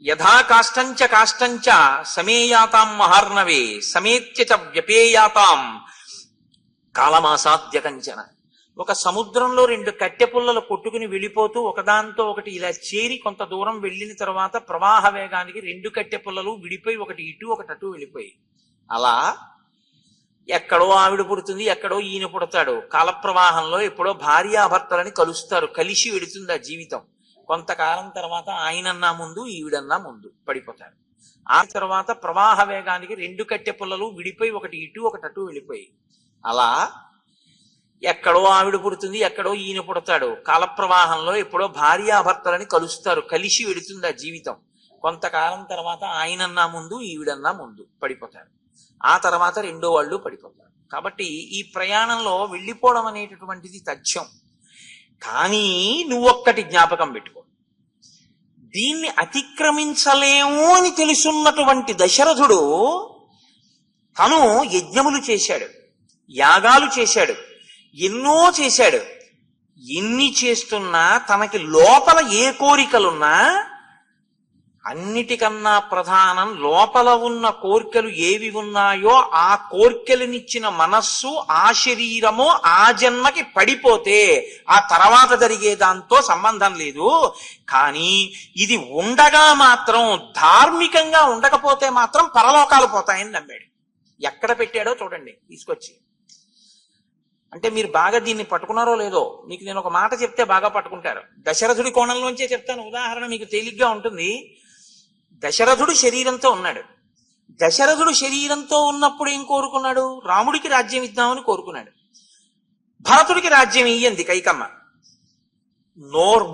యథా కాష్టంచ కాష్టంచ సమేయాతాం మహార్ణవే సమేత్య చ వ్యపేయాతాం కాలమాసాద్య కంచన. ఒక సముద్రంలో రెండు కట్టె పుల్లలు కొట్టుకుని వెళ్ళిపోతూ ఒకదాంతో ఒకటి ఇలా చేరి కొంత దూరం వెళ్ళిన తర్వాత ప్రవాహ వేగానికి రెండు కట్టె పుల్లలు విడిపోయి ఒకటి ఇటు ఒకటి అటు వెళ్ళిపోయి, అలా ఎక్కడో ఆవిడ పుడుతుంది, ఎక్కడో ఈయన పుడతాడు. కాలప్రవాహంలో ఎప్పుడో భార్యాభర్తలని కలుస్తారు, కలిసి వెడుతుంది ఆ జీవితం. కొంతకాలం తర్వాత ఆయనన్నా ముందు ఈవిడన్నా ముందు పడిపోతారు. ఆ తర్వాత ప్రవాహ వేగానికి రెండు కట్టె పుల్లలు విడిపోయి ఒకటి ఇటు ఒకటి అటు వెళ్ళిపోయి, అలా ఎక్కడో ఆవిడ పుడుతుంది, ఎక్కడో ఈయన పుడతాడు. కాలప్రవాహంలో ఎప్పుడో భార్యాభర్తలని కలుస్తారు, కలిసి వెడుతుంది ఆ జీవితం. కొంతకాలం తర్వాత ఆయనన్నా ముందు ఈవిడన్నా ముందు పడిపోతారు. ఆ తర్వాత రెండో వాళ్ళు పడిపోతారు. కాబట్టి ఈ ప్రయాణంలో వెళ్ళిపోవడం అనేటటువంటిది తథ్యం. కానీ నువ్వొక్కటి జ్ఞాపకం పెట్టుకో, దీన్ని అతిక్రమించలేము అని తెలుసున్నటువంటి దశరథుడు తను యజ్ఞములు చేశాడు, యాగాలు చేశాడు, ఎన్నో చేశాడు. ఎన్ని చేస్తున్నా తనకి లోపల ఏ కోరికలున్నా అన్నిటికన్నా ప్రధానం లోపల ఉన్న కోరికలు ఏవి ఉన్నాయో ఆ కోరికలనిచ్చిన మనస్సు, ఆ శరీరము ఆ జన్మకి పడిపోతే ఆ తర్వాత జరిగే దాంతో సంబంధం లేదు. కానీ ఇది ఉండగా మాత్రం, ధార్మికంగా ఉండకపోతే మాత్రం పరలోకాలు పోతాయని నమ్మాడు. ఎక్కడ పెట్టాడో చూడండి తీసుకొచ్చి. అంటే మీరు బాగా దీన్ని పట్టుకున్నారో లేదో, మీకు నేను ఒక మాట చెప్తే బాగా పట్టుకుంటారు. దశరథుడి కోణంలోంచే చెప్తాను, ఉదాహరణ మీకు తేలిగ్గా ఉంటుంది. దశరథుడు శరీరంతో ఉన్నాడు. దశరథుడు శరీరంతో ఉన్నప్పుడు ఏం కోరుకున్నాడు? రాముడికి రాజ్యం ఇద్దామని కోరుకున్నాడు. భరతుడికి రాజ్యం ఇయ్యంది కైకమ్మ.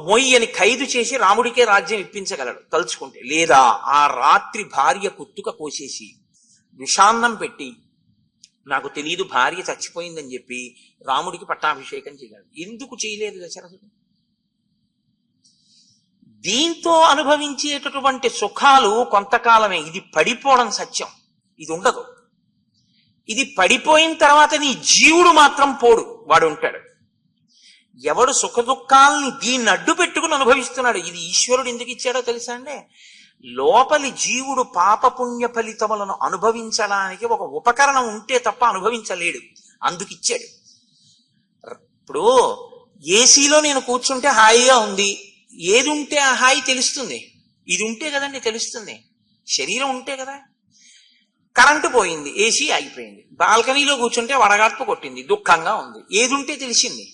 మొయ్యి అని ఖైదు చేసి రాముడికే రాజ్యం ఇప్పించగలడు తలుచుకుంటే. లేదా ఆ రాత్రి భార్య కుత్తుక కోసేసి విషాన్నం పెట్టి, నాకు తెలియదు భార్య చచ్చిపోయిందని చెప్పి రాముడికి పట్టాభిషేకం చేయగలడు. ఎందుకు చేయలేదు దశరథుడు? దీంతో అనుభవించేటటువంటి సుఖాలు కొంతకాలమే. ఇది పడిపోవడం సత్యం, ఇది ఉండదు. ఇది పడిపోయిన తర్వాత నీ జీవుడు మాత్రం పోడు, వాడు ఉంటాడు. ఎవడు సుఖ దుఃఖాలని దీన్ని అడ్డు పెట్టుకుని అనుభవిస్తున్నాడు. ఇది ఈశ్వరుడు ఎందుకు ఇచ్చాడో తెలుసా అండి? లోపలి జీవుడు పాపపుణ్య ఫలితములను అనుభవించడానికి ఒక ఉపకరణం ఉంటే తప్ప అనుభవించలేడు, అందుకిచ్చాడు. ఇప్పుడు ఏసీలో నేను కూర్చుంటే హాయిగా ఉంది, ఏది ఉంటే ఆ హాయి తెలుస్తుంది? ఇది ఉంటే కదండి తెలుస్తుంది, శరీరం ఉంటే కదా. కరెంటు పోయింది, ఏసీ ఆగిపోయింది. బాల్కనీలో కూర్చుంటే వడగాడ్పు కొట్టింది, దుఃఖంగా ఉంది. ఏది ఉంటే తెలిసింది?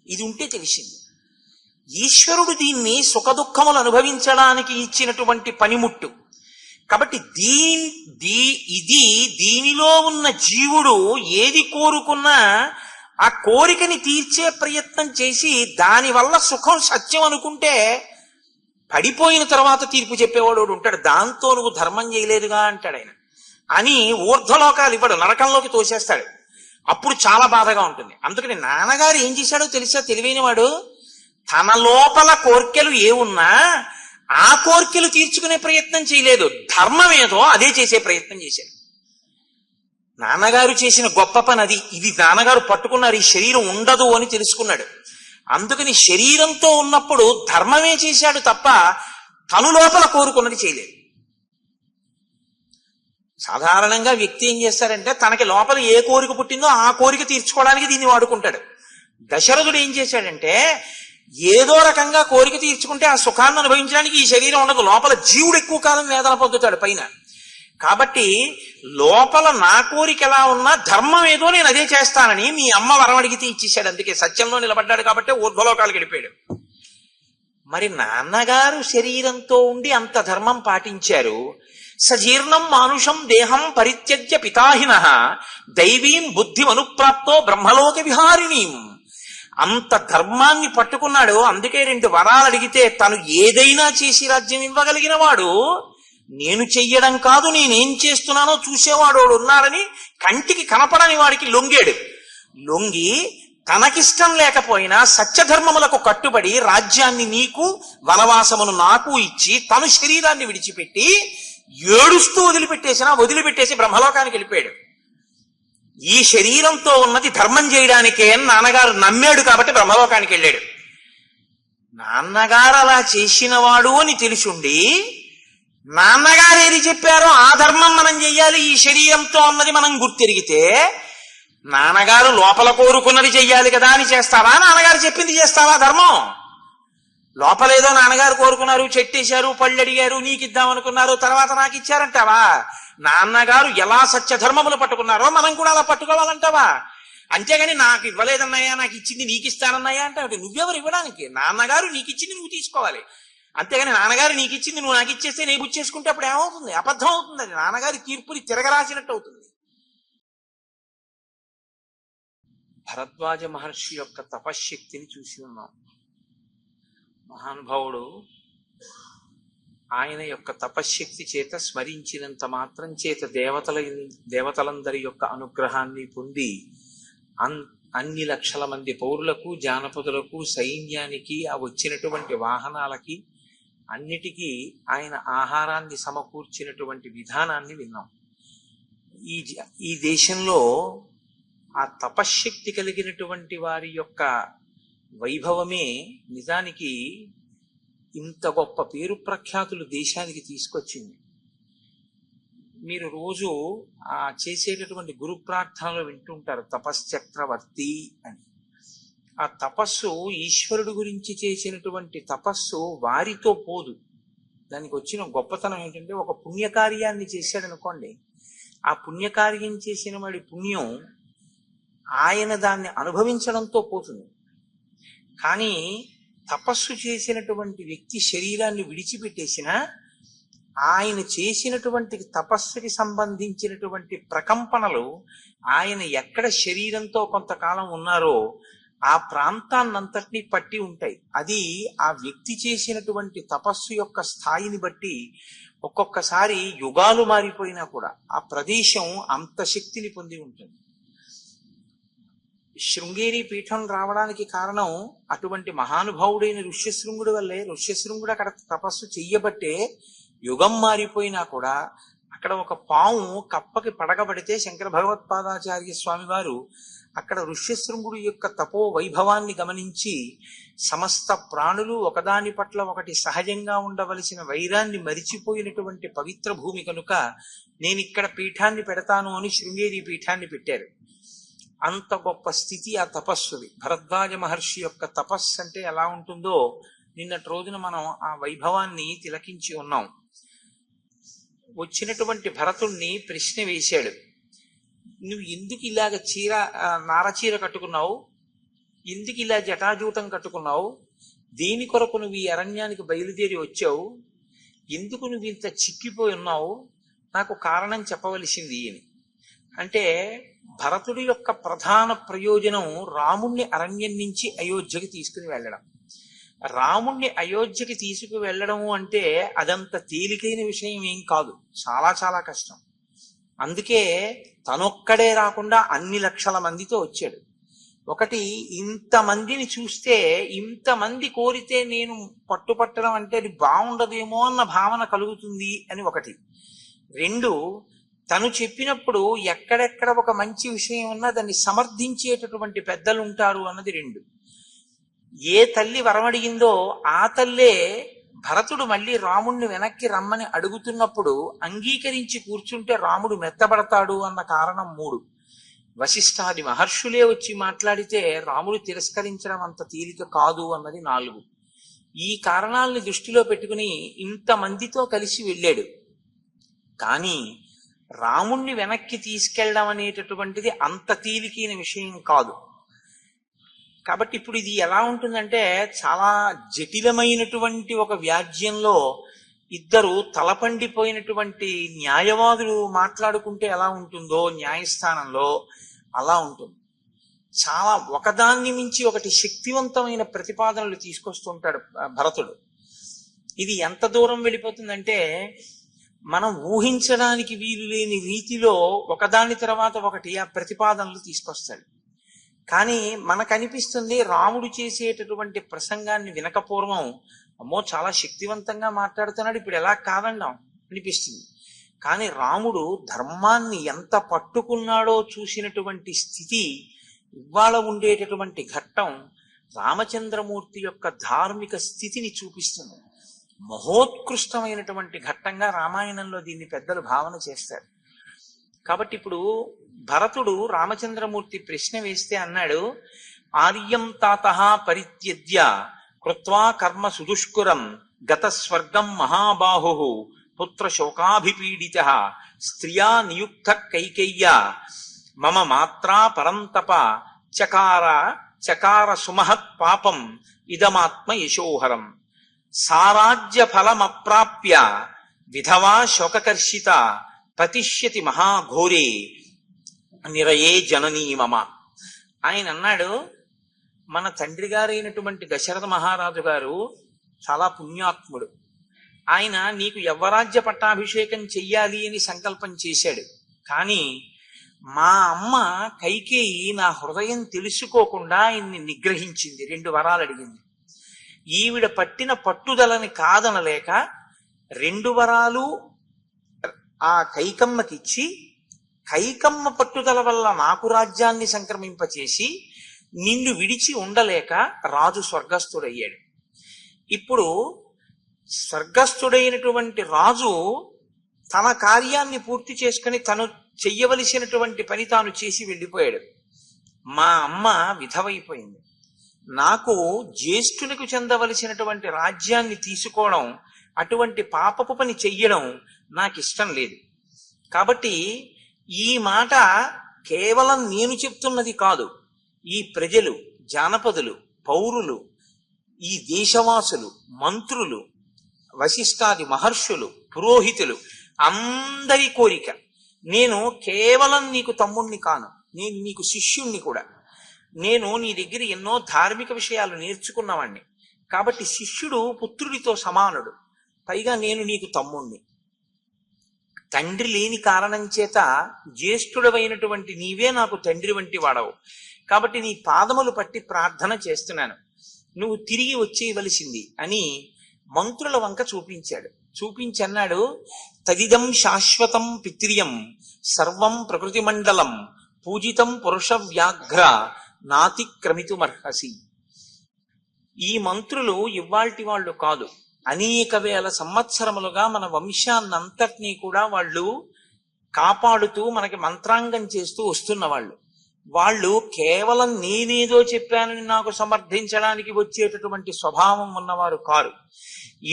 ఇది ఉంటే తెలిసింది. ఈశ్వరుడు దీన్ని సుఖ దుఃఖములు అనుభవించడానికి ఇచ్చినటువంటి పనిముట్టు. కాబట్టి దీనిలో ఉన్న జీవుడు ఏది కోరుకున్నా ఆ కోరికని తీర్చే ప్రయత్నం చేసి దానివల్ల సుఖం సత్యం అనుకుంటే పడిపోయిన తర్వాత తీర్పు చెప్పేవాడు ఉంటాడు. దాంతో నువ్వు ధర్మం చేయలేదుగా అంటాడు ఆయన. అని ఊర్ధ్వలోకాలు ఇవ్వడు, నరకంలోకి తోసేస్తాడు. అప్పుడు చాలా బాధగా ఉంటుంది. అందుకని నాన్నగారు ఏం చేశాడో తెలుసా? తెలివైన వాడు. తన లోపల కోర్కెలు ఏమున్నా ఆ కోర్కెలు తీర్చుకునే ప్రయత్నం చేయలేదు, ధర్మం ఏదో అదే చేసే ప్రయత్నం చేశాడు. నాన్నగారు చేసిన గొప్ప పని అది. ఇది నాన్నగారు పట్టుకున్నారు, ఈ శరీరం ఉండదు అని తెలుసుకున్నాడు. అందుకని శరీరంతో ఉన్నప్పుడు ధర్మమే చేశాడు తప్ప తను లోపల కోరుకున్నది చేయలేదు. సాధారణంగా వ్యక్తి ఏం చేస్తారంటే తనకి లోపల ఏ కోరిక పుట్టిందో ఆ కోరిక తీర్చుకోవడానికి దీన్ని వాడుకుంటాడు. దశరథుడు ఏం చేశాడంటే ఏదో రకంగా కోరిక తీర్చుకుంటే ఆ సుఖాన్ని అనుభవించడానికి ఈ శరీరం ఉండదు, లోపల జీవుడు ఎక్కువ కాలం వేదన పొందుతాడు పైన. కాబట్టి లోపల నా కోరిక ఎలా ఉన్నా ధర్మం ఏదో నేను అదే చేస్తానని మీ అమ్మ వరం అడిగితే ఇచ్చేశాడు. అందుకే సత్యంలో నిలబడ్డాడు కాబట్టి ఊర్ధ్వలోకాలకు వెళ్ళిపోయాడు. మరి నాన్నగారు శరీరంతో ఉండి అంత ధర్మం పాటించారు. సజీర్ణం మానుషం దేహం పరిత్యజ్య పితాహినః దైవీం బుద్ధిం అనుప్రాప్తో బ్రహ్మలోక విహారిణీం. అంత ధర్మాన్ని పట్టుకున్నాడు. అందుకే 2 వరాలు అడిగితే తను ఏదైనా చేసి రాజ్యం ఇవ్వగలిగిన వాడు. నేను చెయ్యడం కాదు, నేనేం చేస్తున్నానో చూసేవాడు ఉన్నాడని కంటికి కనపడని వాడికి లొంగాడు. లొంగి తనకిష్టం లేకపోయినా సత్యధర్మములకు కట్టుబడి రాజ్యాన్ని నీకు, వనవాసమును నాకు ఇచ్చి తను శరీరాన్ని విడిచిపెట్టి ఏడుస్తూ వదిలిపెట్టేసి బ్రహ్మలోకానికి వెళ్ళిపోయాడు. ఈ శరీరంతో ఉన్నది ధర్మం చేయడానికే అని నాన్నగారు నమ్మాడు కాబట్టి బ్రహ్మలోకానికి వెళ్ళాడు. నాన్నగారు అలా చేసినవాడు అని తెలుసుండి నాన్నగారు ఏది చెప్పారో ఆ ధర్మం మనం చెయ్యాలి ఈ శరీరంతో అన్నది మనం గుర్తెరిగితే, నాన్నగారు లోపల కోరుకున్నది చెయ్యాలి కదా అని చేస్తావా, నాన్నగారు చెప్పింది చేస్తావా ధర్మం? లోపలేదో నాన్నగారు కోరుకున్నారు, చెట్టేశారు, పళ్ళు అడిగారు, నీకు ఇద్దామనుకున్నారు, తర్వాత నాకు ఇచ్చారంటావా? నాన్నగారు ఎలా సత్యధర్మములు పట్టుకున్నారో మనం కూడా అలా పట్టుకోవాలంటావా? అంతేగాని నాకు ఇవ్వలేదన్నాయా, నాకు ఇచ్చింది నీకు ఇస్తానన్నాయా అంటే నువ్వెవరు ఇవ్వడానికి? నాన్నగారు నీకు ఇచ్చింది నువ్వు తీసుకోవాలి. అంతేగాని నాన్నగారు నీకు ఇచ్చింది నువ్వు నాకు ఇచ్చేస్తే నేను బుచ్చేసుకుంటే అప్పుడు ఏమవుతుంది? అబద్ధం అవుతుంది. అది నాన్నగారి తీర్పుని తిరగరాసినట్టు అవుతుంది. భరద్వాజ మహర్షి యొక్క తపశ్శక్తిని చూసి ఉన్నాం. మహానుభావుడు ఆయన యొక్క తపశ్శక్తి చేత స్మరించినంత మాత్రం చేత దేవతలందరి యొక్క అనుగ్రహాన్ని పొంది అన్ని లక్షల మంది పౌరులకు, జానపదులకు, సైన్యానికి, ఆ వచ్చినటువంటి వాహనాలకి అన్నిటికీ ఆయన ఆహారాన్ని సమకూర్చినటువంటి విధానాన్ని విన్నాం. ఈ దేశంలో ఆ తపశ్శక్తి కలిగినటువంటి వారి యొక్క వైభవమే నిజానికి ఇంత గొప్ప పేరు ప్రఖ్యాతులు దేశానికి తీసుకొచ్చింది. మీరు రోజు ఆ చేసేటటువంటి గురు ప్రార్థనలు వింటుంటారు, తపశ్చక్రవర్తి అని. ఆ తపస్సు ఈశ్వరుడు గురించి చేసినటువంటి తపస్సు వారితో పోదు. దానికి వచ్చిన గొప్పతనం ఏంటంటే, ఒక పుణ్యకార్యాన్ని చేశాడనుకోండి, ఆ పుణ్యకార్యం చేసిన వాడి పుణ్యం ఆయన దాన్ని అనుభవించడంతో పోతుంది. కానీ తపస్సు చేసినటువంటి వ్యక్తి శరీరాన్ని విడిచిపెట్టేసిన ఆయన చేసినటువంటి తపస్సుకి సంబంధించినటువంటి ప్రకంపనలు ఆయన ఎక్కడ శరీరంతో కొంతకాలం ఉన్నారో ఆ ప్రాంతాన్నంతటినీ పట్టి ఉంటాయి. అది ఆ వ్యక్తి చేసినటువంటి తపస్సు యొక్క స్థాయిని బట్టి ఒక్కొక్కసారి యుగాలు మారిపోయినా కూడా ఆ ప్రదేశం అంత శక్తిని పొంది ఉంటుంది. శృంగేరి పీఠం రావడానికి కారణం అటువంటి మహానుభావుడైన ఋష్యశృంగుడి వల్లే. ఋష్యశృంగుడు అక్కడ తపస్సు చెయ్యబట్టే యుగం మారిపోయినా కూడా అక్కడ ఒక పాము కప్పకి పడగబడితే శంకర భగవత్పాదాచార్య స్వామి వారు అక్కడ ఋష్యశృంగుడి యొక్క తపో వైభవాన్ని గమనించి సమస్త ప్రాణులు ఒకదాని పట్ల ఒకటి సహజంగా ఉండవలసిన వైరాన్ని మరిచిపోయినటువంటి పవిత్ర భూమి కనుక నేను ఇక్కడ పీఠాన్ని పెడతాను అని శృంగేరి పీఠాన్ని పెట్టారు. అంత గొప్ప స్థితి ఆ తపస్సుది. భరద్వాజ మహర్షి యొక్క తపస్సు అంటే ఎలా ఉంటుందో నిన్నటి రోజున మనం ఆ వైభవాన్ని తిలకించి ఉన్నాం. వచ్చినటువంటి భరతుణ్ణి ప్రశ్న వేశాడు, నువ్వు ఎందుకు ఇలాగ నారచీర కట్టుకున్నావు, ఎందుకు ఇలా జటాజూటం కట్టుకున్నావు, దేని కొరకు నువ్వు ఈ అరణ్యానికి బయలుదేరి వచ్చావు, ఎందుకు నువ్వు ఇంత చిక్కిపోయి ఉన్నావు, నాకు కారణం చెప్పవలసింది అని. అంటే భరతుడి యొక్క ప్రధాన ప్రయోజనం రాముణ్ణి అరణ్యం నుంచి అయోధ్యకి తీసుకుని వెళ్ళడం. రాముణ్ణి అయోధ్యకి తీసుకు వెళ్ళడము అంటే అదంత తేలికైన విషయం ఏం కాదు, చాలా చాలా కష్టం. అందుకే తనొక్కడే రాకుండా అన్ని లక్షల మందితో వచ్చాడు. ఒకటి, ఇంతమందిని చూస్తే ఇంతమంది కోరితే నేను పట్టుపట్టడం అంటే అది బాగుండదేమో అన్న భావన కలుగుతుంది అని ఒకటి. రెండు, తను చెప్పినప్పుడు ఎక్కడెక్కడ ఒక మంచి విషయం ఉన్నా దాన్ని సమర్థించేటటువంటి పెద్దలు ఉంటారు అన్నది రెండు. ఏ తల్లి వరమడిగిందో ఆ తల్లే భరతుడు మళ్ళీ రాముణ్ణి వెనక్కి రమ్మని అడుగుతున్నప్పుడు అంగీకరించి కూర్చుంటే రాముడు మెత్తబడతాడు అన్న కారణం మూడు. వశిష్ఠాది మహర్షులే వచ్చి మాట్లాడితే రాముడు తిరస్కరించడం అంత తేలిక కాదు అన్నది నాలుగు. ఈ కారణాలని దృష్టిలో పెట్టుకుని ఇంతమందితో కలిసి వెళ్ళాడు. కానీ రాముణ్ణి వెనక్కి తీసుకెళ్ళడం అనేటటువంటిది అంత తేలికైన విషయం కాదు. కాబట్టి ఇప్పుడు ఇది ఎలా ఉంటుందంటే, చాలా జటిలమైనటువంటి ఒక వ్యాజ్యంలో ఇద్దరు తలపండిపోయినటువంటి న్యాయవాదులు మాట్లాడుకుంటే ఎలా ఉంటుందో న్యాయస్థానంలో అలా ఉంటుంది. చాలా ఒకదాన్ని మించి ఒకటి శక్తివంతమైన ప్రతిపాదనలు తీసుకొస్తుంటాడు భరతుడు. ఇది ఎంత దూరం వెళ్ళిపోతుందంటే, మనం ఊహించడానికి వీలు లేని రీతిలో ఒకదాని తర్వాత ఒకటి ఆ ప్రతిపాదనలు తీసుకొస్తాడు. కానీ మనకు అనిపిస్తుంది రాముడు చేసేటటువంటి ప్రసంగాన్ని వినకపూర్వం, అమ్మో చాలా శక్తివంతంగా మాట్లాడుతున్నాడు, ఇప్పుడు ఎలా కాదన్నాం అనిపిస్తుంది. కానీ రాముడు ధర్మాన్ని ఎంత పట్టుకున్నాడో చూసినటువంటి స్థితి ఇవాళ ఉండేటటువంటి ఘట్టం రామచంద్రమూర్తి యొక్క ధార్మిక స్థితిని చూపిస్తుంది. మహోత్కృష్టమైనటువంటి ఘట్టంగా రామాయణంలో దీన్ని పెద్దలు భావన చేస్తారు. కాబట్టి ఇప్పుడు భరతుడు రామచంద్రమూర్తి ప్రశ్న వేస్తే అన్నాడు, ఆర్యం తాతః పరిత్యజ్య కృత్వా కర్మ సుదుష్కురం గత స్వర్గం మహాబాహు పుత్ర శోకాభిపీడితః స్త్రియా నియుక్త కైకేయ్య మమ మాత్రా పరంతప చకార సుమహత్ పాపం ఇదమాత్మ యశోహరం సారాజ్య ఫలమప్రాప్య విధవా శోకకర్షిత పతిష్యతి మహాఘోరే నిరయే జననీ మమ. ఆయన అన్నాడు, మన తండ్రి గారైనటువంటి దశరథ మహారాజు గారు చాలా పుణ్యాత్ముడు. ఆయన నీకు యవ్వరాజ్య పట్టాభిషేకం చెయ్యాలి అని సంకల్పం చేశాడు. కానీ మా అమ్మ కైకేయి నా హృదయం తెలుసుకోకుండా ఆయన్ని నిగ్రహించింది, 2 వరాలు అడిగింది. ఈవిడ పట్టిన పట్టుదలని కాదనలేక 2 వరాలు ఆ కైకమ్మకిచ్చి, కైకమ్మ పట్టుదల వల్ల నాకు రాజ్యాన్ని సంక్రమింపచేసి నిన్ను విడిచి ఉండలేక రాజు స్వర్గస్థుడయ్యాడు. ఇప్పుడు స్వర్గస్థుడైనటువంటి రాజు తన కార్యాన్ని పూర్తి చేసుకుని తను చెయ్యవలసినటువంటి పని తాను చేసి వెళ్ళిపోయాడు. మా అమ్మ విధవైపోయింది. నాకు జ్యేష్ఠులకు చెందవలసినటువంటి రాజ్యాన్ని తీసుకోవడం, అటువంటి పాపపు పని చెయ్యడం నాకు ఇష్టం లేదు. కాబట్టి ఈ మాట కేవలం నేను చెప్తున్నది కాదు, ఈ ప్రజలు, జానపదులు, పౌరులు, ఈ దేశవాసులు, మంత్రులు, వశిష్ఠాది మహర్షులు, పురోహితులు అందరి కోరిక. నేను కేవలం నీకు తమ్ముణ్ణి కాను, నేను నీకు శిష్యుణ్ణి కూడా. నేను నీ దగ్గర ఎన్నో ధార్మిక విషయాలు నేర్చుకున్నవాణ్ణి. కాబట్టి శిష్యుడు పుత్రుడితో సమానుడు. పైగా నేను నీకు తమ్ముణ్ణి. తండ్రి లేని కారణం చేత జ్యేష్ఠుడవైనటువంటి నీవే నాకు తండ్రి వంటి వాడవు. కాబట్టి నీ పాదములు పట్టి ప్రార్థన చేస్తున్నాను, నువ్వు తిరిగి వచ్చేయవలసింది అని మంత్రుల వంక చూపించాడు. చూపించన్నాడు, తదిదం శాశ్వతం పిత్రియం సర్వం ప్రకృతి మండలం పూజితం పురుష వ్యాఘ్ర నాతిక్రమితుమర్హసి. ఈ మంత్రులు ఇవ్వాల్టి వాళ్ళు కాదు, అనేక వేల సంవత్సరములుగా మన వంశాన్నంతటినీ కూడా వాళ్ళు కాపాడుతూ మనకి మంత్రాంగం చేస్తూ వస్తున్న వాళ్ళు. వాళ్ళు కేవలం నేనేదో చెప్పానని నాకు సమర్థించడానికి వచ్చేటటువంటి స్వభావం ఉన్నవారు కారు.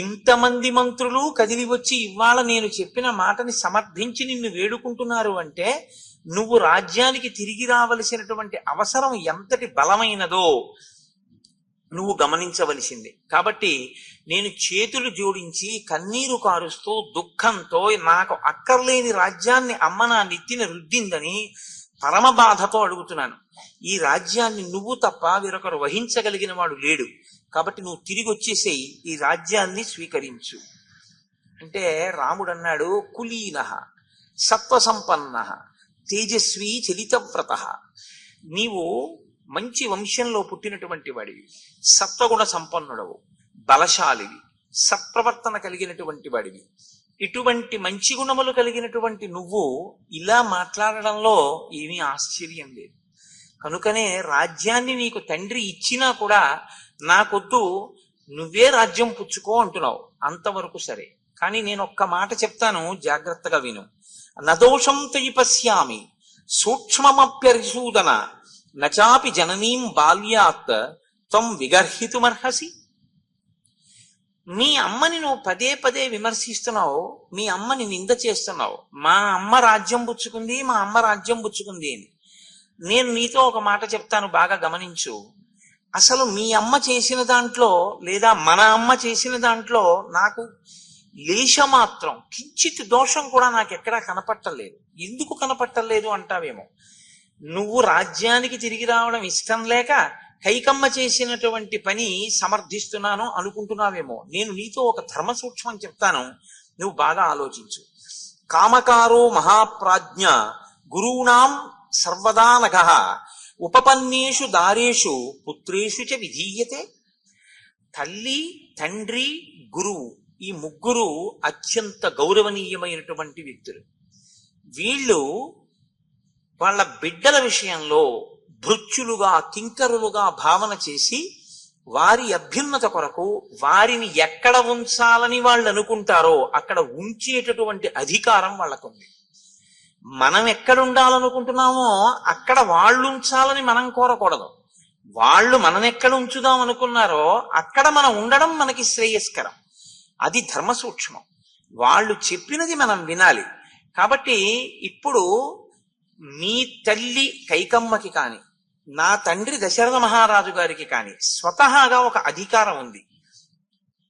ఇంతమంది మంత్రులు కదిలి వచ్చి ఇవాళ నేను చెప్పిన మాటని సమర్థించి నిన్ను వేడుకుంటున్నారు అంటే నువ్వు రాజ్యానికి తిరిగి రావలసినటువంటి అవసరం ఎంతటి బలమైనదో నువ్వు గమనించవలసింది. కాబట్టి నేను చేతులు జోడించి కన్నీరు కారుస్తూ దుఃఖంతో నాకు అక్కర్లేని రాజ్యాన్ని అమ్మ నా నెత్తిన రుద్దిందని పరమ బాధతో అడుగుతున్నాను. ఈ రాజ్యాన్ని నువ్వు తప్ప వేరొకరు వహించగలిగిన వాడు లేడు. కాబట్టి నువ్వు తిరిగి వచ్చేసేయి, ఈ రాజ్యాన్ని స్వీకరించు అంటే రాముడు అన్నాడు, కులీనః సత్వసంపన్నః తేజస్వీ చలితవ్రత. నీవు మంచి వంశంలో పుట్టినటువంటి వాడివి, సత్వగుణ సంపన్నుడవు, బలశాలివి, సత్ప్రవర్తన కలిగినటువంటి వాడివి. ఇటువంటి మంచి గుణములు కలిగినటువంటి నువ్వు ఇలా మాట్లాడడంలో ఏమీ ఆశ్చర్యం లేదు. కనుకనే రాజ్యాన్ని నీకు తండ్రి ఇచ్చినా కూడా నాకొద్దు, నువ్వే రాజ్యం పుచ్చుకో అంటున్నావు. అంతవరకు సరే. కానీ నేను ఒక్క మాట చెప్తాను, జాగ్రత్తగా విను. నదోషం తయి పశ్యామి సూక్ష్మమప్యరిసూదన నచాపి జననీం బాల్యాత్ త్వం విగర్హితుమర్హసి. మీ అమ్మని నువ్వు పదే పదే విమర్శిస్తున్నావు, మీ అమ్మని నింద చేస్తున్నావు. మా అమ్మ రాజ్యం పుచ్చుకుంది, మా అమ్మ రాజ్యం పుచ్చుకుంది అని. నేను నీతో ఒక మాట చెప్తాను, బాగా గమనించు. అసలు మీ అమ్మ చేసిన దాంట్లో లేదా మన అమ్మ చేసిన దాంట్లో నాకు లేశమాత్రం కించిత్ దోషం కూడా నాకు ఎక్కడా కనపట్టలేదు. ఎందుకు కనపట్టలేదు అంటావేమో. నువ్వు రాజ్యానికి తిరిగి రావడం ఇష్టం లేక కైకమ్మ చేసినటువంటి పని సమర్థిస్తున్నాను అనుకుంటున్నావేమో. నేను నీతో ఒక ధర్మ సూక్ష్మం చెప్తాను, నువ్వు బాగా ఆలోచించు. కామకారో మహాప్రాజ్ఞ గురూణాం సర్వదా నఘః ఉపపన్నేషు దారేషు పుత్రేషు చ విధీయతే. తల్లి, తండ్రి, గురువు, ఈ ముగ్గురు అత్యంత గౌరవనీయమైనటువంటి వ్యక్తులు. వీళ్ళు వాళ్ళ బిడ్డల విషయంలో భృత్యులుగా, కింకరులుగా భావన చేసి వారి అభ్యున్నత కొరకు వారిని ఎక్కడ ఉంచాలని వాళ్ళు అనుకుంటారో అక్కడ ఉంచేటటువంటి అధికారం వాళ్ళకుంది. మనం ఎక్కడ ఉండాలనుకుంటున్నామో అక్కడ వాళ్ళు ఉంచాలని మనం కోరకూడదు. వాళ్ళు మననెక్కడ ఉంచుదాం అనుకున్నారో అక్కడ మనం ఉండడం మనకి శ్రేయస్కరం. అది ధర్మ సూక్ష్మం. వాళ్ళు చెప్పినది మనం వినాలి. కాబట్టి ఇప్పుడు మీ తల్లి కైకమ్మకి కాని నా తండ్రి దశరథ మహారాజు గారికి కాని స్వతహాగా ఒక అధికారం ఉంది.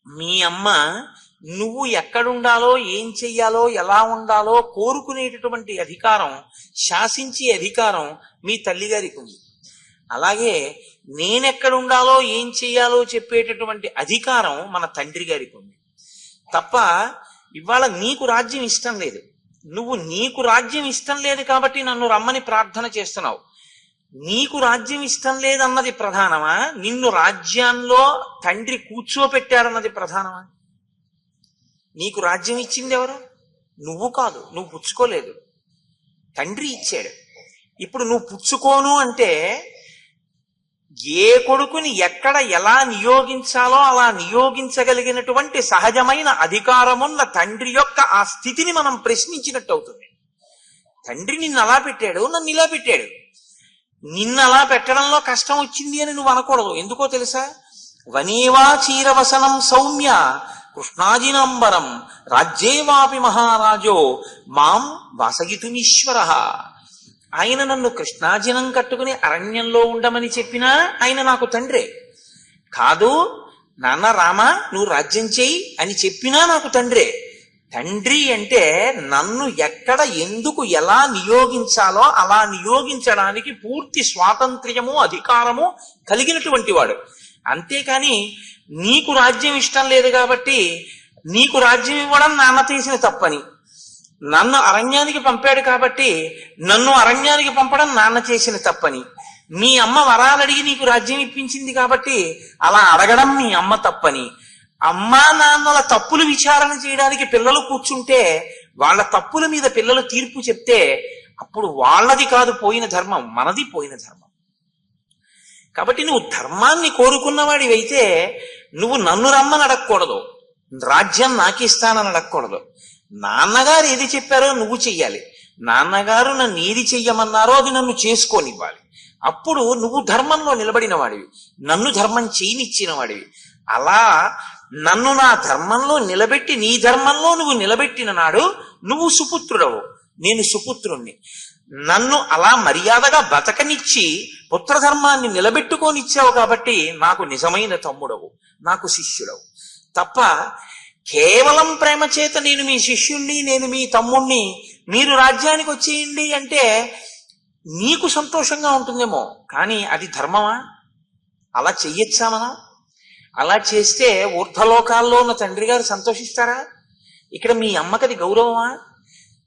మీ అమ్మ నువ్వు ఎక్కడుండాలో, ఏం చెయ్యాలో, ఎలా ఉండాలో కోరుకునేటటువంటి అధికారం, శాసించే అధికారం మీ తల్లిగారికి ఉంది. అలాగే నేనెక్కడుండాలో, ఏం చెయ్యాలో చెప్పేటటువంటి అధికారం మన తండ్రి గారికి ఉంది. తప్ప ఇవాళ నీకు రాజ్యం ఇష్టం లేదు, నీకు రాజ్యం ఇష్టం లేదు కాబట్టి నన్ను రమ్మని ప్రార్థన చేస్తున్నావు. నీకు రాజ్యం ఇష్టం లేదన్నది ప్రధానమా, నిన్ను రాజ్యాల్లో తండ్రి కూర్చోపెట్టారన్నది ప్రధానమా? నీకు రాజ్యం ఇచ్చింది ఎవరు? నువ్వు కాదు, నువ్వు పుచ్చుకోలేదు, తండ్రి ఇచ్చాడు. ఇప్పుడు నువ్వు పుచ్చుకోను అంటే ఏ కొడుకుని ఎక్కడ ఎలా నియోగించాలో అలా నియోగించగలిగినటువంటి సహజమైన అధికారమున్న తండ్రి యొక్క ఆ స్థితిని మనం ప్రశ్నించినట్టు అవుతుంది. తండ్రి నిన్ను అలా పెట్టాడు, నన్ను ఇలా పెట్టాడు. నిన్ను అలా పెట్టడంలో కష్టం వచ్చింది అని నువ్వు అనకూడదు. ఎందుకో తెలుసా? వనేవా చీరవసనం సౌమ్య కృష్ణాజినంబరం రాజ్యేవాపి మహారాజో మాం వాసగితుమీశ్వర. ఆయన నన్ను కృష్ణాజినం కట్టుకుని అరణ్యంలో ఉండమని చెప్పినా ఆయన నాకు తండ్రే. కాదు నాన్న రామ నువ్వు రాజ్యం చెయ్యి అని చెప్పినా నాకు తండ్రే. తండ్రి అంటే నన్ను ఎక్కడ ఎందుకు ఎలా నియోగించాలో అలా నియోగించడానికి పూర్తి స్వాతంత్ర్యము అధికారము కలిగినటువంటి వాడు. అంతేకాని నీకు రాజ్యం ఇష్టం లేదు కాబట్టి నీకు రాజ్యం ఇవ్వడం నాన్న చేసిన తప్పని, నన్ను అరణ్యానికి పంపాడు కాబట్టి నన్ను అరణ్యానికి పంపడం నాన్న చేసిన తప్పని, మీ అమ్మ వరాలు అడిగి నీకు రాజ్యం ఇప్పించింది కాబట్టి అలా అడగడం మీ అమ్మ తప్పని, అమ్మా నాన్నల తప్పులు విచారణ చేయడానికి పిల్లలు కూర్చుంటే వాళ్ళ తప్పుల మీద పిల్లలు తీర్పు చెప్తే అప్పుడు వాళ్ళది కాదు పోయిన ధర్మం, మనది పోయిన ధర్మం. కాబట్టి నువ్వు ధర్మాన్ని కోరుకున్నవాడివైతే నువ్వు నన్ను రమ్మని అడగకూడదు, రాజ్యం నాకిస్తానని అడగకూడదు. నాన్నగారు ఏది చెప్పారో నువ్వు చెయ్యాలి. నాన్నగారు నన్ను ఏది చెయ్యమన్నారో అది నన్ను చేసుకోనివ్వాలి. అప్పుడు నువ్వు ధర్మంలో నిలబడిన వాడివి, నన్ను ధర్మం చేయనిచ్చిన వాడివి. అలా నన్ను నా ధర్మంలో నిలబెట్టి నీ ధర్మంలో నువ్వు నిలబెట్టిన నాడు నువ్వు సుపుత్రుడవు, నేను సుపుత్రుణ్ణి. నన్ను అలా మర్యాదగా బతకనిచ్చి పుత్రధర్మాన్ని నిలబెట్టుకోనిచ్చావు కాబట్టి నాకు నిజమైన తమ్ముడవు, నాకు శిష్యుడవు. తప్ప కేవలం ప్రేమ చేత నేను మీ శిష్యుణ్ణి, నేను మీ తమ్ముణ్ణి, మీరు రాజ్యానికి వచ్చేయండి అంటే నీకు సంతోషంగా ఉంటుందేమో, కానీ అది ధర్మమా? అలా చెయ్యొచ్చా మనం? అలా చేస్తే ఊర్ధ్వలోకాల్లో ఉన్న తండ్రి గారు సంతోషిస్తారా? ఇక్కడ మీ అమ్మకది గౌరవమా?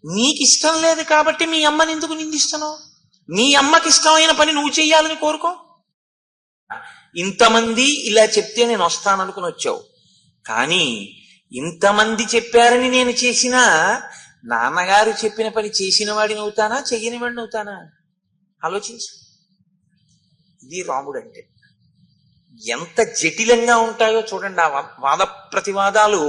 నీకు ఇష్టం లేదు కాబట్టి మీ అమ్మని ఎందుకు నిందిస్తాను? మీ అమ్మకి ఇష్టమైన పని నువ్వు చెయ్యాలని కోరుకో. ఇంతమంది ఇలా చెప్తే నేను వస్తాననుకుని వచ్చావు, కానీ ఇంతమంది చెప్పారని నేను చేసినా నాన్నగారు చెప్పిన పని చేసిన వాడిని అవుతానా, చెయ్యని వాడిని అవుతానా? ఆలోచించు. ఇది రాముడు అంటే. ఎంత జటిలంగా ఉంటాయో చూడండి. ఆ వాద ప్రతివాదాలు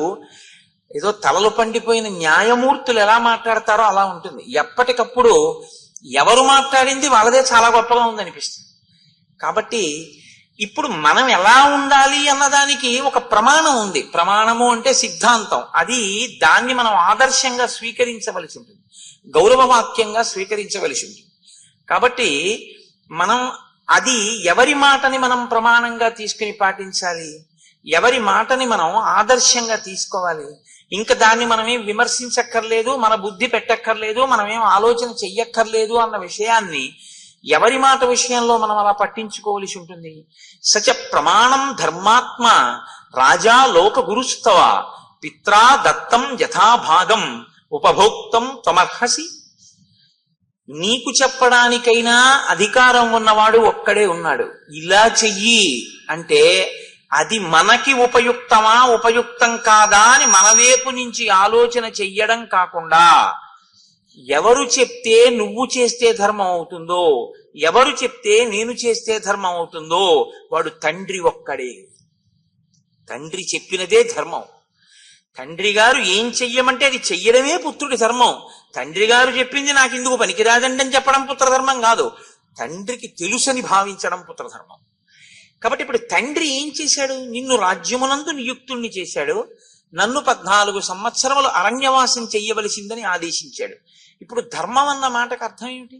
ఏదో తలలు పండిపోయిన న్యాయమూర్తులు ఎలా మాట్లాడతారో అలా ఉంటుంది. ఎప్పటికప్పుడు ఎవరు మాట్లాడింది వాళ్ళదే చాలా గొప్పగా ఉందనిపిస్తుంది. కాబట్టి ఇప్పుడు మనం ఎలా ఉండాలి అన్నదానికి ఒక ప్రమాణం ఉంది. ప్రమాణము అంటే సిద్ధాంతం. దాన్ని మనం ఆదర్శంగా స్వీకరించవలసి ఉంటుంది, గౌరవవాక్యంగా స్వీకరించవలసి ఉంటుంది. కాబట్టి మనం ఎవరి మాటని మనం ప్రమాణంగా తీసుకుని పాటించాలి, ఎవరి మాటని మనం ఆదర్శంగా తీసుకోవాలి. ఇంకా దాన్ని మనమేం విమర్శించక్కర్లేదు, మన బుద్ధి పెట్టక్కర్లేదు, మనమేం ఆలోచన చెయ్యక్కర్లేదు అన్న విషయాన్ని ఎవరి మాట విషయంలో మనం అలా పట్టించుకోవలసి ఉంటుంది. సచ ప్రమాణం ధర్మాత్మ రాజా లోక గురుస్తవ పిత్రా దత్తం యథాభాగం ఉపభోక్తం త్వమర్హసి. నీకు చెప్పడానికైనా అధికారం ఉన్నవాడు ఒక్కడే ఉన్నాడు. ఇలా చెయ్యి అంటే అది మనకి ఉపయుక్తమా ఉపయుక్తం కాదా అని మన వైపు నుంచి ఆలోచన చెయ్యడం కాకుండా, ఎవరు చెప్తే నువ్వు చేస్తే ధర్మం అవుతుందో, ఎవరు చెప్తే నేను చేస్తే ధర్మం అవుతుందో వాడు తండ్రి ఒక్కడే. తండ్రి చెప్పినదే ధర్మం. తండ్రి గారు ఏం చెయ్యమంటే అది చెయ్యడమే పుత్రుడి ధర్మం. తండ్రి గారు చెప్పింది నాకు ఇందుకు పనికిరాదండి అని చెప్పడం పుత్రధర్మం కాదు. తండ్రికి తెలుసని భావించడం పుత్రధర్మం. కాబట్టి ఇప్పుడు తండ్రి ఏం చేశాడు? నిన్ను రాజ్యమునందు నియుక్తుణ్ణి చేశాడు, నన్ను 14 సంవత్సరములు అరణ్యవాసం చెయ్యవలసిందని ఆదేశించాడు. ఇప్పుడు ధర్మం అన్న మాటకు అర్థం ఏమిటి?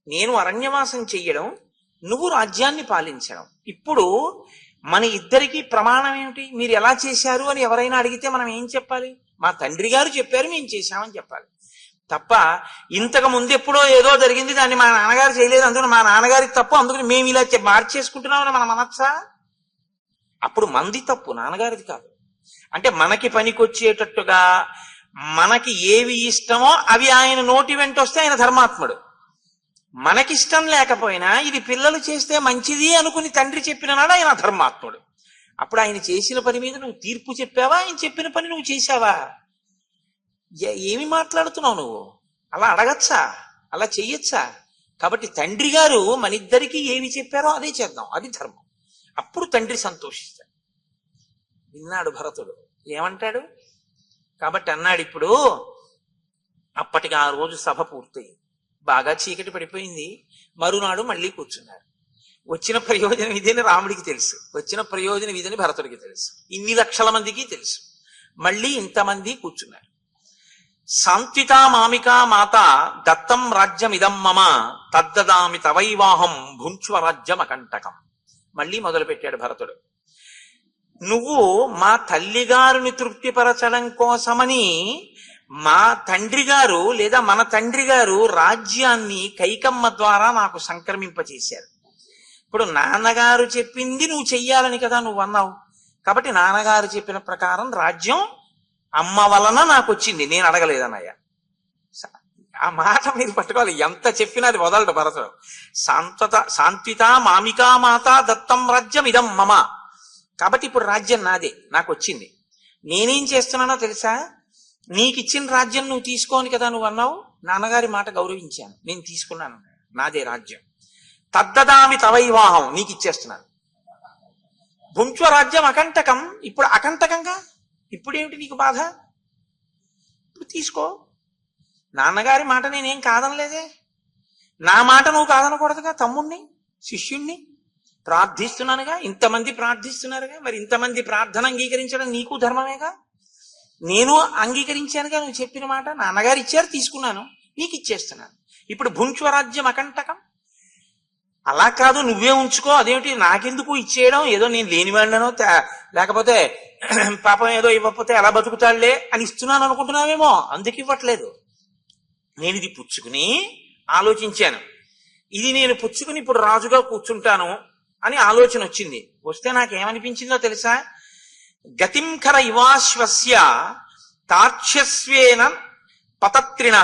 నేను అరణ్యవాసం చెయ్యడం, నువ్వు రాజ్యాన్ని పాలించడం. ఇప్పుడు మన ఇద్దరికీ ప్రమాణం ఏమిటి? మీరు ఎలా చేశారు అని ఎవరైనా అడిగితే మనం ఏం చెప్పాలి? మా తండ్రి గారు చెప్పారు, మేము చేశామని చెప్పాలి తప్ప ఇంతకు ముందు ఎప్పుడో ఏదో జరిగింది, దాన్ని మా నాన్నగారు చేయలేదు, అందుకని మా నాన్నగారికి తప్పు, అందుకని మేము ఇలా మార్చేసుకుంటున్నామని మనం అనొచ్చా? అప్పుడు మంది తప్పు, నాన్నగారిది కాదు. అంటే మనకి పనికొచ్చేటట్టుగా మనకి ఏవి ఇష్టమో అవి ఆయన నోటి వెంట వస్తే ఆయన ధర్మాత్ముడు. మనకిష్టం లేకపోయినా ఇది పిల్లలు చేస్తే మంచిది అనుకుని తండ్రి చెప్పిన నాడు ఆయన ధర్మాత్ముడు. అప్పుడు ఆయన చేసిన పని మీద నువ్వు తీర్పు చెప్పావా? ఆయన చెప్పిన పని నువ్వు చేశావా? ఏమి మాట్లాడుతున్నావు నువ్వు? అలా అడగచ్చా? అలా చెయ్యొచ్చా? కాబట్టి తండ్రి గారు మన ఇద్దరికి ఏమి చెప్పారో అదే చేద్దాం, అది ధర్మం. అప్పుడు తండ్రి సంతోషిస్తాడు. విన్నాడు భరతుడు, ఏమంటాడు? కాబట్టి అన్నాడు, ఇప్పుడు అప్పటికి ఆ రోజు సభ పూర్తయింది, బాగా చీకటి పడిపోయింది. మరునాడు మళ్ళీ కూర్చున్నారు. వచ్చిన ప్రయోజనం ఇదని రాముడికి తెలుసు, వచ్చిన ప్రయోజనం ఇదని భరతుడికి తెలుసు, ఇన్ని లక్షల మందికి తెలుసు. మళ్ళీ ఇంతమంది కూర్చున్నారు. సాంత్వితా మామికా మాత దత్తం రాజ్యమిదం మమ తద్దదామి తవైవాహం భుంక్ష్వ రాజ్యం అకంటకం. మళ్ళీ మొదలు పెట్టాడు భరతుడు. నువ్వు మా తల్లిగారిని తృప్తిపరచడం కోసమని మా తండ్రి గారు లేదా మన తండ్రి గారు రాజ్యాన్ని కైకమ్మ ద్వారా నాకు సంక్రమింపచేశారు. ఇప్పుడు నాన్నగారు చెప్పింది నువ్వు చెయ్యాలని కదా నువ్వు అన్నావు. కాబట్టి నాన్నగారు చెప్పిన ప్రకారం రాజ్యం అమ్మ వలన నాకు వచ్చింది, నేను అడగలేదన్నయ్య. ఆ మాట మీరు పట్టుకోవాలి, ఎంత చెప్పినా అది వదలడు భరతుడు. సాంత్విత మామికా మాత దత్తం రాజ్యం ఇదం మమ. కాబట్టి ఇప్పుడు రాజ్యం నాదే, నాకు వచ్చింది. నేనేం చేస్తున్నానో తెలుసా? నీకు ఇచ్చిన రాజ్యం నువ్వు తీసుకోని కదా నువ్వు అన్నావు. నాన్నగారి మాట గౌరవించాను, నేను తీసుకున్నాను, నాదే రాజ్యం. తద్దదామి తవైవాహం, నీకు ఇచ్చేస్తున్నాను. భుంక్ష్వ రాజ్యం అకంటకం, ఇప్పుడు అకంటకంగా ఇప్పుడేమిటి నీకు బాధ? ఇప్పుడు తీసుకో. నాన్నగారి మాట నేనేం కాదనలేదే, నా మాట నువ్వు కాదనకూడదుగా. తమ్ముణ్ణి శిష్యుణ్ణి ప్రార్థిస్తున్నానుగా, ఇంతమంది ప్రార్థిస్తున్నారుగా, మరి ఇంతమంది ప్రార్థన అంగీకరించడం నీకు ధర్మమేగా. నేను అంగీకరించానుగా నువ్వు చెప్పిన మాట. నాన్నగారు ఇచ్చారు, తీసుకున్నాను, నీకు ఇచ్చేస్తున్నాను. ఇప్పుడు భుంక్ష్వరాజ్యం అకంటకం. అలా కాదు, నువ్వే ఉంచుకో. అదేమిటి నాకెందుకు ఇచ్చేయడం? ఏదో నేను లేనివాడినో లేకపోతే పాపం ఏదో ఇవ్వకపోతే ఎలా బతుకుతాడులే అని ఇస్తున్నాను అనుకుంటున్నావేమో, అందుకు ఇవ్వట్లేదు. నేను ఇది పుచ్చుకుని ఆలోచించాను, ఇది నేను పుచ్చుకుని ఇప్పుడు రాజుగా కూర్చుంటాను అని ఆలోచన వచ్చింది. వస్తే నాకేమనిపించిందో తెలుసా? గతింకర ఇవాశ్వస్య తార్క్ష్యస్వేన పతత్రిణ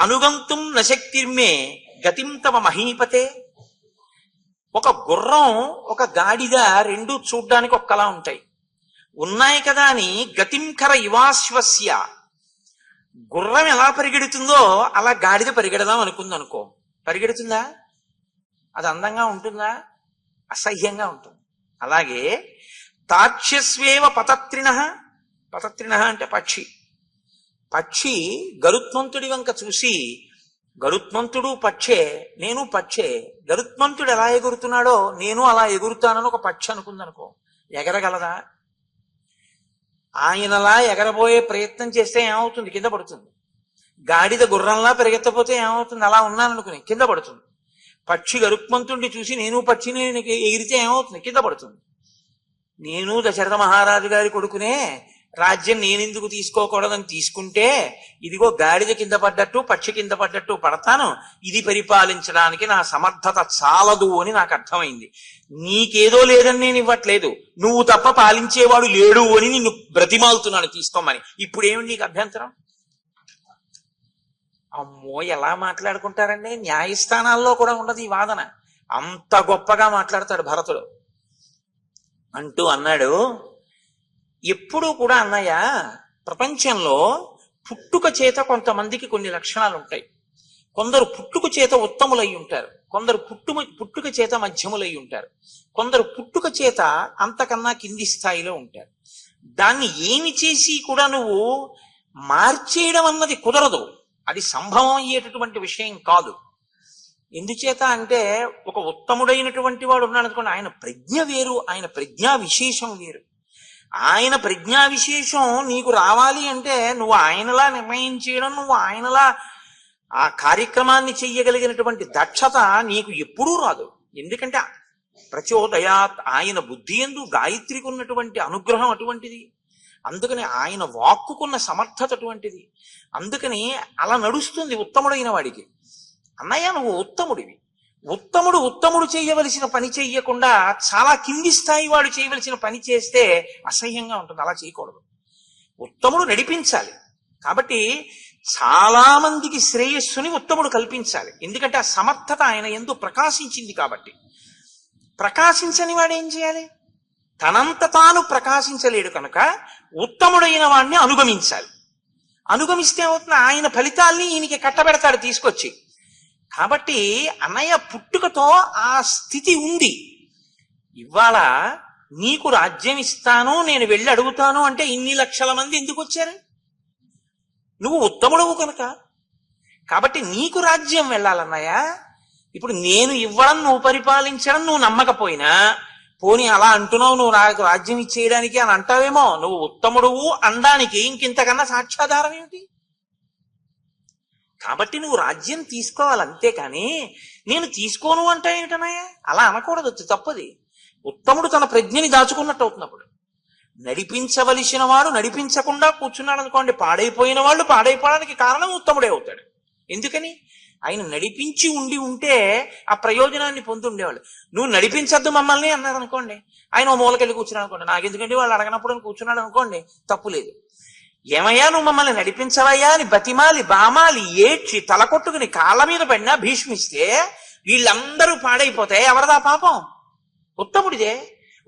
అనుగంతుం నశక్తిర్మే గతిం తవ మహీపతే. ఒక గుర్రం ఒక గాడిద రెండు చూడ్డానికి ఒక్కలా ఉంటాయి, ఉన్నాయి కదా అని గతింకర ఇవాశ్వస్య, గుర్రం ఎలా పరిగెడుతుందో అలా గాడిద పరిగెడదాం అనుకుందనుకో, పరిగెడుతుందా? అది అందంగా ఉంటుందా? అసహ్యంగా ఉంటుంది. అలాగే తార్క్ష్యస్వేవ పతత్రిణ, పతత్రిణ అంటే పక్షి. పక్షి గరుత్మంతుడి వంక చూసి, గరుత్మంతుడు పక్షే, నేను పక్షే, గరుత్మంతుడు ఎలా ఎగురుతున్నాడో నేను అలా ఎగురుతానని ఒక పక్షి అనుకుందనుకో, ఎగరగలదా? ఆయనలా ఎగరబోయే ప్రయత్నం చేస్తే ఏమవుతుంది? కింద పడుతుంది. గాడిద గుర్రంలా పెరిగెత్తపోతే ఏమవుతుంది? అలా ఉన్నాననుకుని కింద పడుతుంది. పక్షి గరుత్మంతుడిని చూసి నేను పక్షిని ఎగిరితే ఏమవుతుంది? కింద పడుతుంది. నేను దశరథ మహారాజు గారి కొడుకునే, రాజ్యం నేనెందుకు తీసుకోకూడదని తీసుకుంటే ఇదిగో గాడిద కింద పడ్డట్టు పక్షి కింద పడ్డట్టు పడతాను, ఇది పరిపాలించడానికి నా సమర్థత చాలదు అని నాకు అర్థమైంది. నీకేదో లేదని నేను ఇవ్వట్లేదు, నువ్వు తప్ప పాలించేవాడు లేడు అని నిన్ను బ్రతిమాలుతున్నాను తీసుకోమని. ఇప్పుడేమిటి నీకు అభ్యంతరం? అమ్మో, ఎలా మాట్లాడుకుంటారండి! న్యాయస్థానాల్లో కూడా ఉండదు ఈ వాదన. అంత గొప్పగా మాట్లాడతాడు భరతుడు. అంటూ అన్నాడు, ఎప్పుడూ కూడా అన్నయ్య, ప్రపంచంలో పుట్టుక చేత కొంతమందికి కొన్ని లక్షణాలు ఉంటాయి, కొందరు పుట్టుక చేత ఉత్తములై ఉంటారు, కొందరు పుట్టుక చేత మధ్యములై ఉంటారు, కొందరు పుట్టుక చేత అంతకన్నా కింది స్థాయిలో ఉంటారు. దాన్ని ఏమి చేసి కూడా నువ్వు మార్చేయడం అన్నది కుదరదు. అది సంభవం అయ్యేటటువంటి విషయం కాదు. ఎందుచేత అంటే ఒక ఉత్తముడైనటువంటి వాడు ఉన్నాడు అనుకోండి, ఆయన ప్రజ్ఞ వేరు, ఆయన ప్రజ్ఞా విశేషం వేరు. ఆయన ప్రజ్ఞా విశేషం నీకు రావాలి అంటే నువ్వు ఆయనలా నిర్ణయం చేయడం, నువ్వు ఆయనలా ఆ కార్యక్రమాన్ని చెయ్యగలిగినటువంటి దక్షత నీకు ఎప్పుడూ రాదు. ఎందుకంటే ప్రచోదయాత్, ఆయన బుద్ధి యందు గాయత్రికి ఉన్నటువంటి అనుగ్రహం అటువంటిది. అందుకని ఆయన వాక్కుకున్న సమర్థత అటువంటిది. అందుకని అలా నడుస్తుంది ఉత్తముడైన వాడికి. అన్నయ్య నువ్వు ఉత్తముడివి, ఉత్తముడు చేయవలసిన పని చెయ్యకుండా చాలా కింది స్థాయి వాడు చేయవలసిన పని చేస్తే అసహ్యంగా ఉంటుంది. అలా చేయకూడదు. ఉత్తముడు నడిపించాలి. కాబట్టి చాలా మందికి శ్రేయస్సుని ఉత్తముడు కల్పించాలి. ఎందుకంటే ఆ సమర్థత ఆయన యందు ప్రకాశించింది. కాబట్టి ప్రకాశించని వాడు ఏం చేయాలి? తనంత తాను ప్రకాశించలేడు కనుక ఉత్తముడైన వాడిని అనుగమించాలి. అనుగమిస్తే అవుతున్న ఆయన ఫలితాల్ని ఈయనకి కట్టబెడతాడు తీసుకొచ్చి. కాబట్టి అన్నయ్య పుట్టుకతో ఆ స్థితి ఉంది. ఇవాళ నీకు రాజ్యం ఇస్తాను, నేను వెళ్ళి అడుగుతాను అంటే ఇన్ని లక్షల మంది ఎందుకు వచ్చారు? నువ్వు ఉత్తముడవు కనుక. కాబట్టి నీకు రాజ్యం వెళ్ళాలన్నయ్య. ఇప్పుడు నేను ఇవ్వడం, నువ్వు పరిపాలించడం నువ్వు నమ్మకపోయినా, పోనీ అలా అంటున్నావు నువ్వు నాకు రాజ్యం ఇచ్చేయడానికి అని అంటావేమో. నువ్వు ఉత్తముడువు అనడానికి ఇంకింతకన్నా సాక్ష్యాధారం ఏమిటి? కాబట్టి నువ్వు రాజ్యం తీసుకోవాలి, అంతేకాని నేను తీసుకోను అంటే ఏమిటనయ్యా? అలా అనకూడదు, తప్పది. ఉత్తముడు తన ప్రజ్ఞని దాచుకున్నట్టు అవుతున్నప్పుడు. నడిపించవలసిన వాడు నడిపించకుండా కూర్చున్నాడు అనుకోండి, పాడైపోయిన వాళ్ళు పాడైపోవడానికి కారణం ఉత్తముడే అవుతాడు. ఎందుకని? ఆయన నడిపించి ఉంటే ఆ ప్రయోజనాన్ని పొంది ఉండేవాళ్ళు. నువ్వు నడిపించద్దు మమ్మల్ని అన్నారు అనుకోండి, ఆయన ఓ మూలకెళ్ళి కూర్చున్నాడు అనుకోండి, నాకెందుకంటే వాళ్ళు అడగనప్పుడు అని కూర్చున్నాడు అనుకోండి, తప్పు లేదు. ఏమయ్యా నువ్వు మమ్మల్ని నడిపించవయ్యా అని బతిమాలి బామాలి ఏడ్చి తలకొట్టుకుని కాళ్ళ మీద పడినా భీష్మిస్తే వీళ్ళందరూ పాడైపోతే ఎవరిదా పాపం? ఉత్తముడిదే.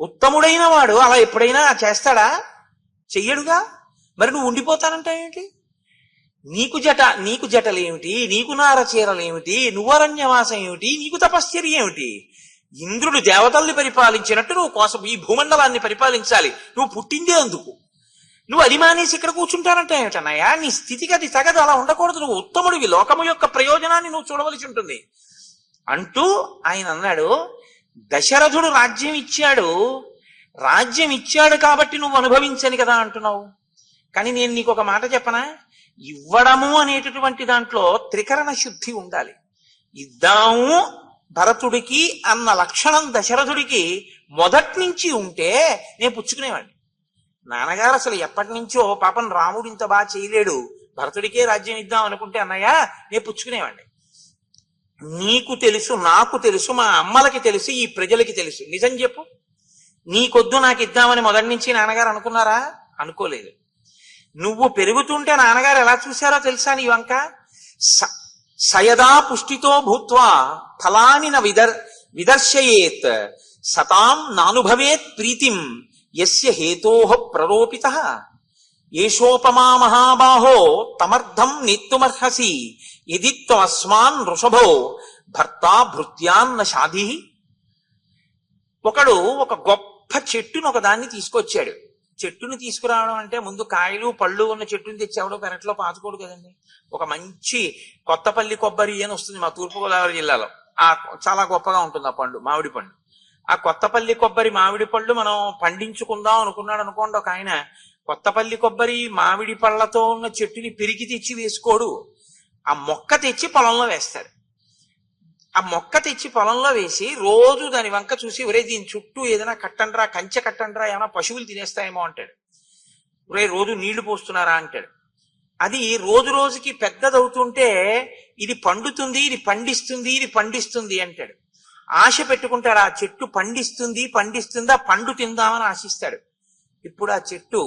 ఉత్తముడైన వాడు అలా ఎప్పుడైనా చేస్తాడా? చెయ్యడుగా. మరి నువ్వు ఉండిపోతానంటే ఏంటి? నీకు జటలేమిటి, నీకు నార చీరలేమిటి, నువ్వు అరణ్యవాసం ఏమిటి, నీకు తపశ్చర్య ఏమిటి? ఇంద్రుడు దేవతల్ని పరిపాలించినట్టు నువ్వు కోసం ఈ భూమండలాన్ని పరిపాలించాలి. నువ్వు పుట్టిందే అందుకు. నువ్వు అది మానేసి ఇక్కడ కూర్చుంటానంటే ఏమిటన్నాయా? నీ స్థితిగతి తగదు, అలా ఉండకూడదు. నువ్వు ఉత్తముడివి, లోకము యొక్క ప్రయోజనాన్ని నువ్వు చూడవలసి ఉంటుంది అంటూ ఆయన అన్నాడు. దశరథుడు రాజ్యం ఇచ్చాడు కాబట్టి నువ్వు అనుభవించని కదా అంటున్నావు. కానీ నేను నీకు ఒక మాట చెప్పనా? ఇవ్వడము అనేటటువంటి దాంట్లో త్రికరణ శుద్ధి ఉండాలి. ఇద్దాము భరతుడికి అన్న లక్షణం దశరథుడికి మొదటి నుంచి ఉంటే నేను పుచ్చుకునేవాడిని. నాన్నగారు అసలు ఎప్పటి నుంచో పాపం రాముడు ఇంత బాగా చేయలేడు, భరతుడికే రాజ్యం ఇద్దాం అనుకుంటే అన్నయ్య నేను పుచ్చుకునేవాడిని. నీకు తెలుసు, నాకు తెలుసు, మా అమ్మలకి తెలుసు, ఈ ప్రజలకి తెలుసు. నిజం చెప్పు, నీకొద్దు నాకు ఇద్దామని మొదటి నుంచి నాన్నగారు అనుకున్నారా? అనుకోలేదు. నువ్వు పెరుగుతుంటే నాన్నగారు ఎలా చూశారో తెలుసా? నీ వంక సయదా పుష్టితో భూత్వా ఫలాని విదర్శయేత్ సతాం నానుభవేత్ ప్రీతిం యస్య హేతోః ప్రరోపితః ఏషోపమా మహాబాహో తమర్థం నేత్తుమర్హసి యది త్వమస్మాన్ వృషభో భర్తా భృత్యాన్న షాధి. ఒకడు ఒక గొప్ప చెట్టును ఒకదాన్ని తీసుకొచ్చాడు. చెట్టుని తీసుకురావడం అంటే ముందు కాయలు పళ్ళు ఉన్న చెట్టుని తెచ్చేవాడు పెరట్లో పాతుకోడు కదండి. ఒక మంచి కొత్తపల్లి కొబ్బరి అని వస్తుంది మా తూర్పుగోదావరి జిల్లాలో. చాలా గొప్పగా ఉంటుంది ఆ పండు, మామిడి పండు. ఆ కొత్తపల్లి కొబ్బరి మామిడి పళ్ళు మనం పండించుకుందాం అనుకున్నాడు అనుకోండి ఒక ఆయన. కొత్తపల్లి కొబ్బరి మామిడి పళ్ళతో ఉన్న చెట్టుని పెరిగి తెచ్చి వేసుకోడు, ఆ మొక్క తెచ్చి పొలంలో వేస్తాడు. ఆ మొక్క తెచ్చి పొలంలో వేసి రోజు దాని వంక చూసి, ఒరే దీని చుట్టూ ఏదైనా కట్టండ్రా, కంచె కట్టండ్రా, ఏమైనా పశువులు తినేస్తాయేమో అంటాడు. ఒరే రోజు నీళ్లు పోస్తున్నారా అంటాడు. అది రోజు రోజుకి పెద్దదవుతుంటే ఇది పండుతుంది, ఇది పండిస్తుంది అంటాడు. ఆశ పెట్టుకుంటాడు. ఆ చెట్టు పండిస్తుందా, పండు తిందామని ఆశిస్తాడు. ఇప్పుడు ఆ చెట్టు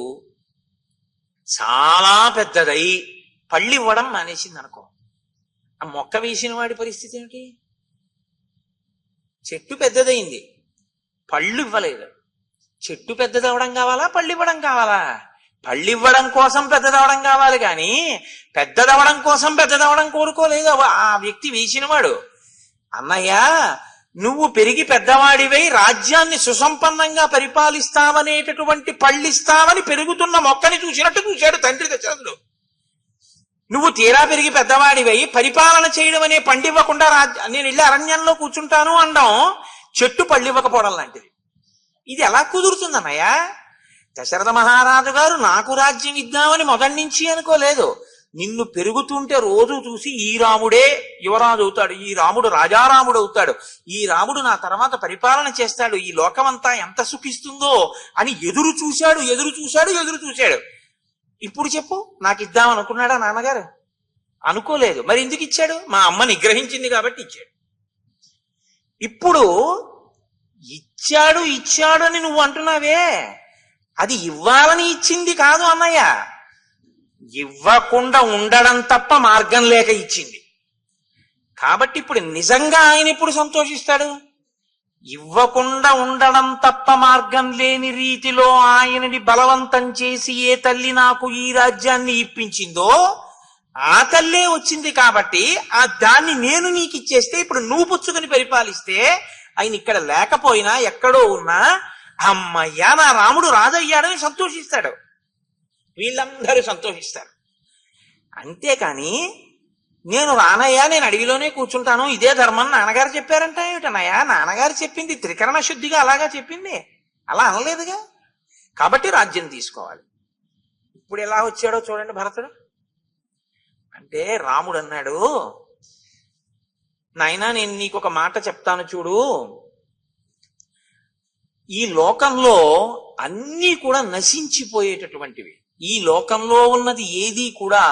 చాలా పెద్దదై పళ్ళు ఇవ్వడం మానేసింది అనుకో, ఆ మొక్క వేసిన వాడి పరిస్థితి ఏమిటి? చెట్టు పెద్దదైంది, పళ్ళు ఇవ్వలేదు. చెట్టు పెద్దదవడం కావాలా, పళ్ళు ఇవ్వడం కావాలా? పళ్ళివ్వడం కోసం పెద్దదవడం కావాలి కానీ పెద్దదవడం కోసం పెద్దదవడం కోరుకోలేదు ఆ వ్యక్తి వేసినవాడు. అన్నయ్య, నువ్వు పెరిగి పెద్దవాడివై రాజ్యాన్ని సుసంపన్నంగా పరిపాలిస్తావనేటటువంటి పళ్ళిస్తావని పెరుగుతున్న మొక్కని చూసినట్టు చూశాడు తండ్రి దశరథుడు. నువ్వు తీరా పెరిగి పెద్దవాడివై పరిపాలన చేయడం అనే పండివ్వకుండా నేను వెళ్ళి అరణ్యంలో కూర్చుంటాను అనడం చెట్టు పళ్ళివ్వకపోవడం లాంటిది. ఇది ఎలా కుదురుతుంది అన్నయ్య? దశరథ మహారాజు గారు నాకు రాజ్యం ఇద్దామని మొదటి నుంచి అనుకోలేదు. నిన్ను పెరుగుతుంటే రోజు చూసి ఈ రాముడే యువరాజు అవుతాడు, ఈ రాముడు రాజారాముడు అవుతాడు, ఈ రాముడు నా తర్వాత పరిపాలన చేస్తాడు, ఈ లోకమంతా ఎంత సుఖిస్తుందో అని ఎదురు చూశాడు. ఇప్పుడు చెప్పు, నాకు ఇద్దామనుకున్నాడా నాన్నగారు? అనుకోలేదు. మరి ఎందుకు ఇచ్చాడు? మా అమ్మ నిగ్రహించింది కాబట్టి ఇచ్చాడు. ఇప్పుడు ఇచ్చాడు అని నువ్వు అంటున్నావే, అది ఇవ్వాలని ఇచ్చింది కాదు అన్నయ్య, ఇవ్వకుండా ఉండడం తప్ప మార్గం లేక ఇచ్చింది. కాబట్టి ఇప్పుడు నిజంగా ఆయన ఇప్పుడు సంతోషిస్తాడు. ఇవ్వకుండా ఉండడం తప్ప మార్గం లేని రీతిలో ఆయనని బలవంతం చేసి ఏ తల్లి నాకు ఈ రాజ్యాన్ని ఇప్పించిందో ఆ తల్లే వచ్చింది కాబట్టి దాన్ని నేను నీకు ఇచ్చేస్తే ఇప్పుడు నువ్వు పుచ్చుకొని పరిపాలిస్తే ఆయన ఇక్కడ లేకపోయినా ఎక్కడో ఉన్నా అమ్మయ్యా నా రాముడు రాజయ్యాడని సంతోషిస్తాడు, వీళ్ళందరూ సంతోషిస్తారు. అంతేకాని నేను రానయ్యా, నేను అడవిలోనే కూర్చుంటాను, ఇదే ధర్మం నాన్నగారు చెప్పారంట ఏమిటన్నయ్యా? నాన్నగారు చెప్పింది త్రికరణ శుద్ధిగా అలాగా చెప్పింది, అలా అనలేదుగా. కాబట్టి రాజ్యం తీసుకోవాలి. ఇప్పుడు ఎలా వచ్చాడో చూడండి భరతుడు. అంటే రాముడు అన్నాడు, నాయనా నేను నీకు ఒక మాట చెప్తాను చూడు, ఈ లోకంలో అన్నీ కూడా నశించిపోయేటటువంటివి. ఈ లోకంలో ఉన్నది ఏది కూడా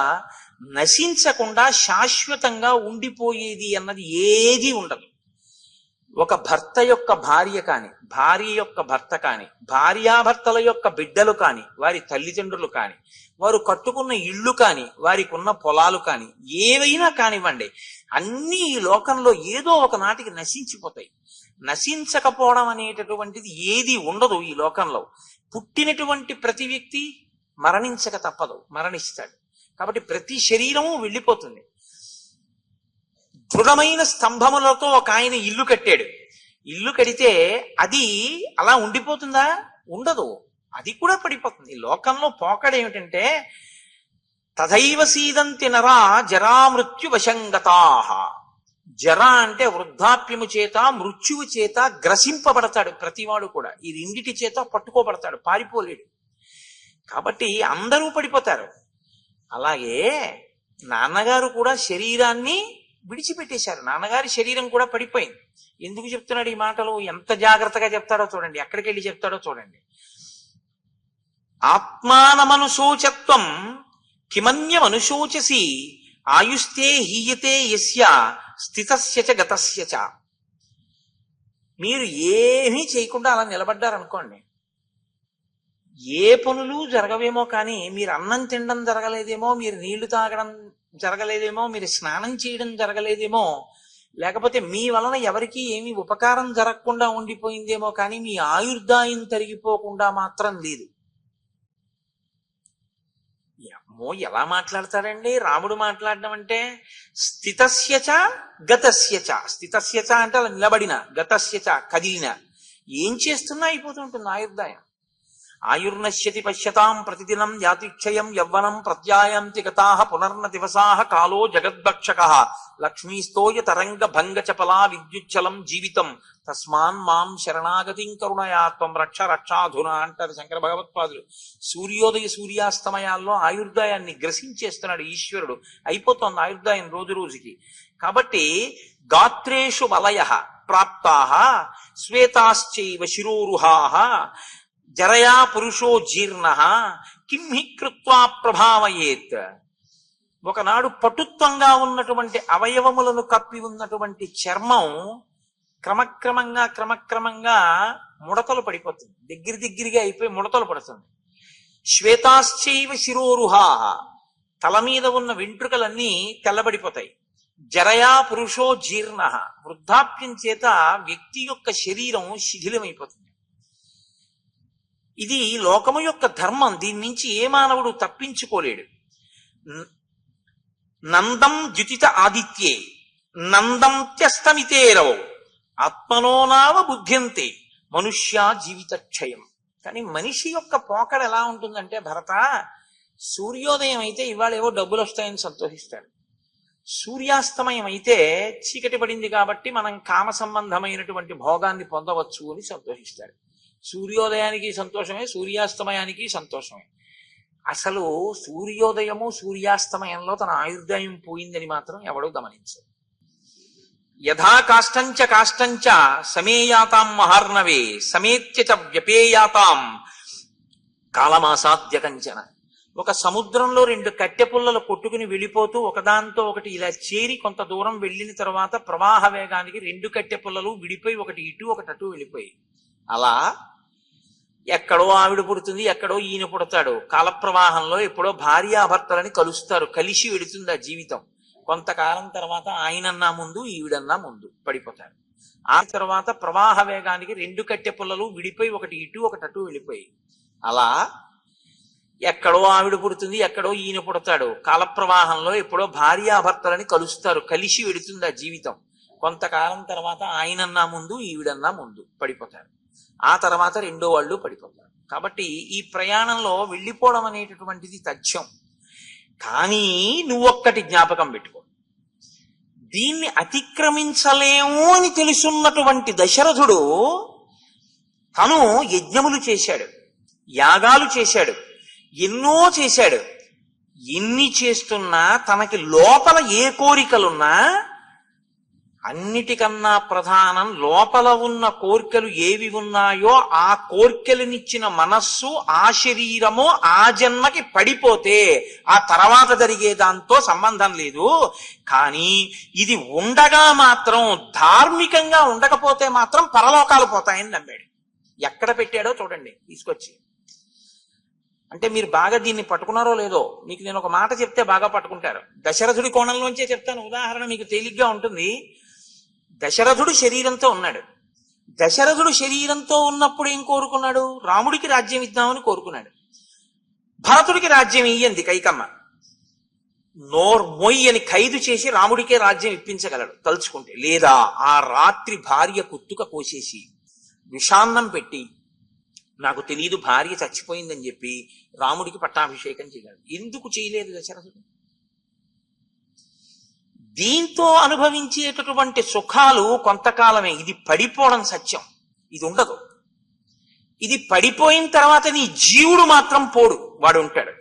నశించకుండా శాశ్వతంగా ఉండిపోయేది అన్నది ఏది ఉండదు. ఒక భర్త యొక్క భార్య కాని, భార్య యొక్క భర్త కాని, భార్యాభర్తల యొక్క బిడ్డలు కాని, వారి తల్లిదండ్రులు కాని, వారు కట్టుకున్న ఇళ్ళు కాని, వారికి ఉన్న పొలాలు కాని, ఏవైనా కానివ్వండి, అన్నీ ఈ లోకంలో ఏదో ఒక నాటికి నశించిపోతాయి. నశించకపోవడం అనేటటువంటిది ఏది ఉండదు ఈ లోకంలో. పుట్టినటువంటి ప్రతి వ్యక్తి మరణించక తప్పదు, మరణిస్తాడు. కాబట్టి ప్రతి శరీరము వెళ్ళిపోతుంది. దృఢమైన స్తంభములతో ఒక ఆయన ఇల్లు కట్టాడు. ఇల్లు కడితే అది అలా ఉండిపోతుందా? ఉండదు, అది కూడా పడిపోతుంది. లోకంలో పోకడేమిటంటే తథైవ సీదంతి నరా జరామృత్యు వశంగతాః. జర అంటే వృద్ధాప్యము చేత, మృత్యువు చేత గ్రసింపబడతాడు ప్రతివాడు కూడా. ఈ రెండిటి చేత పట్టుకోబడతాడు, పారిపోలేడు. కాబట్టి అందరూ పడిపోతారు. అలాగే నాన్నగారు కూడా శరీరాన్ని విడిచిపెట్టేశారు. నాన్నగారి శరీరం కూడా పడిపోయింది. ఎందుకు చెప్తున్నాడు ఈ మాటలు? ఎంత జాగ్రత్తగా చెప్తాడో చూడండి, ఎక్కడికి వెళ్ళి చెప్తాడో చూడండి. ఆత్మానమనుశోచత్వం కిమన్యమనుశోచసి ఆయుస్తే హీయతే యస్య స్థితస్య చ గతస్య చ. మీరు ఏమీ చేయకుండా అలా నిలబడ్డారనుకోండి, ఏ పనులు జరగవేమో, కానీ మీరు అన్నం తినడం జరగలేదేమో, మీరు నీళ్లు తాగడం జరగలేదేమో, మీరు స్నానం చేయడం జరగలేదేమో, లేకపోతే మీ వలన ఎవరికి ఏమీ ఉపకారం జరగకుండా ఉండిపోయిందేమో, కానీ మీ ఆయుర్దాయం తరిగిపోకుండా మాత్రం లేదు. అమ్మో, ఎలా మాట్లాడతాడండి రాముడు? మాట్లాడడం అంటే స్థితస్యచ గతస్యచ. స్థితస్యచ అంటే అలా నిలబడిన, గతస్యచ కదిలిన, ఏం చేస్తున్నా అయిపోతుంటుంది ఆయుర్దాయం. ఆయుర్నశ్యతి పశ్యతాం ప్రతిదినం యాతిక్షయం యవ్వనం ప్రత్యాయంతి గతాః పునర్న దివసాః కాలో జగద్భక్షకః లక్ష్మీస్తోయ తరంగ భంగ చపలా విద్యుచ్చలం జీవితం తస్మాన్ మాం శరణాగతిం కరుణయా త్వం రక్ష రక్షాధునా అంటారు శంకర భగవత్పాదులు. సూర్యోదయ సూర్యాస్తమయాల్లో ఆయుర్దాయాన్ని గ్రసించేస్తున్నాడు ఈశ్వరుడు. అయిపోతోంది ఆయుర్దాయం రోజు రోజుకి. కాబట్టి గాత్రేషు వలయః ప్రాప్తాః శ్వేతాశ్చైవ శిరోరుహాః జరయా పురుషో జీర్ణః కిం హి కృత్వా ప్రభావయేత్. ఒకనాడు పటుత్వంగా ఉన్నటువంటి అవయవములను కప్పి ఉన్నటువంటి చర్మం క్రమక్రమంగా ముడతలు పడిపోతుంది, దగ్గరగా అయిపోయి ముడతలు పడుతుంది. శ్వేతాశ్చైవ శిరోరుహాః, తల మీద ఉన్న వెంట్రుకలన్నీ తెల్లబడిపోతాయి. జరయా పురుషో జీర్ణః, వృద్ధాప్యం చేత వ్యక్తి యొక్క శరీరం శిథిలమైపోతుంది. ఇది లోకము యొక్క ధర్మం. దీని నుంచి ఏ మానవుడు తప్పించుకోలేడు. నందం ద్యుతిత ఆదిత్యే నందం త్యస్తమితేరవ ఆత్మనోనావ బుద్ధ్యంతే మనుష్య జీవిత క్షయం. కానీ మనిషి యొక్క పోకడ ఎలా ఉంటుందంటే, భరత, సూర్యోదయం అయితే ఇవాళ ఏవో డబ్బులు వస్తాయని సంతోషిస్తాడు. సూర్యాస్తమయం అయితే చీకటి పడింది కాబట్టి మనం కామ సంబంధమైనటువంటి భోగాన్ని పొందవచ్చు అని సంతోషిస్తాడు. సూర్యోదయానికి సంతోషమే, సూర్యాస్తమయానికి సంతోషమే. అసలు సూర్యోదయము సూర్యాస్తమయంలో తన ఆయుర్దాయం పోయిందని మాత్రం ఎవడూ గమనించరు. యథా కాష్టంచ కాష్టంచ సమేయాతాం మహార్ణవే సమేత్య చ వ్యపేయాతాం కాలమాసాద్య కంచన. ఒక సముద్రంలో రెండు కట్టె పుల్లలు కొట్టుకుని వెళ్ళిపోతూ ఒకదాంతో ఒకటి ఇలా చేరి కొంత దూరం వెళ్ళిన తర్వాత ప్రవాహ వేగానికి రెండు కట్టె పుల్లలు విడిపోయి ఒకటి ఇటు ఒకటి అటు వెళ్ళిపోయి, అలా ఎక్కడో ఆవిడ పుడుతుంది, ఎక్కడో ఈయన పుడతాడు. కాలప్రవాహంలో ఎప్పుడో భార్యాభర్తలని కలుస్తారు, కలిసి వెడుతుంది ఆ జీవితం. కొంతకాలం తర్వాత ఆయనన్నా ముందు ఈవిడన్నా ముందు పడిపోతారు. ఆ తర్వాత ప్రవాహ వేగానికి రెండు కట్టె పుల్లలు విడిపోయి ఒకటి ఇటు ఒకటి అటు వెళ్ళిపోయి, అలా ఎక్కడో ఆవిడ పుడుతుంది, ఎక్కడో ఈయన పుడతాడు. కాలప్రవాహంలో ఎప్పుడో భార్యాభర్తలని కలుస్తారు, కలిసి వెడుతుంది ఆ జీవితం. కొంతకాలం తర్వాత ఆయనన్నా ముందు ఈవిడన్నా ముందు పడిపోతారు. ఆ తర్వాత రెండో వాళ్ళు పడిపోతారు. కాబట్టి ఈ ప్రయాణంలో వెళ్ళిపోవడం అనేటటువంటిది తథ్యం. కానీ నువ్వొక్కటి జ్ఞాపకం పెట్టుకో, దీన్ని అతిక్రమించలేము అని తెలుసున్నటువంటి దశరథుడు తను యజ్ఞములు చేశాడు, యాగాలు చేశాడు, ఎన్నో చేశాడు. ఎన్ని చేస్తున్నా తనకి లోపల ఏ కోరికలున్నా అన్నిటికన్నా ప్రధానం లోపల ఉన్న కోరికలు ఏవి ఉన్నాయో ఆ కోరికలనిచ్చిన మనస్సు, ఆ శరీరము ఆ జన్మకి పడిపోతే ఆ తర్వాత జరిగే దాంతో సంబంధం లేదు. కానీ ఇది ఉండగా మాత్రం, ధార్మికంగా ఉండకపోతే మాత్రం పరలోకాలు పోతాయని నమ్మాడు. ఎక్కడ పెట్టాడో చూడండి తీసుకొచ్చి. అంటే మీరు బాగా దీన్ని పట్టుకున్నారో లేదో, మీకు నేను ఒక మాట చెప్తే బాగా పట్టుకుంటారు. దశరథుడి కోణంలోంచే చెప్తాను, ఉదాహరణ మీకు తేలిగ్గా ఉంటుంది. దశరథుడు శరీరంతో ఉన్నాడు. దశరథుడు శరీరంతో ఉన్నప్పుడు ఏం కోరుకున్నాడు? రాముడికి రాజ్యం ఇద్దామని కోరుకున్నాడు. భరతుడికి రాజ్యం ఇయ్యంది కైకమ్మ. మొయ్యి అని ఖైదు చేసి రాముడికే రాజ్యం ఇప్పించగలడు తలుచుకుంటే. లేదా ఆ రాత్రి భార్య కుత్తుక కోసేసి విషాన్నం పెట్టి, నాకు తెలియదు భార్య చచ్చిపోయిందని చెప్పి రాముడికి పట్టాభిషేకం చేయగలడు. ఎందుకు చేయలేదు దశరథుడు? దీంతో అనుభవించేటటువంటి సుఖాలు కొంతకాలమే. ఇది పడిపోవడం సత్యం, ఇది ఉండదు. ఇది పడిపోయిన తర్వాత నీ జీవుడు మాత్రం పోడు, వాడు ఉంటాడు.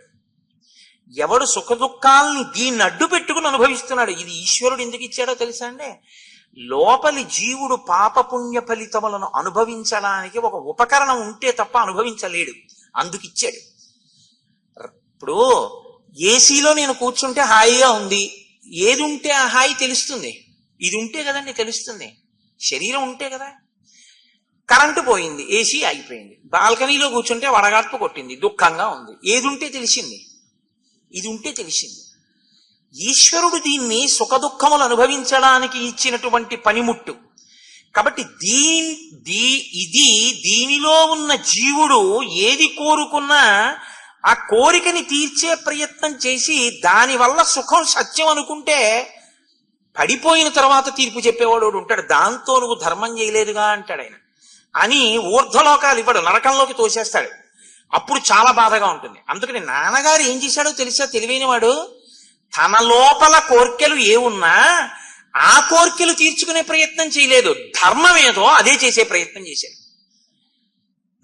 ఎవడు సుఖ దుఃఖాలని దీన్ని అడ్డు పెట్టుకుని అనుభవిస్తున్నాడు. ఇది ఈశ్వరుడు ఎందుకు ఇచ్చాడో తెలుసా అండి? లోపలి జీవుడు పాపపుణ్య ఫలితములను అనుభవించడానికి ఒక ఉపకరణం ఉంటే తప్ప అనుభవించలేడు, అందుకిచ్చాడు. ఇప్పుడు ఏసీలో నేను కూర్చుంటే హాయిగా ఉంది, ఏది ఉంటే ఆ హాయి తెలుస్తుంది? ఇది ఉంటే కదండి తెలుస్తుంది, శరీరం ఉంటే కదా. కరెంటు పోయింది, ఏసీ ఆగిపోయింది, బాల్కనీలో కూర్చుంటే వడగాడ్పు కొట్టింది, దుఃఖంగా ఉంది, ఏది ఉంటే తెలిసింది? ఇది ఉంటే తెలిసింది. ఈశ్వరుడు దీన్ని సుఖ దుఃఖములు అనుభవించడానికి ఇచ్చినటువంటి పనిముట్టు. కాబట్టి దీనిలో ఉన్న జీవుడు ఏది కోరుకున్నా ఆ కోరికని తీర్చే ప్రయత్నం చేసి దానివల్ల సుఖం సత్యం అనుకుంటే పడిపోయిన తర్వాత తీర్పు చెప్పేవాడు ఉంటాడు. దాంతో నువ్వు ధర్మం చేయలేదుగా అంటాడు ఆయన. అని ఊర్ధ్వలోకాలు ఇవ్వడు, నరకంలోకి తోసేస్తాడు. అప్పుడు చాలా బాధగా ఉంటుంది. అందుకని నాన్నగారు ఏం చేశాడో తెలుసా? తెలివైన వాడు తన లోపల కోర్కెలు ఏమున్నా ఆ కోర్కెలు తీర్చుకునే ప్రయత్నం చేయలేదు, ధర్మం ఏదో అదే చేసే ప్రయత్నం చేశాడు.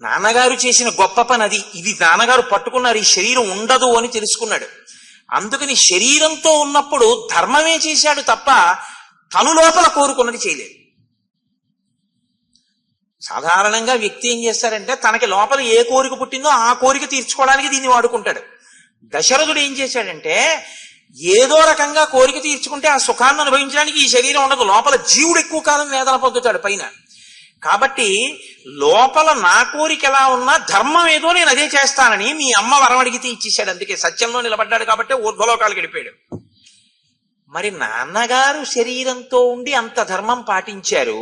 నాన్నగారు చేసిన గొప్ప పని అది. ఇది నాన్నగారు పట్టుకున్నారు, ఈ శరీరం ఉండదు అని తెలుసుకున్నాడు. అందుకని శరీరంతో ఉన్నప్పుడు ధర్మమే చేశాడు తప్ప తను లోపల కోరుకున్నది చేయలేదు. సాధారణంగా వ్యక్తి ఏం చేస్తారంటే తనకి లోపల ఏ కోరిక పుట్టిందో ఆ కోరిక తీర్చుకోవడానికి దీన్ని వాడుకుంటాడు. దశరథుడు ఏం చేశాడంటే ఏదో రకంగా కోరిక తీర్చుకుంటే ఆ సుఖాన్ని అనుభవించడానికి ఈ శరీరం ఉండదు, లోపల జీవుడు ఎక్కువ కాలం వేదన పొందుతాడు పైన. కాబట్టి లోపల నా కోరిక ఎలా ఉన్నా ధర్మం ఏదో నేను అదే చేస్తానని మీ అమ్మ వరం అడిగితే ఇచ్చేశాడు. అందుకే సత్యంలో నిలబడ్డాడు కాబట్టి ఊర్ధ్వలోకాలు గడిపాడు. మరి నాన్నగారు శరీరంతో ఉండి అంత ధర్మం పాటించారు,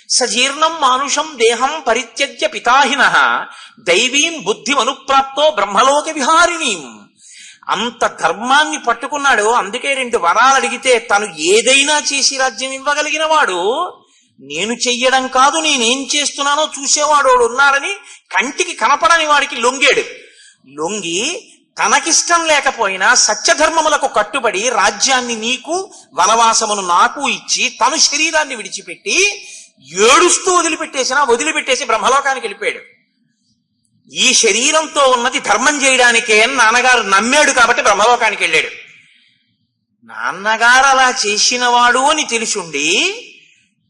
సజీర్ణం మానుషం దేహం పరిత్యజ్య పితాహిన దైవీం బుద్ధిమనుప్రాప్తో బ్రహ్మలోక విహారిణీం. అంత ధర్మాన్ని పట్టుకున్నాడు. అందుకే 2 వరాలు అడిగితే తను ఏదైనా చేసి రాజ్యం ఇవ్వగలిగిన వాడు, నేను చెయ్యడం కాదు నేనేం చేస్తున్నానో చూసేవాడు ఉన్నాడని కంటికి కనపడని వాడికి లొంగాడు. లొంగి తనకిష్టం లేకపోయినా సత్యధర్మములకు కట్టుబడి రాజ్యాన్ని నీకు వనవాసమును నాకు ఇచ్చి తను శరీరాన్ని విడిచిపెట్టి ఏడుస్తూ వదిలిపెట్టేసి బ్రహ్మలోకానికి వెళ్ళిపోయాడు. ఈ శరీరంతో ఉన్నది ధర్మం చేయడానికే అని నాన్నగారు నమ్మాడు కాబట్టి బ్రహ్మలోకానికి వెళ్ళాడు. నాన్నగారు అలా చేసినవాడు అని తెలుసుండి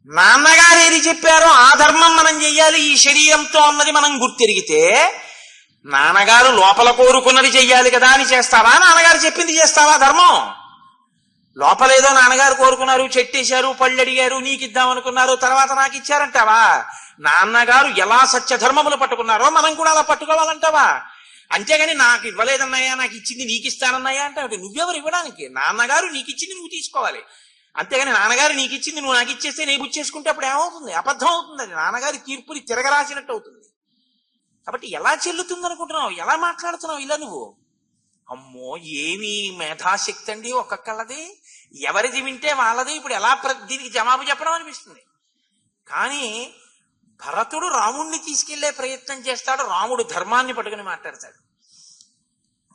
నాన్నగారు ఏది చెప్పారో ఆ ధర్మం మనం చెయ్యాలి, ఈ శరీరంతో ఉన్నది మనం గుర్తిరిగితే నాన్నగారు లోపల కోరుకున్నది చెయ్యాలి కదా అని చేస్తావా? నాన్నగారు చెప్పింది చేస్తావా ధర్మం? లోపలేదో నాన్నగారు కోరుకున్నారు, చెట్టేశారు, పళ్ళు అడిగారు, నీకు ఇద్దామనుకున్నారు, తర్వాత నాకు ఇచ్చారంటావా? నాన్నగారు ఎలా సత్యధర్మములు పట్టుకున్నారో మనం కూడా అలా పట్టుకోవాలంటావా? అంతేగాని నాకు ఇవ్వలేదన్నాయా, నాకు ఇచ్చింది నీకు ఇస్తానన్నాయా అంటే నువ్వెవరు ఇవ్వడానికి? నాన్నగారు నీకు ఇచ్చింది నువ్వు తీసుకోవాలి. అంతేగాని నాన్నగారు నీకు ఇచ్చింది నువ్వు నాకు ఇచ్చేస్తే నేను బుచ్చేసుకుంటే అప్పుడు ఏమవుతుంది? అబద్ధం అవుతుంది. అది నాన్నగారి తీర్పుని తిరగరాసినట్టు అవుతుంది. కాబట్టి ఎలా చెల్లుతుంది అనుకుంటున్నావు? ఎలా మాట్లాడుతున్నావు ఇలా నువ్వు? అమ్మో ఏమి మేధాశక్తి అండి ఒక్కొక్కళ్ళది, ఎవరిది వింటే వాళ్ళది. ఇప్పుడు ఎలా దీనికి జవాబు చెప్పడం అనిపిస్తుంది. కానీ భరతుడు రాముణ్ణి తీసుకెళ్లే ప్రయత్నం చేస్తాడు, రాముడు ధర్మాన్ని పట్టుకుని మాట్లాడతాడు.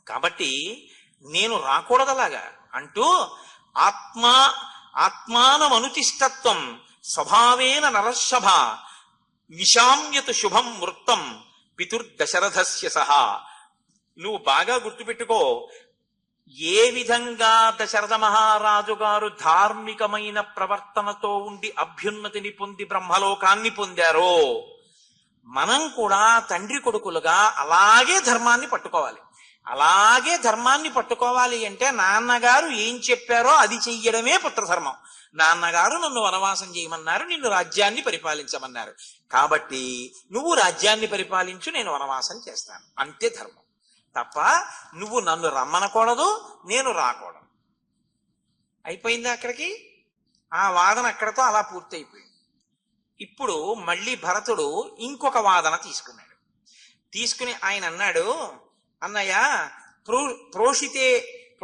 కాబట్టి నేను రాకూడదలాగా అంటూ ఆత్మానమనుతిష్టత్వం స్వభావేన నరశభ విశామ్యతు శుభం వృత్తం పితుర్దశరథస్య సహా. నువ్వు బాగా గుర్తుపెట్టుకో, ఏ విధంగా దశరథ మహారాజు గారు ధార్మికమైన ప్రవర్తనతో ఉండి అభ్యున్నతిని పొంది బ్రహ్మలోకాన్ని పొందారో మనం కూడా తండ్రి కొడుకులుగా అలాగే ధర్మాన్ని పట్టుకోవాలి. అలాగే ధర్మాన్ని పట్టుకోవాలి అంటే నాన్నగారు ఏం చెప్పారో అది చెయ్యడమే పుత్రధర్మం. నాన్నగారు నన్ను వనవాసం చేయమన్నారు, నిన్ను రాజ్యాన్ని పరిపాలించమన్నారు, కాబట్టి నువ్వు రాజ్యాన్ని పరిపాలించు, నేను వనవాసం చేస్తాను, అంతే ధర్మం. తప్ప నువ్వు నన్ను రమ్మనకూడదు, నేను రాకూడదు. అయిపోయిందా అక్కడికి? ఆ వాదన అక్కడతో అలా పూర్తయిపోయింది. ఇప్పుడు మళ్ళీ భరతుడు ఇంకొక వాదన తీసుకున్నాడు. తీసుకుని ఆయన అన్నాడు, అన్నయ్య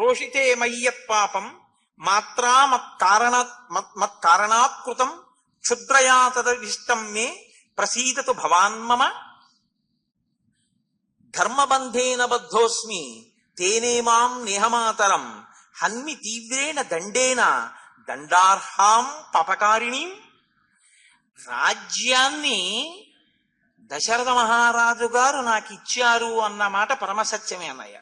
ప్రోషితే మయ్యత్ పాపం మాత్రా మత్కారణాత్కృతం క్షుద్రయా తదవిష్టం మే ప్రసీదతు భవాన్మమ ధర్మబంధేన బద్ధోస్మి తేనేమాం నేహమాతరం హన్మి తీవ్రేణ దండేన దండార్హాం పాపకారిణి. రాజ్యాన్ని దశరథ మహారాజు గారు నాకు ఇచ్చారు అన్న మాట పరమసత్యమే అన్నయ్య.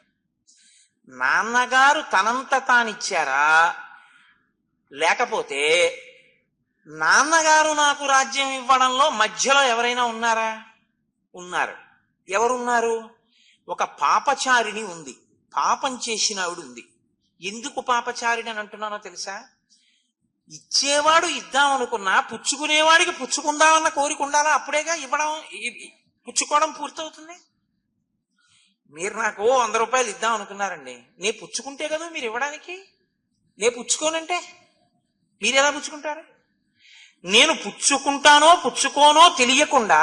నాన్నగారు తనంత తానిచ్చారా, లేకపోతే నాన్నగారు నాకు రాజ్యం ఇవ్వడంలో మధ్యలో ఎవరైనా ఉన్నారా? ఉన్నారు. ఎవరున్నారు? ఒక పాపచారిణి ఉంది, పాపం చేసిన ఆవిడ ఉంది. ఎందుకు పాపచారిణి అని అంటున్నానో తెలుసా? ఇచ్చేవాడు ఇద్దామనుకున్నా పుచ్చుకునేవాడికి పుచ్చుకుందామన్న కోరిక ఉండాలా, అప్పుడేగా ఇవ్వడం పుచ్చుకోవడం పూర్తవుతుంది. మీరు నాకు 100 రూపాయలు ఇద్దాం అనుకున్నారండి, నేను పుచ్చుకుంటే కదా మీరు ఇవ్వడానికి. నేను పుచ్చుకోనంటే మీరు ఎలా పుచ్చుకుంటారు? నేను పుచ్చుకుంటానో పుచ్చుకోనో తెలియకుండా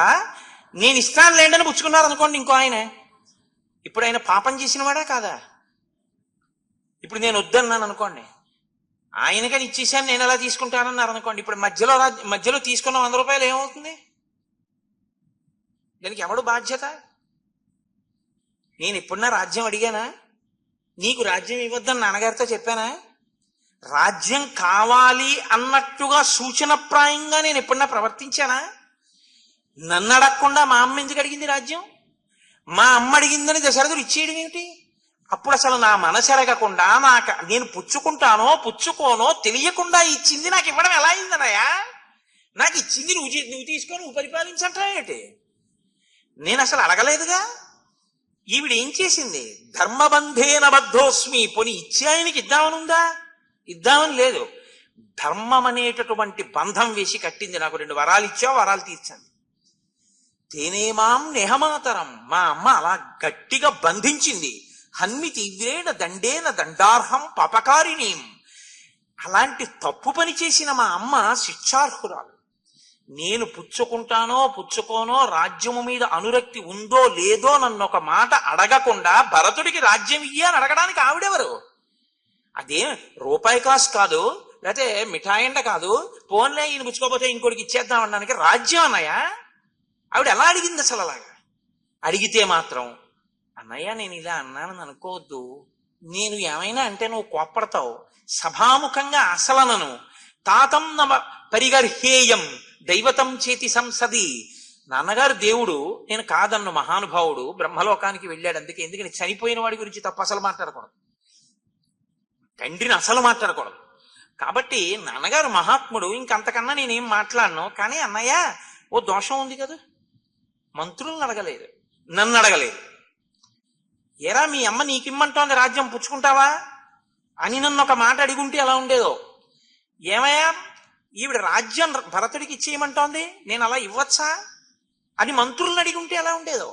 నేను ఇస్తాను లేండని పుచ్చుకున్నారు అనుకోండి ఇంకో ఆయన, ఇప్పుడు ఆయన పాపం చేసిన వాడా కాదా? ఇప్పుడు నేను వద్దన్నాను అనుకోండి, ఆయనకని ఇచ్చేసాను నేను ఎలా తీసుకుంటానన్నారు అనుకోండి, ఇప్పుడు మధ్యలో తీసుకున్న 100 రూపాయలు ఏమవుతుంది? దానికి ఎవడు బాధ్యత? నేను ఎప్పుడన్నా రాజ్యం అడిగానా? నీకు రాజ్యం ఇవ్వద్దని నాన్నగారితో చెప్పానా? రాజ్యం కావాలి అన్నట్టుగా సూచనప్రాయంగా నేను ఎప్పుడన్నా ప్రవర్తించానా? నన్ను అడగకుండా మా అమ్మ ఎందుకు అడిగింది రాజ్యం? మా అమ్మ అడిగిందని దశరథుడు ఇచ్చేయడం ఏమిటి? అప్పుడు అసలు నా మనసు ఎరగకుండా నేను పుచ్చుకుంటానో పుచ్చుకోనో తెలియకుండా ఇచ్చింది నాకు ఇవ్వడం ఎలా అయిందనయా? నాకు ఇచ్చింది నువ్వు తీసుకొని నువ్వు పరిపాలించంటావేంటి? నేను అసలు అడగలేదుగా. ఈవిడ ఏం చేసింది? ధర్మబంధేన బద్ధోస్మి. పోనీ ఇచ్చి ఆయనకి ఇద్దామనుందా? ఇద్దామని లేదు. ధర్మం అనేటటువంటి బంధం వేసి కట్టింది. నాకు 2 వరాలు ఇచ్చావు, వరాలు తీర్చండి. తేనేమాం నేహమాతరం. మా అమ్మ అలా గట్టిగా బంధించింది. హన్మి తీవ్రేణ దండేన దండార్హం పాపకారిణీం. అలాంటి తప్పు పని చేసిన మా అమ్మ శిక్షార్హురాలు. నేను పుచ్చుకుంటానో పుచ్చుకోనో, రాజ్యము మీద అనురక్తి ఉందో లేదో నన్ను ఒక మాట అడగకుండా భరతుడికి రాజ్యం ఇయ్యి అని అడగడానికి ఆవిడెవరు? అదే రూపాయి కాసు కాదు, లేకపోతే మిఠాయిండ కాదు, పోన్లే ఈయన పుచ్చుకోపోతే ఇంకోటికి ఇచ్చేద్దాం అనడానికి రాజ్యం అన్నయ్య. ఆవిడ ఎలా అడిగింది అసలు? అలాగా అడిగితే మాత్రం అన్నయ్య నేను ఇలా అన్నానని అనుకోవద్దు, నేను ఏమైనా అంటే నువ్వు కోప్పడతావు, సభాముఖంగా అసలనను. తాతం నమ పరిగర్హేయం దైవతం చేతి సంసది. నాన్నగారు దేవుడు, నేను కాదన్ను, మహానుభావుడు, బ్రహ్మలోకానికి వెళ్ళాడు. అందుకే ఎందుకని చనిపోయిన వాడి గురించి తప్ప అసలు మాట్లాడకూడదు, తండ్రిని అసలు మాట్లాడకూడదు. కాబట్టి నాన్నగారు మహాత్ముడు, ఇంకంతకన్నా నేనేం మాట్లాడను. కానీ అన్నయ్య ఓ దోషం ఉంది కదా, మంత్రులను అడగలేదు, నన్ను అడగలేదు. ఎరా మీ అమ్మ నీకిమ్మంటోంది రాజ్యం, పుచ్చుకుంటావా అని నన్ను ఒక మాట అడిగుంటే ఎలా ఉండేదో. ఏమయ్యా ఈవిడ రాజ్యం భరతుడికి ఇచ్చేయమంటోంది, నేను అలా ఇవ్వచ్చా అని మంత్రులను అడిగి ఉంటే ఎలా ఉండేదో,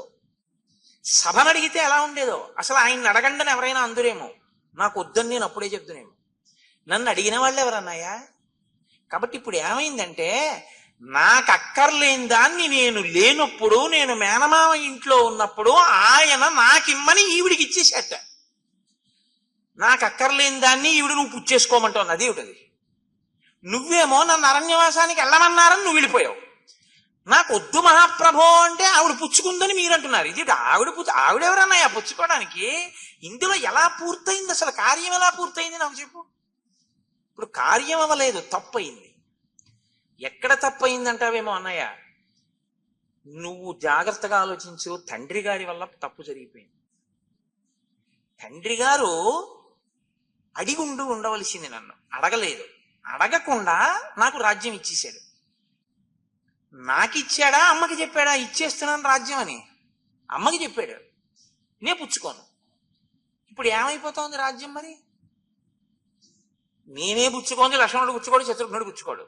సభను అడిగితే ఎలా ఉండేదో. అసలు ఆయన్ని అడగండి అని ఎవరైనా అందురేమో, నాకు వద్దని నేను అప్పుడే చెప్తున్నామో. నన్ను అడిగిన వాళ్ళు ఎవరన్నాయా? కాబట్టి ఇప్పుడు ఏమైందంటే, నాకు అక్కర్లేని దాన్ని నేను లేనప్పుడు, నేను మేనమామ ఇంట్లో ఉన్నప్పుడు ఆయన నాకిమ్మని ఈవిడికి ఇచ్చేసేట. నాకు అక్కర్లేని దాన్ని ఈవిడ నువ్వు పుచ్చేసుకోమంటావు, అదేమిటది? నువ్వేమో నన్ను అరణ్యవాసానికి వెళ్ళమన్నారని నువ్వు వెళ్ళిపోయావు. నాకు వద్దు మహాప్రభో అంటే ఆవిడ పుచ్చుకుందని మీరు అంటున్నారు. ఇది ఆవిడెవరన్నాయా పుచ్చుకోవడానికి? ఇందులో ఎలా పూర్తయింది అసలు? కార్యం ఎలా పూర్తయింది నాకు చెప్పు. ఇప్పుడు కార్యం అవ్వలేదు, తప్పయింది. ఎక్కడ తప్పయిందంటావేమో అన్నయ్య, నువ్వు జాగ్రత్తగా ఆలోచించు. తండ్రి గారి వల్ల తప్పు జరిగిపోయింది. తండ్రి గారు ఉండవలసింది, నన్ను అడగలేదు. అడగకుండా నాకు రాజ్యం ఇచ్చేశాడు. నాకిచ్చాడా అమ్మకి చెప్పాడా ఇచ్చేస్తున్నాను రాజ్యం అని? అమ్మకి చెప్పాడు, నే పుచ్చుకోను. ఇప్పుడు ఏమైపోతోంది రాజ్యం? మరి నేనే పుచ్చుకోంది, లక్ష్మణుడు పుచ్చుకోడు, శత్రుఘ్నుడు పుచ్చుకోడు.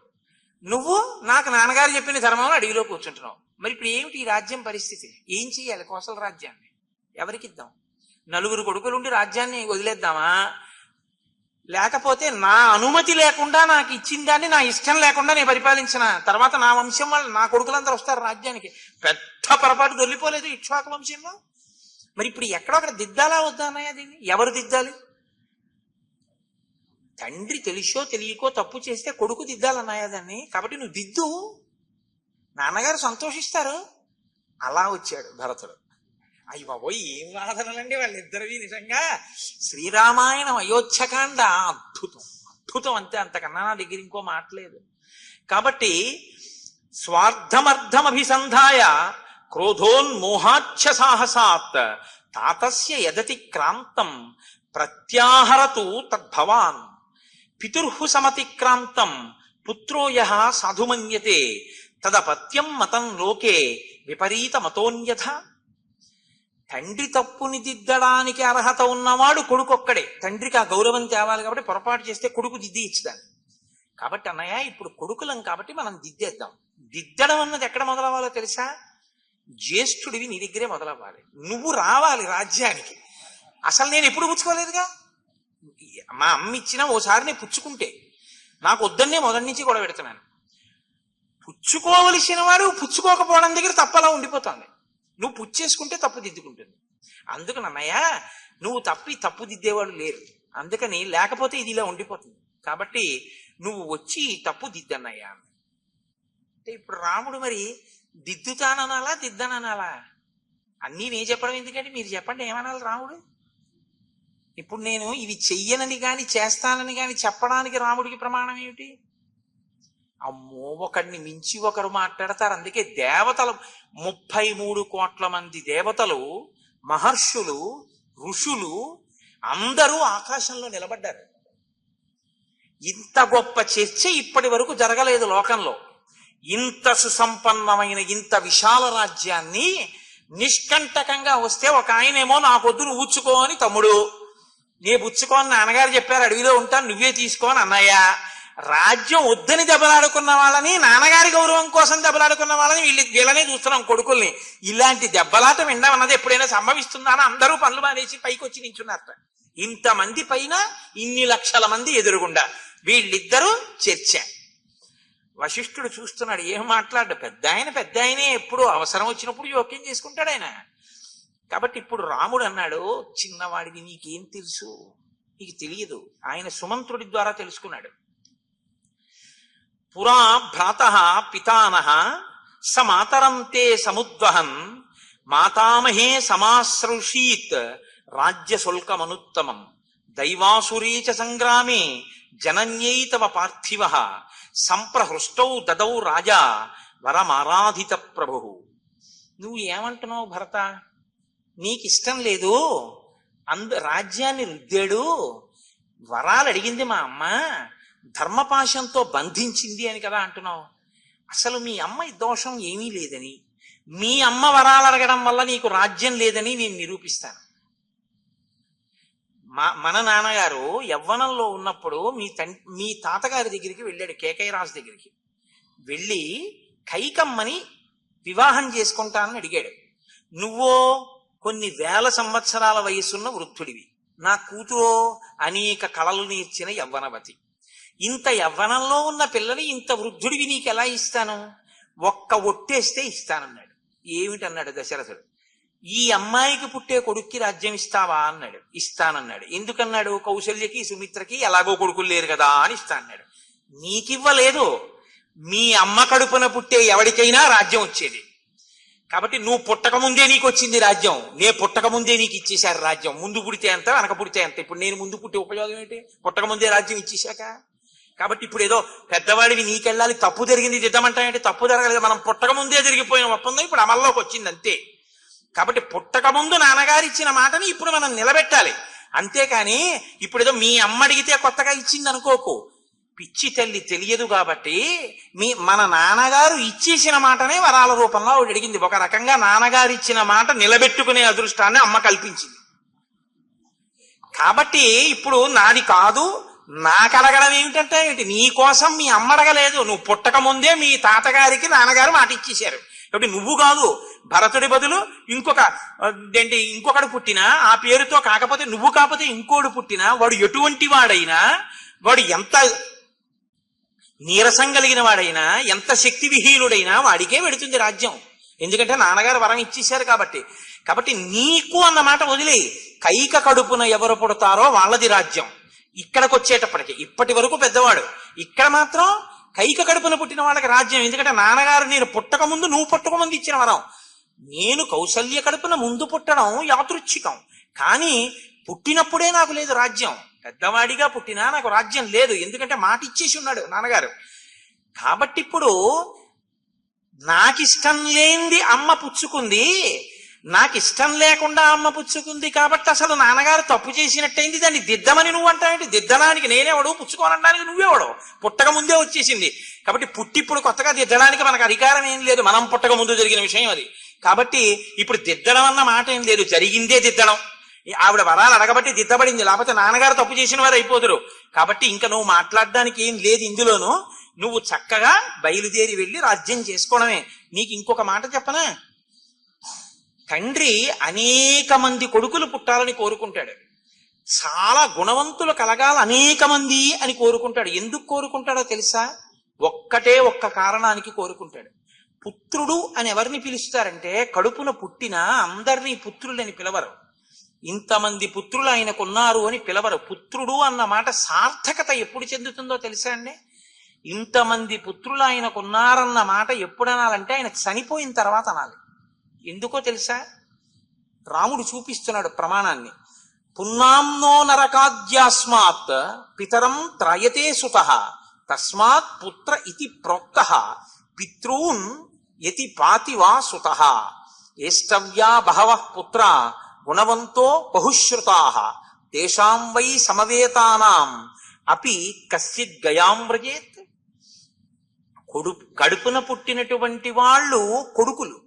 నువ్వు నాకు నాన్నగారు చెప్పిన ధర్మంలో అడవిలో కూర్చుంటున్నావు. మరి ఇప్పుడు ఏమిటి ఈ రాజ్యం పరిస్థితి? ఏం చెయ్యాలి? కోసల రాజ్యాన్ని ఎవరికిద్దాం? నలుగురు కొడుకులుండి రాజ్యాన్ని వదిలేద్దామా? లేకపోతే నా అనుమతి లేకుండా నాకు ఇచ్చిన దాన్ని నా ఇష్టం లేకుండా నేను పరిపాలించిన తర్వాత నా వంశం వాళ్ళు, నా కొడుకులందరూ వస్తారు రాజ్యానికి. పెద్ద పొరపాటు దొల్లిపోలేదు ఇక్ష్వాకు వంశంలో. మరి ఇప్పుడు ఎక్కడో అక్కడ దిద్దాలా వద్దా అన్నయ్య? దీన్ని ఎవరు దిద్దాలి? తండ్రి తెలిసో తెలియకో తప్పు చేస్తే కొడుకు దిద్దాలన్నాయా దాన్ని. కాబట్టి నువ్వు దిద్దు, నాన్నగారు సంతోషిస్తారు. అలా వచ్చాడు భరతుడు. అయ్యి బాబోయ్, ఏం వాదనలండి వాళ్ళిద్దరివి. నిజంగా శ్రీరామాయణం అయోధ్యకాండ అద్భుతం, అద్భుతం అంతే, అంతకన్నా నా దగ్గర ఇంకో మాటలేదు. కాబట్టి స్వార్థమర్థమభిసంధాయ క్రోధోన్మోహాచ్ఛ సాహసాత్ తాతస్య యదతి క్రాంతం ప్రత్యాహరతు తద్భవాన్ పితుర్హు సమతిక్రాంతం పుత్రో యః సాధుమన్యతే తదపత్యం మతం లోకే విపరీత మతోన్యథ. తండ్రి తప్పుని దిద్దడానికి అర్హత ఉన్నవాడు కొడుకొక్కడే. తండ్రికి ఆ గౌరవం తేవాలి కాబట్టి పొరపాటు చేస్తే కొడుకు దిద్ది ఇచ్చుదాన్ని. కాబట్టి అన్నయ్య ఇప్పుడు కొడుకులం కాబట్టి మనం దిద్దేద్దాం. దిద్దడం అన్నది ఎక్కడ మొదలవ్వాలో తెలుసా? జ్యేష్ఠుడివి నీ దగ్గరే మొదలవ్వాలి. నువ్వు రావాలి రాజ్యానికి. అసలు నేను ఎప్పుడు పుచ్చుకోలేదుగా. మా అమ్మ ఇచ్చినా ఓసారి నేను పుచ్చుకుంటే నాకు వద్దన్నే మొదటి నుంచి కూడా పెడుతున్నాను. పుచ్చుకోవలసిన వాడు పుచ్చుకోకపోవడం దగ్గర తప్పలా ఉండిపోతుంది. నువ్వు పుచ్చేసుకుంటే తప్పు దిద్దుకుంటుంది. అందుకని అన్నయ్య నువ్వు తప్పు దిద్దేవాడు లేరు. అందుకని లేకపోతే ఇది ఇలా ఉండిపోతుంది. కాబట్టి నువ్వు వచ్చి తప్పు దిద్దన్నయ్యా అంటే ఇప్పుడు రాముడు మరి దిద్దుతాననాలా దిద్దననాలా? అన్నీ నేను చెప్పడం ఎందుకంటే మీరు చెప్పండి ఏమనాలి రాముడు? ఇప్పుడు నేను ఇవి చెయ్యనని గాని చేస్తానని గాని చెప్పడానికి రాముడికి ప్రమాణం ఏమిటి? అమ్మో, ఒకడిని మించి ఒకరు మాట్లాడతారు. అందుకే దేవతలు 33 కోట్ల మంది దేవతలు, మహర్షులు, ఋషులు అందరూ ఆకాశంలో నిలబడ్డారు. ఇంత గొప్ప చర్చ ఇప్పటి వరకు జరగలేదు లోకంలో. ఇంత సుసంపన్నమైన ఇంత విశాల రాజ్యాన్ని నిష్కంటకంగా వస్తే ఒక ఆయనేమో నాకొద్దు నువ్వు ఉచ్చుకో అని తమ్ముడు, నీ పుచ్చుకోని నాన్నగారు చెప్పారు అడవిలో ఉంటాను నువ్వే తీసుకోని అన్నయ్య, రాజ్యం వద్దని దెబ్బలాడుకున్న వాళ్ళని, నాన్నగారి గౌరవం కోసం దెబ్బలాడుకున్న వాళ్ళని వీళ్ళనే చూస్తున్నాం కొడుకుల్ని. ఇలాంటి దెబ్బలాట వినడం అన్నది ఎప్పుడైనా సంభవిస్తుందా అని అందరూ పనులు మానేసి పైకి వచ్చి నించున్నారట. ఇంతమంది పైన ఇన్ని లక్షల మంది ఎదురుగుండా వీళ్ళిద్దరూ చర్చ. వశిష్ఠుడు చూస్తున్నాడు, ఏం మాట్లాడు, పెద్ద ఆయనే ఎప్పుడు అవసరం వచ్చినప్పుడు జోక్యం చేసుకుంటాడు ఆయన. కాబట్టి ఇప్పుడు రాముడు అన్నాడు, చిన్నవాడివి నీకేం తెలుసు, నీకు తెలియదు. ఆయన సుమంత్రుడి ద్వారా తెలుసుకున్నాడు. పురా భ్రాత పితానహ స మాతరం తే సముద్వహన్ మాతామహే సమాశ్రౌషీత్ రాజ్య శుల్కమనుత్తమం దైవాసురీ చ సంగ్రామే జనన్యై తవ పార్థివ సంప్రహృష్టౌ దదౌ రాజా వరమారాధిత ప్రభు. నువ్వు ఏమంటున్నావు భరత? నీకిష్టం లేదు, రాజ్యాన్ని రుద్దాడు, వరాలు అడిగింది మా అమ్మ, ధర్మపాశంతో బంధించింది అని కదా అంటున్నావు. అసలు మీ అమ్మ దోషం ఏమీ లేదని, మీ అమ్మ వరాలు అడగడం వల్ల నీకు రాజ్యం లేదని నేను నిరూపిస్తాను. మన నాన్నగారు యవ్వనంలో ఉన్నప్పుడు మీ తాతగారి దగ్గరికి వెళ్ళాడు, కేకయ్యరాజు దగ్గరికి వెళ్ళి కైకమ్మని వివాహం చేసుకుంటానని అడిగాడు. నువ్వో కొన్ని వేల సంవత్సరాల వయసున్న వృద్ధుడివి, నా కూతురో అనేక కళలు నేర్చిన యవ్వనవతి. ఇంత యవ్వనంలో ఉన్న పిల్లని ఇంత వృద్ధుడివి నీకెలా ఇస్తాను? ఒక్క ఒట్టేస్తే ఇస్తానన్నాడు. ఏమిటన్నాడు దశరథుడు? ఈ అమ్మాయికి పుట్టే కొడుక్కి రాజ్యం ఇస్తావా అన్నాడు. ఇస్తానన్నాడు. ఎందుకన్నాడు? కౌశల్యకి సుమిత్రకి ఎలాగో కొడుకులు లేరు కదా అని ఇస్తానన్నాడు. నీకివ్వలేదు, మీ అమ్మ కడుపున పుట్టే ఎవరికైనా రాజ్యం వచ్చేది. కాబట్టి నువ్వు పుట్టకముందే నీకు వచ్చింది రాజ్యం, నే పుట్టకముందే నీకు ఇచ్చేశారు రాజ్యం. ముందు పుడితే ఎంత, వెనక పుడితే ఎంత. ఇప్పుడు నేను ముందు పుట్టే ఉపయోగం ఏంటి? పుట్టకముందే రాజ్యం ఇచ్చేశాక. కాబట్టి ఇప్పుడు ఏదో పెద్దవాడివి నీకెళ్ళాలి, తప్పు జరిగింది దిద్దమంటాయంటే తప్పు జరగలేదు, మనం పుట్టకముందే జరిగిపోయిన ఒప్పందం ఇప్పుడు అమల్లోకి వచ్చింది అంతే. కాబట్టి పుట్టకముందు నాన్నగారు ఇచ్చిన మాటని ఇప్పుడు మనం నిలబెట్టాలి. అంతేకాని ఇప్పుడు ఏదో మీ అమ్మ అడిగితే కొత్తగా ఇచ్చింది అనుకోకు. పిచ్చి తల్లి తెలియదు కాబట్టి మన నాన్నగారు ఇచ్చేసిన మాటనే వరాల రూపంలో ఆవిడ అడిగింది. ఒక రకంగా నాన్నగారు ఇచ్చిన మాట నిలబెట్టుకునే అదృష్టాన్ని అమ్మ కల్పించింది. కాబట్టి ఇప్పుడు నాది కాదు, నాకు అడగడం ఏమిటంటే ఏంటి? నీ కోసం మీ అమ్మ అడగలేదు, నువ్వు పుట్టక ముందే మీ తాతగారికి నాన్నగారు మాట ఇచ్చేశారు. కాబట్టి నువ్వు కాదు, భరతుడి బదులు ఇంకొకడు పుట్టినా ఆ పేరుతో కాకపోతే, నువ్వు కాకపోతే ఇంకోడు పుట్టినా, వాడు ఎటువంటి వాడైనా, వాడు ఎంత నీరసం కలిగిన వాడైనా, ఎంత శక్తి విహీనుడైనా వాడికే పెడుతుంది రాజ్యం. ఎందుకంటే నాన్నగారు వరం ఇచ్చేశారు కాబట్టి. కాబట్టి నీకు అన్న మాట వదిలే, కైక కడుపున ఎవరు పుడతారో వాళ్ళది రాజ్యం. ఇక్కడికి వచ్చేటప్పటికి ఇప్పటి వరకు పెద్దవాడు, ఇక్కడ మాత్రం కైక కడుపున పుట్టిన వాళ్ళకి రాజ్యం. ఎందుకంటే నాన్నగారు నేను పుట్టక ముందు, నువ్వు పుట్టక ముందు ఇచ్చిన వరం. నేను కౌసల్య కడుపున ముందు పుట్టడం యాదృచ్ఛికం, కానీ పుట్టినప్పుడే నాకు లేదు రాజ్యం. పెద్దవాడిగా పుట్టినా నాకు రాజ్యం లేదు, ఎందుకంటే మాట ఇచ్చేసి ఉన్నాడు నాన్నగారు. కాబట్టి ఇప్పుడు నాకిష్టం లేనిది అమ్మ పుచ్చుకుంది, నాకు ఇష్టం లేకుండా అమ్మ పుచ్చుకుంది, కాబట్టి అసలు నాన్నగారు తప్పు చేసినట్టయింది. దాన్ని దిద్దమని నువ్వు అంటావేంటి? దిద్దడానికి నేనేవాడు, పుచ్చుకోనడానికి నువ్వేవాడు. పుట్టక ముందే వచ్చేసింది. కాబట్టి ఇప్పుడు కొత్తగా దిద్దడానికి మనకు అధికారం ఏం లేదు, మనం పుట్టక ముందు జరిగిన విషయం అది. కాబట్టి ఇప్పుడు దిద్దడం అన్న మాట ఏం లేదు, జరిగిందే దిద్దడం. ఆవిడ వరాలు అడగబట్టి దిద్దబడింది, లేకపోతే నాన్నగారు తప్పు చేసిన వారు అయిపోదురు. కాబట్టి ఇంకా నువ్వు మాట్లాడడానికి ఏం లేదు ఇందులోనూ. నువ్వు చక్కగా బయలుదేరి వెళ్ళి రాజ్యం చేసుకోవడమే. నీకు ఇంకొక మాట చెప్పనా? తండ్రి అనేక మంది కొడుకులు పుట్టాలని కోరుకుంటాడు, చాలా గుణవంతులు కలగాల అనేక మంది అని కోరుకుంటాడు. ఎందుకు కోరుకుంటాడో తెలుసా? ఒక్క కారణానికి కోరుకుంటాడు. పుత్రుడు అని ఎవరిని పిలుస్తారంటే, కడుపున పుట్టిన అందరినీ పుత్రులని పిలవరు. ఇంతమంది పుత్రులు ఆయనకున్నారు అని పిలవరు. పుత్రుడు అన్న మాట సార్థకత ఎప్పుడు చెందుతుందో తెలుసా అండి? ఇంతమంది పుత్రులు ఆయనకున్నారన్న మాట ఎప్పుడు అనాలంటే ఆయన చనిపోయిన తర్వాత అనాలి. ఎందుకో తెలుసా? రాముడు చూపిస్తున్నాడు ప్రమాణాన్ని. పున్నాంనో నరకాద్యాస్మాత్ పితరం త్రయతే సుతః తస్మాత్ పుత్ర ఇతి ప్రోక్తః పితॄన్ యతి పాతివా సుతః ఏష్టవ్యా బహవః పుత్ర గుణవంతో బహుశ్రుతాః తేషాం వై సమవేతానాం అపి కశ్చిత్ గయాం వ్రజేత్. కడుపున పుట్టినటువంటి వాళ్ళు కొడుకులు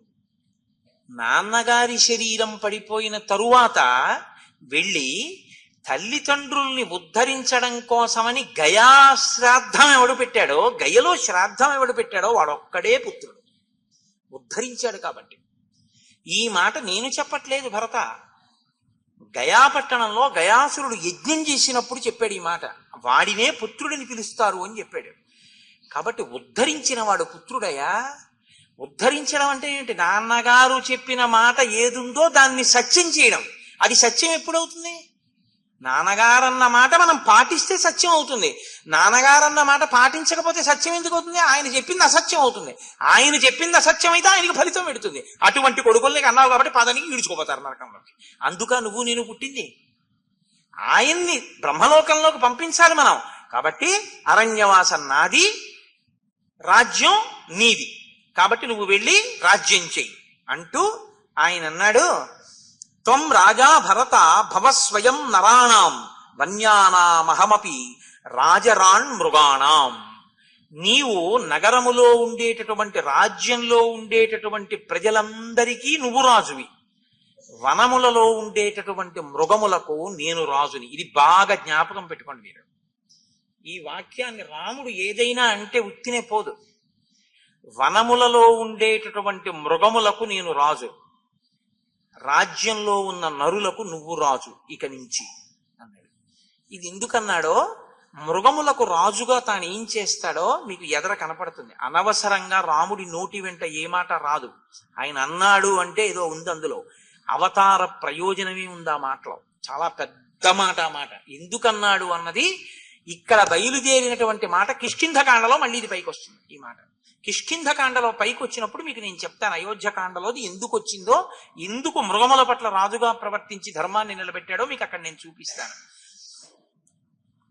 నాన్నగారి శరీరం పడిపోయిన తరువాత వెళ్ళి తల్లిదండ్రుల్ని ఉద్ధరించడం కోసమని గయా శ్రాద్ధం ఎవడు పెట్టాడో, గయలో శ్రాద్ధం ఎవడు పెట్టాడో వాడొక్కడే పుత్రుడు, ఉద్ధరించాడు. కాబట్టి ఈ మాట నేను చెప్పట్లేదు భరత. గయాపట్టణంలో గయాసురుడు యజ్ఞం చేసినప్పుడు చెప్పాడు ఈ మాట. వాడినే పుత్రుడిని పిలుస్తారు అని చెప్పాడు. కాబట్టి ఉద్ధరించిన వాడు పుత్రుడయా. ఉద్ధరించడం అంటే ఏంటి? నాన్నగారు చెప్పిన మాట ఏదుందో దాన్ని సత్యం చేయడం. అది సత్యం ఎప్పుడవుతుంది? నాన్నగారన్న మాట మనం పాటిస్తే సత్యం అవుతుంది. నాన్నగారన్న మాట పాటించకపోతే సత్యం ఎందుకు అవుతుంది? ఆయన చెప్పింది అసత్యం అవుతుంది. ఆయన చెప్పింది అసత్యం అయితే ఆయనకి ఫలితం పెడుతుంది. అటువంటి కొడుకుల్ని అన్నావు కాబట్టి పదానికి ఈడ్చుకోపోతారు నరకంలోకి. అందుక నువ్వు నేను పుట్టింది. ఆయన్ని బ్రహ్మలోకంలోకి పంపించాలి మనం. కాబట్టి అరణ్యవాసం నాది, రాజ్యం నీది. కాబట్టి నువ్వు వెళ్ళి రాజ్యం చెయ్యి అంటూ ఆయన అన్నాడు, త్వం రాజా భరత భవ స్వయం నరాణాం వన్యానామహమపి రాజరాణ్ మృగాణాం. నీవు నగరములో ఉండేటటువంటి, రాజ్యంలో ఉండేటటువంటి ప్రజలందరికీ నువ్వు రాజువి, వనములలో ఉండేటటువంటి మృగములకు నేను రాజుని. ఇది బాగా జ్ఞాపకం పెట్టుకోండి మీరు. ఈ వాక్యాన్ని రాముడు ఏదైనా అంటే ఉత్తినే పోదు. వనములలో ఉండేటటువంటి మృగములకు నేను రాజు, రాజ్యంలో ఉన్న నరులకు నువ్వు రాజు ఇక నుంచి అన్నాడు. ఇది ఎందుకన్నాడో, మృగములకు రాజుగా తాను ఏం చేస్తాడో మీకు ఎదర కనపడుతుంది. అనవసరంగా రాముడి నోటి వెంట ఏ మాట రాదు. ఆయన అన్నాడు అంటే ఏదో ఉంది అందులో, అవతార ప్రయోజనమే ఉంది ఆ మాటలో. చాలా పెద్ద మాట ఆ మాట. ఎందుకన్నాడు అన్నది ఇక్కడ బయలుదేరినటువంటి మాట కిష్కింధకాండలో మళ్ళీ ఇది పైకి వస్తుంది. ఈ మాట కిష్కింధకాండలో పైకి వచ్చినప్పుడు మీకు నేను చెప్తాను. అయోధ్యకాండలోది ఎందుకు వచ్చిందో, ఎందుకు మృగముల పట్ల రాజుగా ప్రవర్తించి ధర్మాన్ని నిలబెట్టాడో మీకు అక్కడ నేను చూపిస్తాను.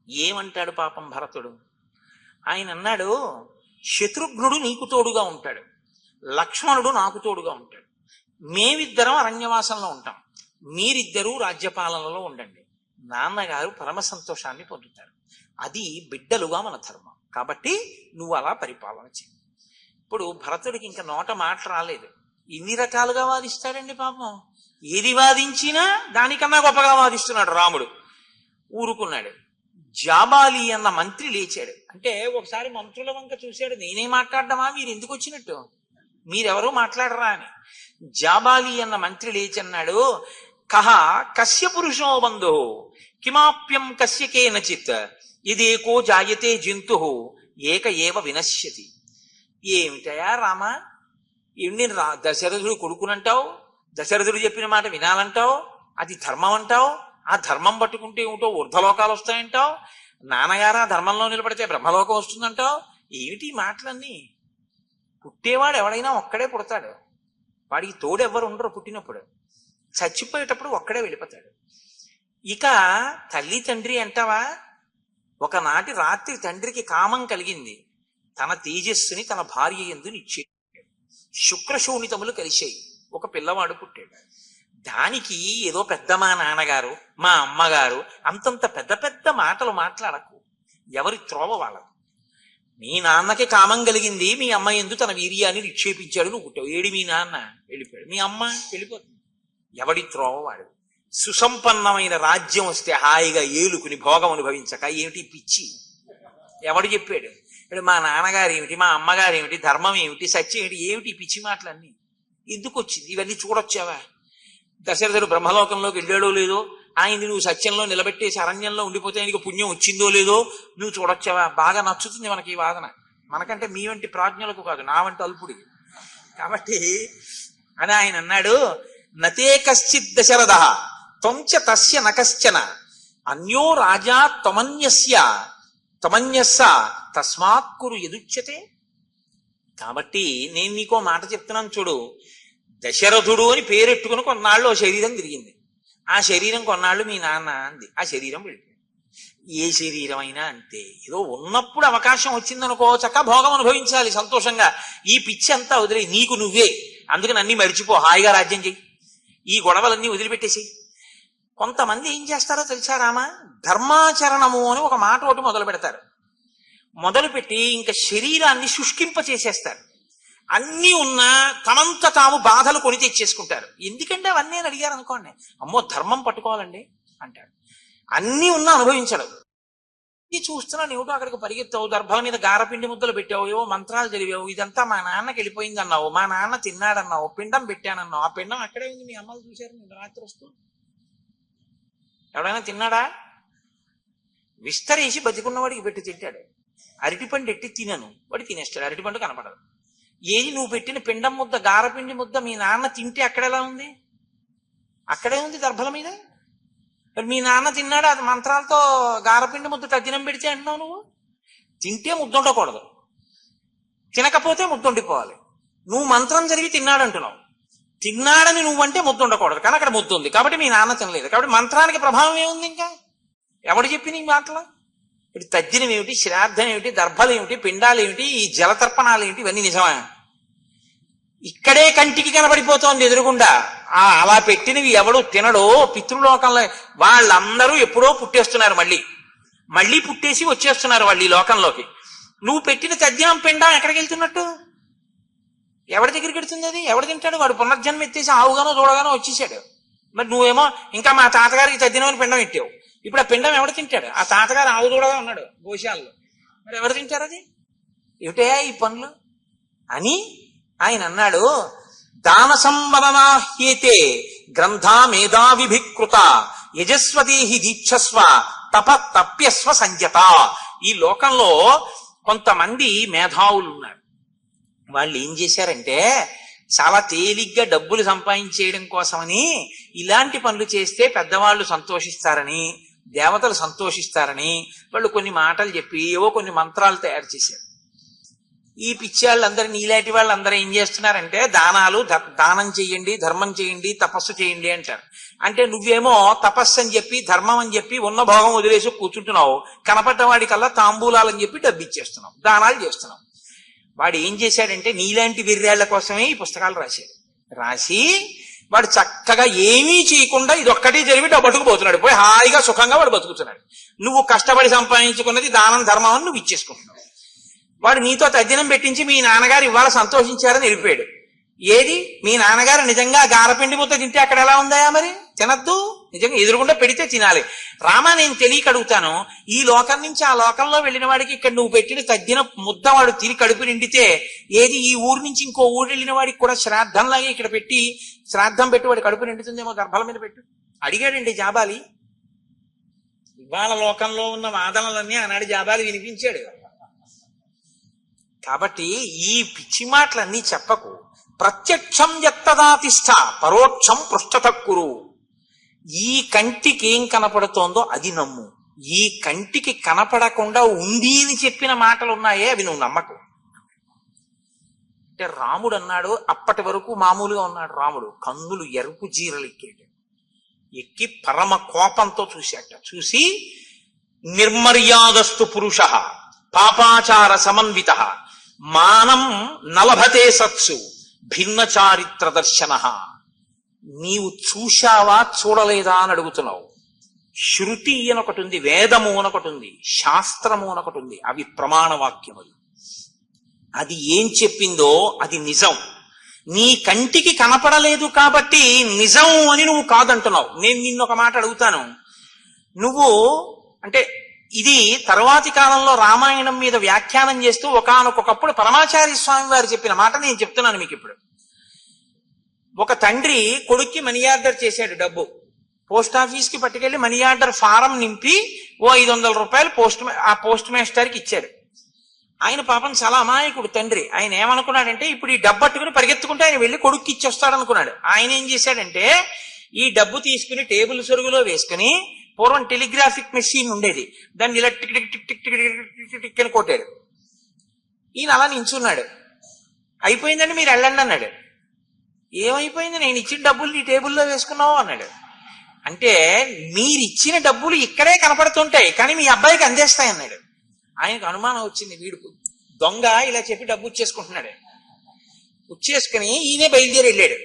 ఏమంటాడు పాపం భరతుడు? ఆయన అన్నాడు, శత్రుఘ్నుడు నీకు తోడుగా ఉంటాడు, లక్ష్మణుడు నాకు తోడుగా ఉంటాడు, మేమిద్దరం అరణ్యవాసంలో ఉంటాం, మీరిద్దరూ రాజ్యపాలనలో ఉండండి, నాన్నగారు పరమ సంతోషాన్ని పొందుతారు. అది బిడ్డలుగా మన ధర్మం. కాబట్టి నువ్వు అలా పరిపాలన చెయ్యి. ఇప్పుడు భరతుడికి ఇంకా నోట మాట రాలేదు. ఇన్ని రకాలుగా వాదిస్తాడండి పాపం. ఏది వాదించినా దానికన్నా గొప్పగా వాదిస్తున్నాడు రాముడు. ఊరుకున్నాడు. జాబాలి అన్న మంత్రి లేచాడు. అంటే ఒకసారి మంత్రుల వంక చూశాడు. నేనే మాట్లాడడమా, మీరు ఎందుకు వచ్చినట్టు, మీరెవరూ మాట్లాడరా అని. జాబాలి అన్న మంత్రి లేచన్నాడు, కహ కస్య పురుషో బంధు కిమాప్యం కస్య కేనచిత్ ఇదేకో జాయతే జంతు ఏక ఏవ వినశ్యతి. ఏమిటయా రామా, ఏమి దశరథుడు కొడుకునంటావు, దశరథుడు చెప్పిన మాట వినాలంటావు, అది ధర్మం అంటావు, ఆ ధర్మం పట్టుకుంటే ఏమిటో ఊర్ధలోకాలు వస్తాయంటావు, నాన్నగారు ఆ ధర్మంలో నిలబడితే బ్రహ్మలోకం వస్తుందంటావు. ఏమిటి ఈ మాటలన్నీ? పుట్టేవాడు ఎవడైనా ఒక్కడే పుడతాడు, వాడికి తోడు ఎవ్వరు ఉండరు. పుట్టినప్పుడు చచ్చిపోయేటప్పుడు ఒక్కడే వెళ్ళిపోతాడు. ఇక తల్లి తండ్రి అంటావా? ఒకనాటి రాత్రి తండ్రికి కామం కలిగింది. తన తేజస్సుని తన భార్య యందు నిక్షేపించాడు. శుక్రశోణితములు కలిశాయి. ఒక పిల్లవాడు పుట్టాడు. దానికి ఏదో పెద్ద మా నాన్నగారు మా అమ్మగారు అంతంత పెద్ద పెద్ద మాటలు మాట్లాడకు. ఎవరి త్రోవ వాళ్ళకు. మీ నాన్నకి కామం కలిగింది, మీ అమ్మ యందు తన వీర్యాన్ని నిక్షేపించాడు, నువ్వు పుట్టావు. ఏడి మీ నాన్న వెళ్ళిపోయాడు, మీ అమ్మ వెళ్ళిపోతుంది. ఎవడి త్రోవ వాడు. సుసంపన్నమైన రాజ్యం వస్తే హాయిగా ఏలుకుని భోగం అనుభవించక ఏమిటి పిచ్చి? ఎవడు చెప్పాడు? ఇప్పుడు మా నాన్నగారు ఏమిటి, మా అమ్మగారు ఏమిటి, ధర్మం ఏమిటి, సత్యం ఏమిటి, ఏమిటి పిచ్చి మాటలన్నీ ఎందుకు వచ్చింది? ఇవన్నీ చూడొచ్చావా? దశరథుడు బ్రహ్మలోకంలోకి వెళ్ళాడో లేదో, ఆయన్ని నువ్వు సత్యంలో నిలబెట్టేసి అరణ్యంలో ఉండిపోతే ఆయనకి పుణ్యం వచ్చిందో లేదో నువ్వు చూడొచ్చావా? బాగా నచ్చుతుంది మనకి ఈ వాదన. మనకంటే మీ వంటి ప్రాజ్ఞులకు కాదు, నా వంటి అల్పుడికి. కాబట్టి అని ఆయన అన్నాడు, నతే కశ్చిత్ దశరథ త్వంచ తస్య నకశ్చన అన్యో రాజా త్వమన్యస్స తస్మాత్ కురు యదుచ్యతే. కాబట్టి నేను నీకో మాట చెప్తున్నాను చూడు. దశరథుడు అని పేరెట్టుకుని కొన్నాళ్ళు ఓ శరీరం తిరిగింది. ఆ శరీరం కొన్నాళ్ళు మీ నాన్న అంది. ఆ శరీరం వెళ్ళిపోయింది. ఏ శరీరం అయినా అంతే. ఏదో ఉన్నప్పుడు అవకాశం వచ్చిందనుకో చక్క భోగం అనుభవించాలి సంతోషంగా. ఈ పిచ్చి అంతా వదిలే, నీకు నువ్వే. అందుకని అన్ని మరిచిపో, హాయిగా రాజ్యం చెయ్యి, ఈ గొడవలన్నీ వదిలిపెట్టేసి. కొంతమంది ఏం చేస్తారో తెలుసా రామా? ధర్మాచరణము అని ఒక మాట ఒకటి మొదలు పెడతారు. మొదలుపెట్టి ఇంకా శరీరాన్ని శుష్కింప చేసేస్తారు. అన్నీ ఉన్నా తమంత తాము బాధలు కొని తెచ్చేసుకుంటారు. ఎందుకంటే అవన్నీ అని అడిగారు అనుకోండి, అమ్మో ధర్మం పట్టుకోవాలండి అంటాడు. అన్నీ ఉన్నా అనుభవించడు. చూస్తున్నాను ఏమిటో అక్కడికి పరిగెత్తావు, దర్భల మీద గారపిండి ముద్దలు పెట్టావు, ఏవో మంత్రాలు చదివావు, ఇదంతా మా నాన్నకి వెళ్ళిపోయింది అన్నావు, మా నాన్న తిన్నాడన్నావు, పిండం పెట్టానన్నావు. ఆ పిండం అక్కడే ఉంది, మీ అమ్మలు చూశారు నేను రాత్రి వస్తూ. ఎవడైనా తిన్నాడా? విస్తరేసి బతికున్నవాడికి పెట్టి తింటాడు. అరటిపండు ఎట్టి తినను, వాడు తినేస్తాడు, అరటిపండు కనపడదు. ఏది నువ్వు పెట్టిన పిండం ముద్ద, గారపిండి ముద్ద మీ నాన్న తింటే అక్కడ ఎలా ఉంది? అక్కడే ఉంది దర్భల మీద. మరి మీ నాన్న తిన్నాడు, అది మంత్రాలతో గారపిండి ముద్ద తద్దినం పెడితే అంటున్నావు నువ్వు. తింటే ముద్ద ఉండకూడదు, తినకపోతే ముద్ద ఉండిపోవాలి. నువ్వు మంత్రం జరిగి తిన్నాడు అంటున్నావు, తిన్నాడని నువ్వంటే ముద్ద ఉండకూడదు, కానీ అక్కడ ముద్ద ఉంది కాబట్టి మీ నాన్న తినలేదు. కాబట్టి మంత్రానికి ప్రభావం ఏముంది? ఇంకా ఎవడు చెప్పి నీ మాటలు? ఇప్పుడు తద్దినం ఏమిటి, శ్రాద్ధం ఏమిటి, దర్భలు ఏమిటి, పిండాలు ఏమిటి, ఈ జలతర్పణాలు ఏమిటి, ఇవన్నీ నిజమా? ఇక్కడే కంటికి కనబడిపోతోంది ఎదురుగుండా. అలా పెట్టినవి ఎవడు తినడో పితృలోకంలో వాళ్ళందరూ ఎప్పుడో పుట్టేస్తున్నారు, మళ్ళీ పుట్టేసి వచ్చేస్తున్నారు వాళ్ళు ఈ లోకంలోకి. నువ్వు పెట్టిన తద్దినం పిండం ఎక్కడికి వెళ్తున్నట్టు? ఎవరి దగ్గరికి వెళ్తుంది అది? ఎవడు తింటాడు? వాడు పునర్జన్మ ఎత్తేసి ఆవుగానో దూడగానో వచ్చేసాడు. మరి నువ్వేమో ఇంకా మా తాతగారికి తద్దినం పిండం ఎట్టావు. ఇప్పుడు ఆ పిండం ఎవడు తింటాడు? ఆ తాతగారు ఆవు దూడగా ఉన్నాడు గోశాలలో, మరి ఎవరు తింటారు అది? ఏమిటే ఈ పనులు అని ఆయన అన్నాడు. దాన సంవదనాహ్యేతే గ్రంథా మేధా విభికృత యజస్వదేహి దీక్షస్వ తప తప్యస్వ సంజత. ఈ లోకంలో కొంతమంది మేధావులు ఉన్నారు. వాళ్ళు ఏం చేశారంటే చాలా తేలిగ్గా డబ్బులు సంపాదించేయడం కోసమని ఇలాంటి పనులు చేస్తే పెద్దవాళ్ళు సంతోషిస్తారని, దేవతలు సంతోషిస్తారని వాళ్ళు కొన్ని మాటలు చెప్పి ఏవో కొన్ని మంత్రాలు తయారు చేశారు. ఈ పిచ్చి వాళ్ళందరూ, నీలాంటి వాళ్ళందరూ ఏం చేస్తున్నారంటే దానం చేయండి, ధర్మం చేయండి, తపస్సు చేయండి అంటారు. అంటే నువ్వేమో తపస్సు అని చెప్పి ధర్మం అని చెప్పి ఉన్న భోగం వదిలేసి కూర్చుంటున్నావు, కనపడ్డవాడి కల్లా తాంబూలాలని చెప్పి డబ్బు ఇచ్చేస్తున్నావు, దానాలు చేస్తున్నావు. వాడు ఏం చేశాడంటే నీలాంటి విర్యాళ్ల కోసమే ఈ పుస్తకాలు రాసి వాడు చక్కగా ఏమీ చేయకుండా ఇదొక్కటి జరిగి బతుకుపోతున్నాడు, పోయి హాయిగా సుఖంగా వాడు బతుకుతున్నాడు. నువ్వు కష్టపడి సంపాదించుకున్నది దానం ధర్మం అని నువ్వు ఇచ్చేసుకుంటున్నావు. వాడు నీతో తద్దినం పెట్టించి మీ నాన్నగారు ఇవాళ సంతోషించారని వెళ్ళిపోయాడు. ఏది మీ నాన్నగారు నిజంగా గారపిండి ముద్ద తింటే అక్కడ ఎలా ఉందా? మరి తినద్దు, నిజంగా ఎదురుగుండా పెడితే తినాలి. రామా, నేను తెలియక అడుగుతాను, ఈ లోకం నుంచి ఆ లోకంలో వెళ్ళిన వాడికి ఇక్కడ నువ్వు పెట్టిన తద్దిన ముద్ద వాడు తిని కడుపు నిండితే, ఏది ఈ ఊరు నుంచి ఇంకో ఊరు వెళ్ళిన వాడికి కూడా శ్రాద్ధంలాగే ఇక్కడ పెట్టి శ్రాద్ధం పెట్టి వాడి కడుపు నిండుతుందేమో, గర్భాల మీద పెట్టు అడిగాడండి జాబాలి. ఇవాళ లోకంలో ఉన్న వాదనలన్నీ ఆనాడు జాబాలి వినిపించాడు. కాబట్టి ఈ పిచ్చి మాటలన్నీ చెప్పకు. ప్రత్యక్షం ఎత్తదాతిష్ట పరోక్షం పృష్ఠతక్కురు. ఈ కంటికి ఏం కనపడుతోందో అది నమ్ము. ఈ కంటికి కనపడకుండా ఉంది అని చెప్పిన మాటలు ఉన్నాయే అవి నువ్వు నమ్మకు. అంటే రాముడు అన్నాడు, అప్పటి వరకు మామూలుగా ఉన్నాడు రాముడు, కన్నులు ఎరుపు జీరలు ఎక్కి పరమ కోపంతో చూశాట. చూసి నిర్మర్యాదస్తు పురుష పాపాచార సమన్విత మానం నలభతే సత్సు భిన్న చారిత్ర దర్శన. నీవు చూశావా చూడలేదా అని అడుగుతున్నావు. శృతి అని ఒకటి ఉంది, వేదము అని ఒకటి ఉంది, శాస్త్రము అని ఒకటి ఉంది. అవి ప్రమాణవాక్యములు. అది ఏం చెప్పిందో అది నిజం. నీ కంటికి కనపడలేదు కాబట్టి నిజం అని నువ్వు కాదంటున్నావు. నేను నిన్నొక మాట అడుగుతాను. నువ్వు అంటే ఇది తరువాతి కాలంలో రామాయణం మీద వ్యాఖ్యానం చేస్తూ ఒకానొకప్పుడు పరమాచార్య స్వామి వారు చెప్పిన మాట నేను చెప్తున్నాను మీకు ఇప్పుడు. ఒక తండ్రి కొడుక్కి మనీ ఆర్డర్ చేశాడు డబ్బు. పోస్ట్ ఆఫీస్కి పట్టుకెళ్లి మనీ ఆర్డర్ ఫారం నింపి ఓ 500 రూపాయలు పోస్ట్ మాస్టర్కి ఇచ్చాడు. ఆయన పాపం చాలా అమాయకుడు తండ్రి. ఆయన ఏమనుకున్నాడంటే ఇప్పుడు ఈ డబ్బు పట్టుకుని పరిగెత్తుకుంటే ఆయన వెళ్ళి కొడుక్కి ఇచ్చేస్తాడు అనుకున్నాడు. ఆయన ఏం చేశాడంటే ఈ డబ్బు తీసుకుని టేబుల్ సొరుగులో వేసుకుని, పూర్వం టెలిగ్రాఫిక్ మెషిన్ ఉండేది, దాన్ని ఇలా tick tick tick tick tick tick అని కొట్టాడు. ఈయన అలా నించున్నాడు. అయిపోయిందండి మీరు వెళ్ళండి అన్నాడు. ఏమైపోయింది? నేను ఇచ్చిన డబ్బులు నీ టేబుల్లో వేసుకున్నావు అన్నాడు. అంటే మీరిచ్చిన డబ్బులు ఇక్కడే కనపడుతుంటాయి కానీ మీ అబ్బాయికి అందేస్తాయి అన్నాడు. ఆయనకు అనుమానం వచ్చింది, వీడు దొంగ ఇలా చెప్పి డబ్బు ఇచ్చేసుకుంటున్నాడు. ఇచ్చేసుకుని ఈయనే బయలుదేరి వెళ్ళాడు.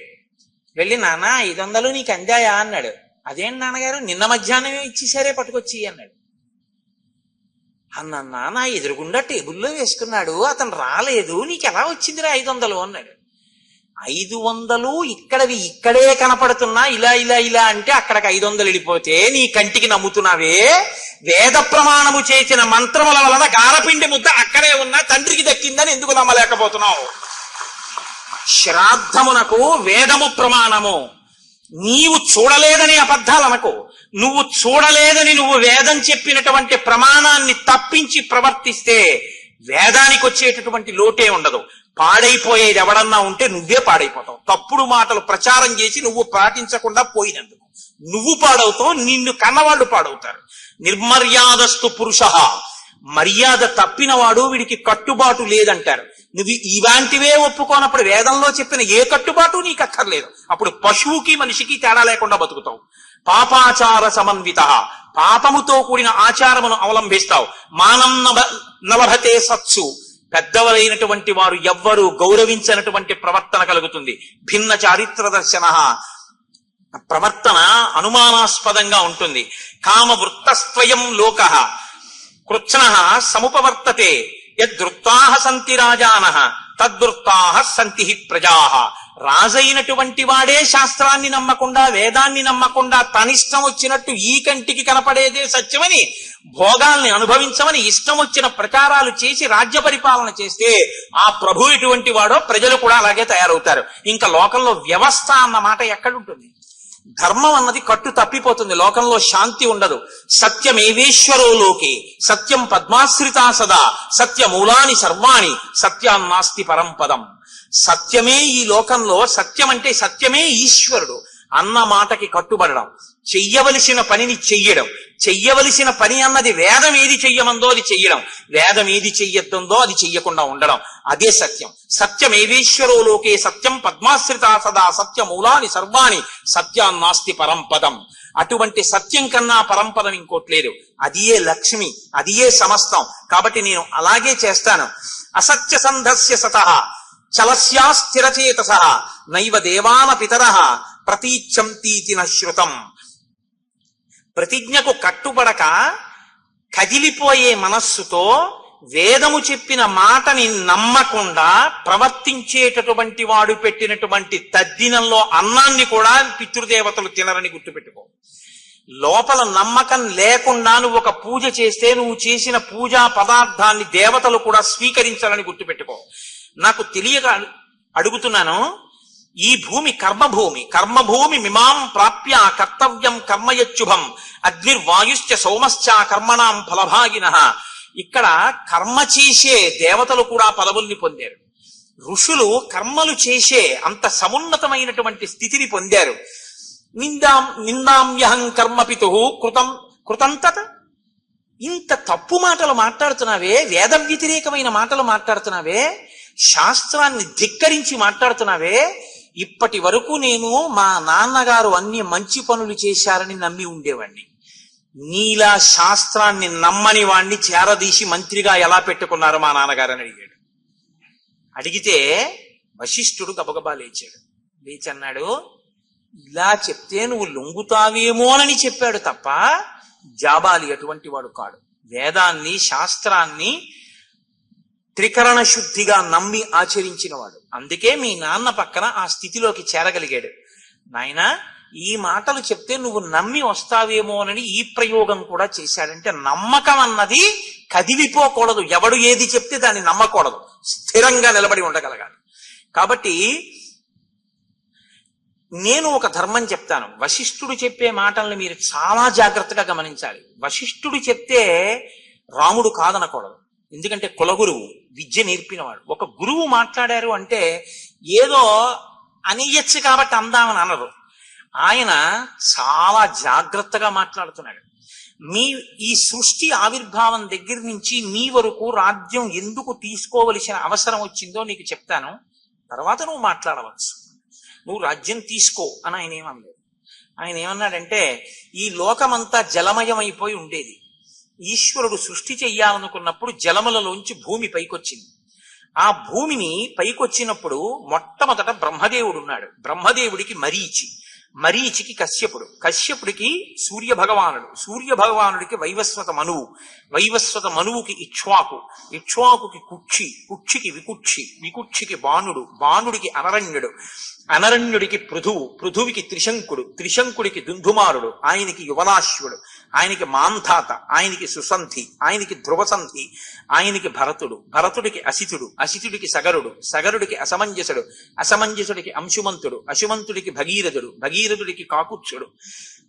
వెళ్ళి నాన్న 500 నీకు అందాయా అన్నాడు. అదేంటి నాన్నగారు, నిన్న మధ్యాహ్నమే ఇచ్చేసారే పట్టుకొచ్చి అన్నాడు. నాన్న ఎదురుగుండా టేబుల్లో వేసుకున్నాడు, అతను రాలేదు, నీకు ఎలా వచ్చిందిరా 500 అన్నాడు. 500 ఇక్కడవి ఇక్కడే కనపడుతున్నా ఇలా ఇలా ఇలా అంటే అక్కడికి 500 వెళ్ళిపోతే నీ కంటికి నమ్ముతున్నావే. వేద ప్రమాణము చేసిన మంత్రముల వలన గారపిండి ముద్ద అక్కడే ఉన్నా తండ్రికి దక్కిందని ఎందుకు నమ్మలేకపోతున్నావు? శ్రాద్ధమునకు వేదము ప్రమాణము. నీవు చూడలేదని అబద్ధాలు అనకు. నువ్వు చూడలేదని నువ్వు వేదం చెప్పినటువంటి ప్రమాణాన్ని తప్పించి ప్రవర్తిస్తే వేదానికి వచ్చేటటువంటి లోటే ఉండదు. పాడైపోయేది ఎవడన్నా ఉంటే నువ్వే పాడైపోతావు. తప్పుడు మాటలు ప్రచారం చేసి నువ్వు పాటించకుండా పోయినందుకు నువ్వు పాడవుతావు, నిన్ను కన్నవాళ్ళు పాడవుతారు. నిర్మర్యాదస్తు పురుష, మర్యాద తప్పినవాడు వీడికి కట్టుబాటు లేదంటారు. నువ్వు ఇలాంటివే ఒప్పుకోనప్పుడు వేదంలో చెప్పిన ఏ కట్టుబాటు నీకు అక్కర్లేదు. అప్పుడు పశువుకి మనిషికి తేడా లేకుండా బతుకుతావు. పాపాచార సమన్విత, పాపముతో కూడిన ఆచారమును అవలంబిస్తావు. మానం నలభతే సత్సు, పెద్దవరైనటువంటి వారు ఎవ్వరూ గౌరవించినటువంటి ప్రవర్తన కలుగుతుంది. భిన్న చారిత్ర దర్శన, ప్రవర్తన అనుమానాస్పదంగా ఉంటుంది. కామ వృత్తస్వయం లోక కృత్స్న సముపవర్తతే, యదృత్తాః సంతి రాజానః తద్వృత్తాః సంతి ప్రజా. రాజైనటువంటి వాడే శాస్త్రాన్ని నమ్మకుండా వేదాన్ని నమ్మకుండా తనిష్టం వచ్చినట్టు ఈ కంటికి కనపడేదే సత్యమని భోగాల్ని అనుభవించమని ఇష్టం వచ్చిన ప్రచారాలు చేసి రాజ్య పరిపాలన చేస్తే ఆ ప్రభు ఎటువంటి వాడో ప్రజలు కూడా అలాగే తయారవుతారు. ఇంకా లోకంలో వ్యవస్థ అన్న మాట ఎక్కడుంటుంది? ధర్మం అన్నది కట్టు తప్పిపోతుంది. లోకంలో శాంతి ఉండదు. సత్యమేవేశ్వరో లోకే సత్యం పద్మాశ్రితా సదా సత్యమూలాని సర్వాణి సత్యాన్నాస్తి పరంపదం. సత్యమే ఈ లోకంలో, సత్యం అంటే సత్యమే ఈశ్వరుడు అన్న మాటకి కట్టుబడడం, చెయ్యవలసిన పనిని చెయ్యడం. చెయ్యవలసిన పని అన్నది వేదం ఏది చెయ్యమందో అది చెయ్యడం, వేదం ఏది చెయ్యొద్దో అది చెయ్యకుండా ఉండడం. అదే సత్యం. సత్యమేవేశ్వరో లోకే సత్యం పద్మాశ్రితా సదా సత్యమూలాని సర్వాణి సత్యాన్నాస్తి పరంపదం. అటువంటి సత్యం కన్నా పరంపదం ఇంకోట్లేదు. అదియే లక్ష్మి, అదియే సమస్తం. కాబట్టి నేను అలాగే చేస్తాను. అసత్య సంధస్య సతః చలస్యా స్థిరచేతస నైవ దేవాన పితరః ప్రతీచ్ఛంతీతి నశ్రుతం. ప్రతిజ్ఞకు కట్టుబడక కదిలిపోయే మనస్సుతో వేదము చెప్పిన మాటని నమ్మకుండా ప్రవర్తించేటటువంటి వాడు పెట్టినటువంటి తద్దినంలో అన్నాన్ని కూడా పితృదేవతలు తినరని గుర్తుపెట్టుకో. లోపల నమ్మకం లేకుండా నువ్వు ఒక పూజ చేస్తే నువ్వు చేసిన పూజా పదార్థాన్ని దేవతలు కూడా స్వీకరించాలని గుర్తుపెట్టుకో. నాకు తెలియక అడుగుతున్నాను. ఈ భూమి కర్మభూమి. కర్మభూమి మిమాం ప్రాప్య కర్తవ్యం కర్మయచ్చుభం అగ్నిర్వాయుశ్చ సోమశ్చ కర్మణాం ఫలభాగినః. ఇక్కడ కర్మ చేసే దేవతలు కూడా పదవుల్ని పొందారు. ఋషులు కర్మలు చేసే అంత సమున్నతమైనటువంటి స్థితిని పొందారు. నిందామ్యహం కర్మపితు కృతం తత్. ఇంత తప్పు మాటలు మాట్లాడుతున్నావే, వేద వ్యతిరేకమైన మాటలు మాట్లాడుతున్నావే, శాస్త్రాన్ని ధిక్కరించి మాట్లాడుతున్నావే. ఇప్పటి వరకు నేను మా నాన్నగారు అన్ని మంచి పనులు చేశారని నమ్మి ఉండేవాణ్ణి. నీలా శాస్త్రాన్ని నమ్మని వాణ్ణి చేరదీసి మంత్రిగా ఎలా పెట్టుకున్నారు మా నాన్నగారని అడిగాడు. అడిగితే వశిష్ఠుడు గబగబా లేచాడు. లేచన్నాడు, ఇలా చెప్తే నువ్వు లొంగుతావేమోనని చెప్పాడు తప్ప జాబాలి అటువంటి వాడు కాడు. వేదాన్ని శాస్త్రాన్ని త్రికరణ శుద్ధిగా నమ్మి ఆచరించినవాడు. అందుకే మీ నాన్న పక్కన ఆ స్థితిలోకి చేరగలిగాడు. నాయన, ఈ మాటలు చెప్తే నువ్వు నమ్మి వస్తావేమోనని ఈ ప్రయోగం కూడా చేశాడంటే నమ్మకం అన్నది కదిలిపోకూడదు. ఎవడు ఏది చెప్తే దాన్ని నమ్మకూడదు, స్థిరంగా నిలబడి ఉండగలగాలి. కాబట్టి నేను ఒక ధర్మం చెప్తాను. వశిష్ఠుడు చెప్పే మాటల్ని మీరు చాలా జాగ్రత్తగా గమనించాలి. వశిష్ఠుడు చెప్తే రాముడు కాదనకూడదు. ఎందుకంటే కులగురువు, విద్య నేర్పినవాడు. ఒక గురువు మాట్లాడారు అంటే ఏదో అనేయచ్చు కాబట్టి అందామని అనరు. ఆయన చాలా జాగ్రత్తగా మాట్లాడుతున్నాడు. ఈ సృష్టి ఆవిర్భావం దగ్గర నుంచి మీ వరకు రాజ్యం ఎందుకు తీసుకోవలసిన అవసరం వచ్చిందో నీకు చెప్తాను, తర్వాత నువ్వు మాట్లాడవచ్చు. నువ్వు రాజ్యం తీసుకో అని ఆయన ఏమనలేదు. ఆయన ఏమన్నాడంటే, ఈ లోకమంతా జలమయమైపోయి ఉండేది. ఈశ్వరుడు సృష్టి చెయ్యాలనుకున్నప్పుడు జలములలోంచి భూమి పైకొచ్చింది. ఆ భూమిని పైకొచ్చినప్పుడు మొట్టమొదట బ్రహ్మదేవుడు ఉన్నాడు. బ్రహ్మదేవుడికి మరీచికి కశ్యపుడు, కశ్యపుడికి సూర్య భగవానుడికి వైవస్వత మనువు, వైవస్వత మనువుకి ఇక్ష్వాకుకి కుక్షికి వికుక్షికి బాణుడికి అనరణ్యుడికి పృథువుకి త్రిశంకుడికి దుందుమారుడు, ఆయనకి యువనాశ్వుడు, ఆయనకి మాంధాత, ఆయనకి సుసంధి, ఆయనకి ధ్రువసంధి, ఆయనకి భరతుడికి అసితుడికి సగరుడికి అసమంజసుడికి అంశుమంతుడికి భగీరథుడికి కాకుత్సుడు,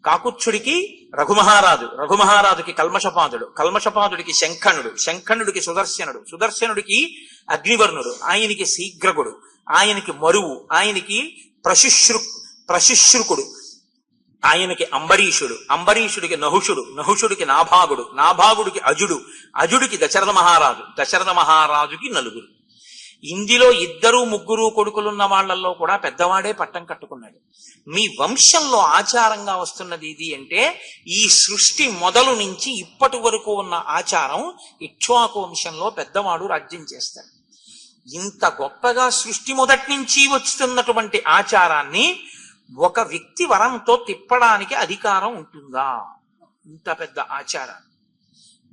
కాకుత్సుడికి రఘుమహారాజు, రఘుమహారాజుకి కల్మషపాదుడు, కల్మషపాదుడికి శంఖనుడు, శంఖనుడికి సుదర్శనుడు, సుదర్శనుడికి అగ్నివర్ణుడు, ఆయనకి శీఘ్రకుడు, ఆయనకి మరువు, ఆయనకి ప్రశుశ్రుకుడు, ఆయనకి అంబరీషుడు, అంబరీషుడికి నహుషుడు, నహుషుడికి నాభాగుడు, నాభాగుడికి అజుడు, అజుడికి దశరథ మహారాజు, దశరథ మహారాజుకి నలుగురు. ఇందులో 2, 3 కొడుకులున్న వాళ్లలో కూడా పెద్దవాడే పట్టం కట్టుకున్నాడు. మీ వంశంలో ఆచారంగా వస్తున్నది ఇది అంటే ఈ సృష్టి మొదలు నుంచి ఇప్పటి వరకు ఉన్న ఆచారం ఇక్ష్వాకు వంశంలో పెద్దవాడు రాజ్యం చేస్తాడు. ఇంత గొప్పగా సృష్టి మొదటి నుంచి వస్తున్నటువంటి ఆచారాన్ని ఒక వ్యక్తి వరంతో తిప్పడానికి అధికారం ఉంటుందా? ఇంత పెద్ద ఆచారం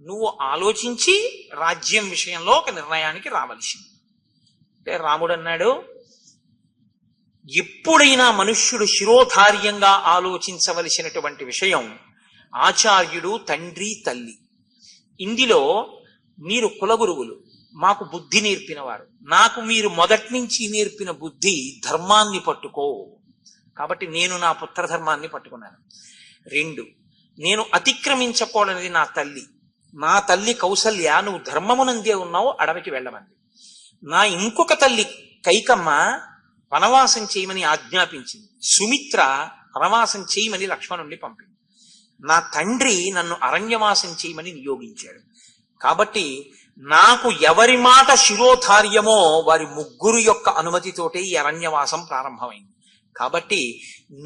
నువ్వు ఆలోచించి రాజ్యం విషయంలో ఒక నిర్ణయానికి రావలసింది. అంటే రాముడు అన్నాడు, ఎప్పుడైనా మనుష్యుడు శిరోధార్యంగా ఆలోచించవలసినటువంటి విషయం ఆచార్యుడు, తండ్రి, తల్లి. ఇందులో మీరు కులగురువులు, మాకు బుద్ధి నేర్పినవారు, నాకు మీరు మొదటి నుంచి నేర్పిన బుద్ధి ధర్మాన్ని పట్టుకో. కాబట్టి నేను నా పుత్రధర్మాన్ని పట్టుకున్నాను. 2, నేను అతిక్రమించకూడనిది నా తల్లి. నా తల్లి కౌసల్య, నువ్వు ధర్మమునందే ఉన్నావు, అడవికి వెళ్ళమంది. నా ఇంకొక తల్లి కైకమ్మ వనవాసం చేయమని ఆజ్ఞాపించింది. సుమిత్ర వనవాసం చేయమని లక్ష్మణుణ్ణి పంపింది. నా తండ్రి నన్ను అరణ్యవాసం చేయమని నియోగించాడు. కాబట్టి నాకు ఎవరి మాట శిరోధార్యమో వారి ముగ్గురు యొక్క అనుమతితోటే ఈ అరణ్యవాసం ప్రారంభమైంది. కాబట్టి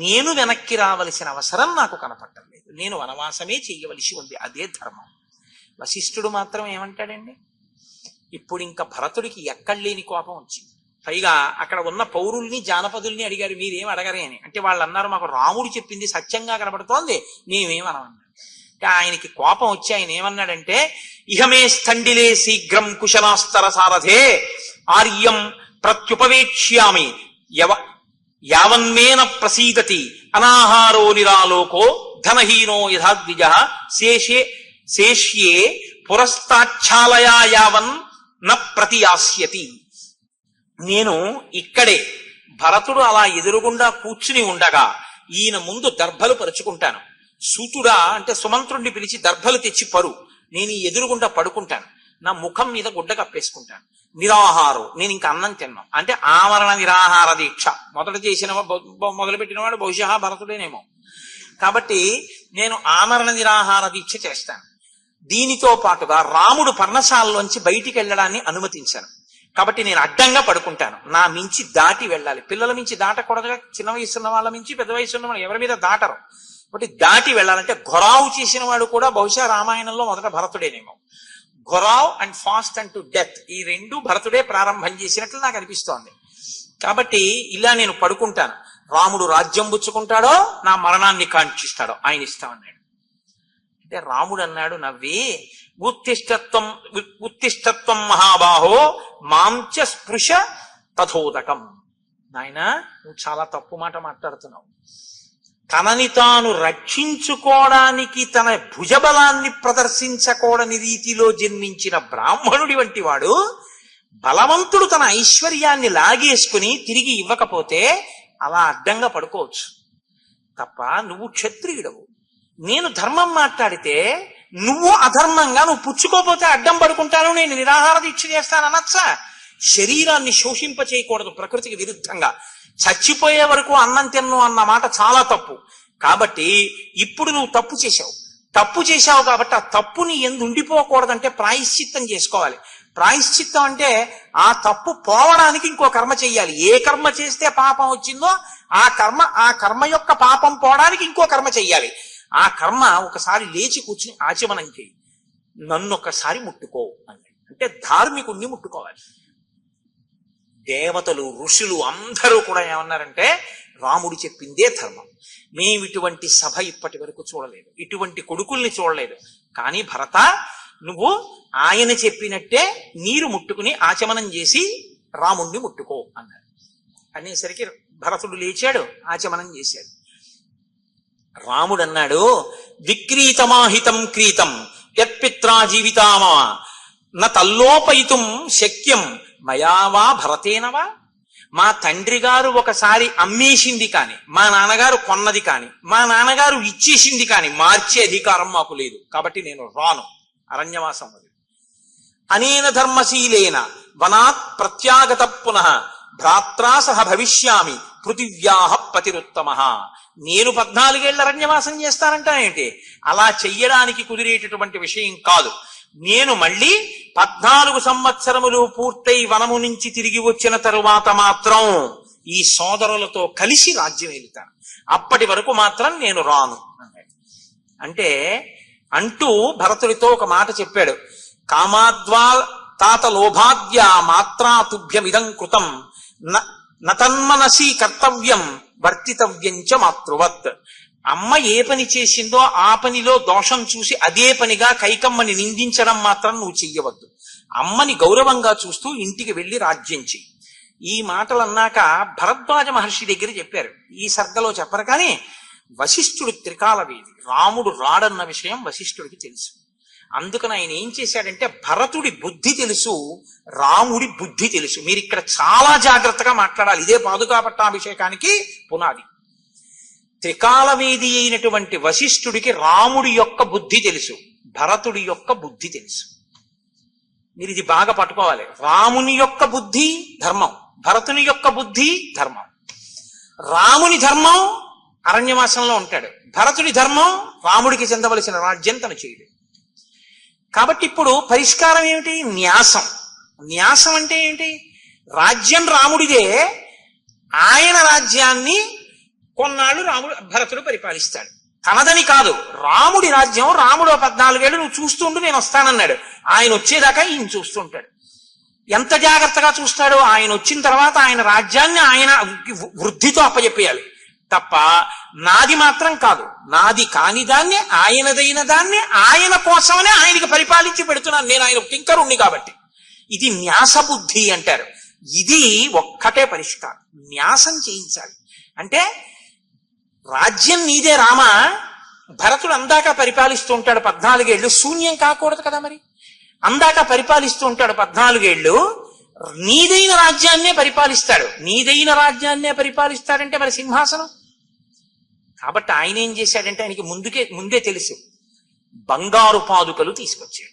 నేను వెనక్కి రావలసిన అవసరం నాకు కనపట్టలేదు. నేను వనవాసమే చేయవలసి ఉంది, అదే ధర్మం. వశిష్ఠుడు మాత్రం ఏమంటాడండి? ఇప్పుడు ఇంకా భరతుడికి ఎక్కడలేని కోపం వచ్చింది. పైగా అక్కడ ఉన్న పౌరుల్ని, జానపదుల్ని అడిగారు, మీరేం అడగరే అని. అంటే వాళ్ళు అన్నారు, మాకు రాముడు చెప్పింది సత్యంగా కనబడుతోంది, మేమేమనమన్నారు. అంటే ఆయనకి కోపం వచ్చి ఆయన ఏమన్నాడంటే, ఇహమే స్థండిలే శీఘ్రం కుశలాస్తర సారథే ఆర్యం ప్రత్యుపవేక్ష్యామి యావన్మేన ప్రసీదతి అనాహారో నిరాలోకో ధనహీనో యథాద్విజ శేష్యే పురస్తాచ్ఛాలయా యావన్ న ప్రతియాస్యతి. నేను ఇక్కడే భరతుడు అలా ఎదురుగుండా కూర్చుని ఉండగా ఈయన ముందు దర్భలు పరుచుకుంటాను. సూతుడా అంటే సుమంత్రుణ్ణి పిలిచి దర్భలు తెచ్చి పరు, నేను ఈ ఎదురుగుండా పడుకుంటాను, నా ముఖం మీద గుడ్డ కప్పేసుకుంటాను. నిరాహారం, నేను ఇంకా అన్నం తిన్నాను. అంటే ఆమరణ నిరాహార దీక్ష మొదలుపెట్టినవాడు బహుశా భరతుడేనేమో. కాబట్టి నేను ఆమరణ నిరాహార దీక్ష చేస్తాను. దీనితో పాటుగా రాముడు పర్ణశాలలోంచి బయటికి వెళ్ళడాన్ని అనుమతించాను. కాబట్టి నేను అడ్డంగా పడుకుంటాను, నా మించి దాటి వెళ్ళాలి. పిల్లల మించి దాటకూడదుగా, చిన్న వయసున్న వాళ్ళ మించి పెద్ద వయసున్న వాళ్ళు ఎవరి మీద దాటరు. కాబట్టి దాటి వెళ్ళాలంటే గొరావు చేసిన వాడు కూడా బహుశా రామాయణంలో మొదట భరతుడేనేమో. గొరావ్ and fast and to death, ఈ 2 భరతుడే ప్రారంభం చేసినట్లు నాకు అనిపిస్తోంది. కాబట్టి ఇలా నేను పడుకుంటాను. రాముడు రాజ్యం పుచ్చుకుంటాడో నా మరణాన్ని కాంక్షిస్తాడో ఆయన ఇష్టం అన్నాడు. అంటే రాముడు అన్నాడు నవ్వి, ఉత్తిష్టత్వం మహాబాహో మాంచ స్పృశ తథోదకం. నాయనా, నువ్వు చాలా తప్పు మాట మాట్లాడుతున్నావు. తనని తాను రక్షించుకోవడానికి తన భుజబలాన్ని ప్రదర్శించకూడని రీతిలో జన్మించిన బ్రాహ్మణుడి వంటి వాడు బలవంతుడు తన ఐశ్వర్యాన్ని లాగేసుకుని తిరిగి ఇవ్వకపోతే అలా అడ్డంగా పడుకోవచ్చు తప్ప, నువ్వు క్షత్రియుడవు. నేను ధర్మం మాట్లాడితే నువ్వు అధర్మంగా నువ్వు పుచ్చుకోపోతే అడ్డం పడుకుంటాను, నేను నిరాహార దీక్ష చేస్తాను అనొచ్చా? శరీరాన్ని శోషింప చేయకూడదు ప్రకృతికి విరుద్ధంగా. చచ్చిపోయే వరకు అన్నం తిన్ను అన్న మాట చాలా తప్పు. కాబట్టి ఇప్పుడు నువ్వు తప్పు చేశావు కాబట్టి ఆ తప్పుని ఎందు ఉండిపోకూడదంటే ప్రాయశ్చిత్తం చేసుకోవాలి. ప్రాయశ్చిత్తం అంటే ఆ తప్పు పోవడానికి ఇంకో కర్మ చెయ్యాలి. ఏ కర్మ చేస్తే పాపం వచ్చిందో ఆ కర్మ యొక్క పాపం పోవడానికి ఇంకో కర్మ చెయ్యాలి. ఆ కర్మ ఒకసారి లేచి కూర్చుని ఆచమనం చేయి, నన్ను ఒకసారి ముట్టుకో అన్నాడు. అంటే ధార్మికుణ్ణి ముట్టుకోవాలి. దేవతలు, ఋషులు అందరూ కూడా ఏమన్నారంటే రాముడు చెప్పిందే ధర్మం. మేము ఇటువంటి సభ ఇప్పటి వరకు చూడలేదు, ఇటువంటి కొడుకుల్ని చూడలేదు. కానీ భరత, నువ్వు ఆయన చెప్పినట్టే నీరు ముట్టుకుని ఆచమనం చేసి రాముణ్ణి ముట్టుకో అన్నాడు. అనేసరికి భరతుడు లేచాడు, ఆచమనం చేశాడు. రాముడు అన్నాడు, విక్రీతమాహితం క్రీతం యత్పిత్రా జీవితామా న తల్లోపయితుం శక్యం మయావా భరతేనవా. మా తండ్రి గారు ఒకసారి అమ్మేసింది కాని, మా నాన్నగారు కొన్నది కాని, మా నాన్నగారు ఇచ్చేసింది కాని మార్చే అధికారం మాకు లేదు. కాబట్టి నేను రాను అరణ్యవాసం వదిలి. అనేన ధర్మశీలేన వనాత్ ప్రత్యాగత పునః భ్రాత్రా సహ భవిష్యామి పృథివ్యాహ పతిరుత్తమ. నేను 14 ఏళ్ల అరణ్యవాసం చేస్తానంటానేంటి? అలా చెయ్యడానికి కుదిరేటటువంటి విషయం కాదు. నేను మళ్ళీ 14 సంవత్సరములు పూర్తయి వనము నుంచి తిరిగి వచ్చిన తరువాత మాత్రం ఈ సోదరులతో కలిసి రాజ్యం వెళ్తాను. అప్పటి వరకు మాత్రం నేను రాను అంటే అంటూ భరతుడితో ఒక మాట చెప్పాడు. కామాద్వా తాత లోభాద్య మాత్రా తుభ్యమిదం కృతం నతన్మనసి కర్తవ్యం వర్తితవ్యంచ మాతృవత్. అమ్మ ఏ పని చేసిందో ఆ పనిలో దోషం చూసి అదే పనిగా కైకమ్మని నిందించడం మాత్రం నువ్వు చెయ్యవద్దు. అమ్మని గౌరవంగా చూస్తూ ఇంటికి వెళ్లి రాజ్యం చెయ్యి. ఈ మాటలు అన్నాక భరద్వాజ మహర్షి దగ్గర చెప్పారు. ఈ సర్గలో చెప్పరు కానీ వశిష్ఠుడు త్రికాలవేది, రాముడు రాడన్న విషయం వశిష్ఠుడికి తెలుసు. అందుకని ఆయన ఏం చేశాడంటే భరతుడి బుద్ధి తెలుసు, రాముడి బుద్ధి తెలుసు. మీరు ఇక్కడ చాలా జాగ్రత్తగా మాట్లాడాలి. ఇదే పాదుకా పట్టాభిషేకానికి పునాది. త్రికాలవేది అయినటువంటి వశిష్ఠుడికి రాముడి యొక్క బుద్ధి తెలుసు, భరతుడి యొక్క బుద్ధి తెలుసు. మీరు ఇది బాగా పట్టుకోవాలి. రాముని యొక్క బుద్ధి ధర్మం, భరతుని యొక్క బుద్ధి ధర్మం. రాముని ధర్మం అరణ్యవాసంలో ఉంటాడు, భరతుడి ధర్మం రాముడికి చెందవలసిన రాజ్యం తను చేయడు. కాబట్టి ఇప్పుడు పరిష్కారం ఏమిటి? న్యాసం. న్యాసం అంటే ఏంటి? రాజ్యం రాముడిదే, ఆయన రాజ్యాన్ని కొన్నాళ్ళు భరతుడు పరిపాలిస్తాడు. తనదని కాదు, రాముడి రాజ్యం. రాముడు 14 ఏళ్ళు నువ్వు చూస్తుండు, నేను వస్తానన్నాడు. ఆయన వచ్చేదాకా ఈయన చూస్తుంటాడు. ఎంత జాగ్రత్తగా చూస్తాడో, ఆయన వచ్చిన తర్వాత ఆయన రాజ్యాన్ని ఆయన వృద్ధితో అప్పచెప్పేయాలి తప్ప నాది మాత్రం కాదు. నాది కాని దాన్ని, ఆయనదైన దాన్ని ఆయన కోసమనే ఆయనకి పరిపాలించి పెడుతున్నాను. నేను ఆయన కింకరుణ్ణి కాబట్టి. ఇది న్యాస బుద్ధి అంటారు. ఇది ఒక్కటే పరిష్కారం. న్యాసం చేయించాలి అంటే రాజ్యం నీదే రామ, భరతుడు అందాక పరిపాలిస్తూ ఉంటాడు 14 ఏళ్ళు, శూన్యం కాకూడదు కదా. మరి అందాక పరిపాలిస్తూ ఉంటాడు 14 ఏళ్ళు, నీదైన రాజ్యాన్నే పరిపాలిస్తాడు. నీదైన రాజ్యాన్నే పరిపాలిస్తాడంటే మరి సింహాసనం. కాబట్టి ఆయన ఏం చేశాడంటే ఆయనకి ముందే తెలుసు. బంగారు పాదుకలు తీసుకొచ్చి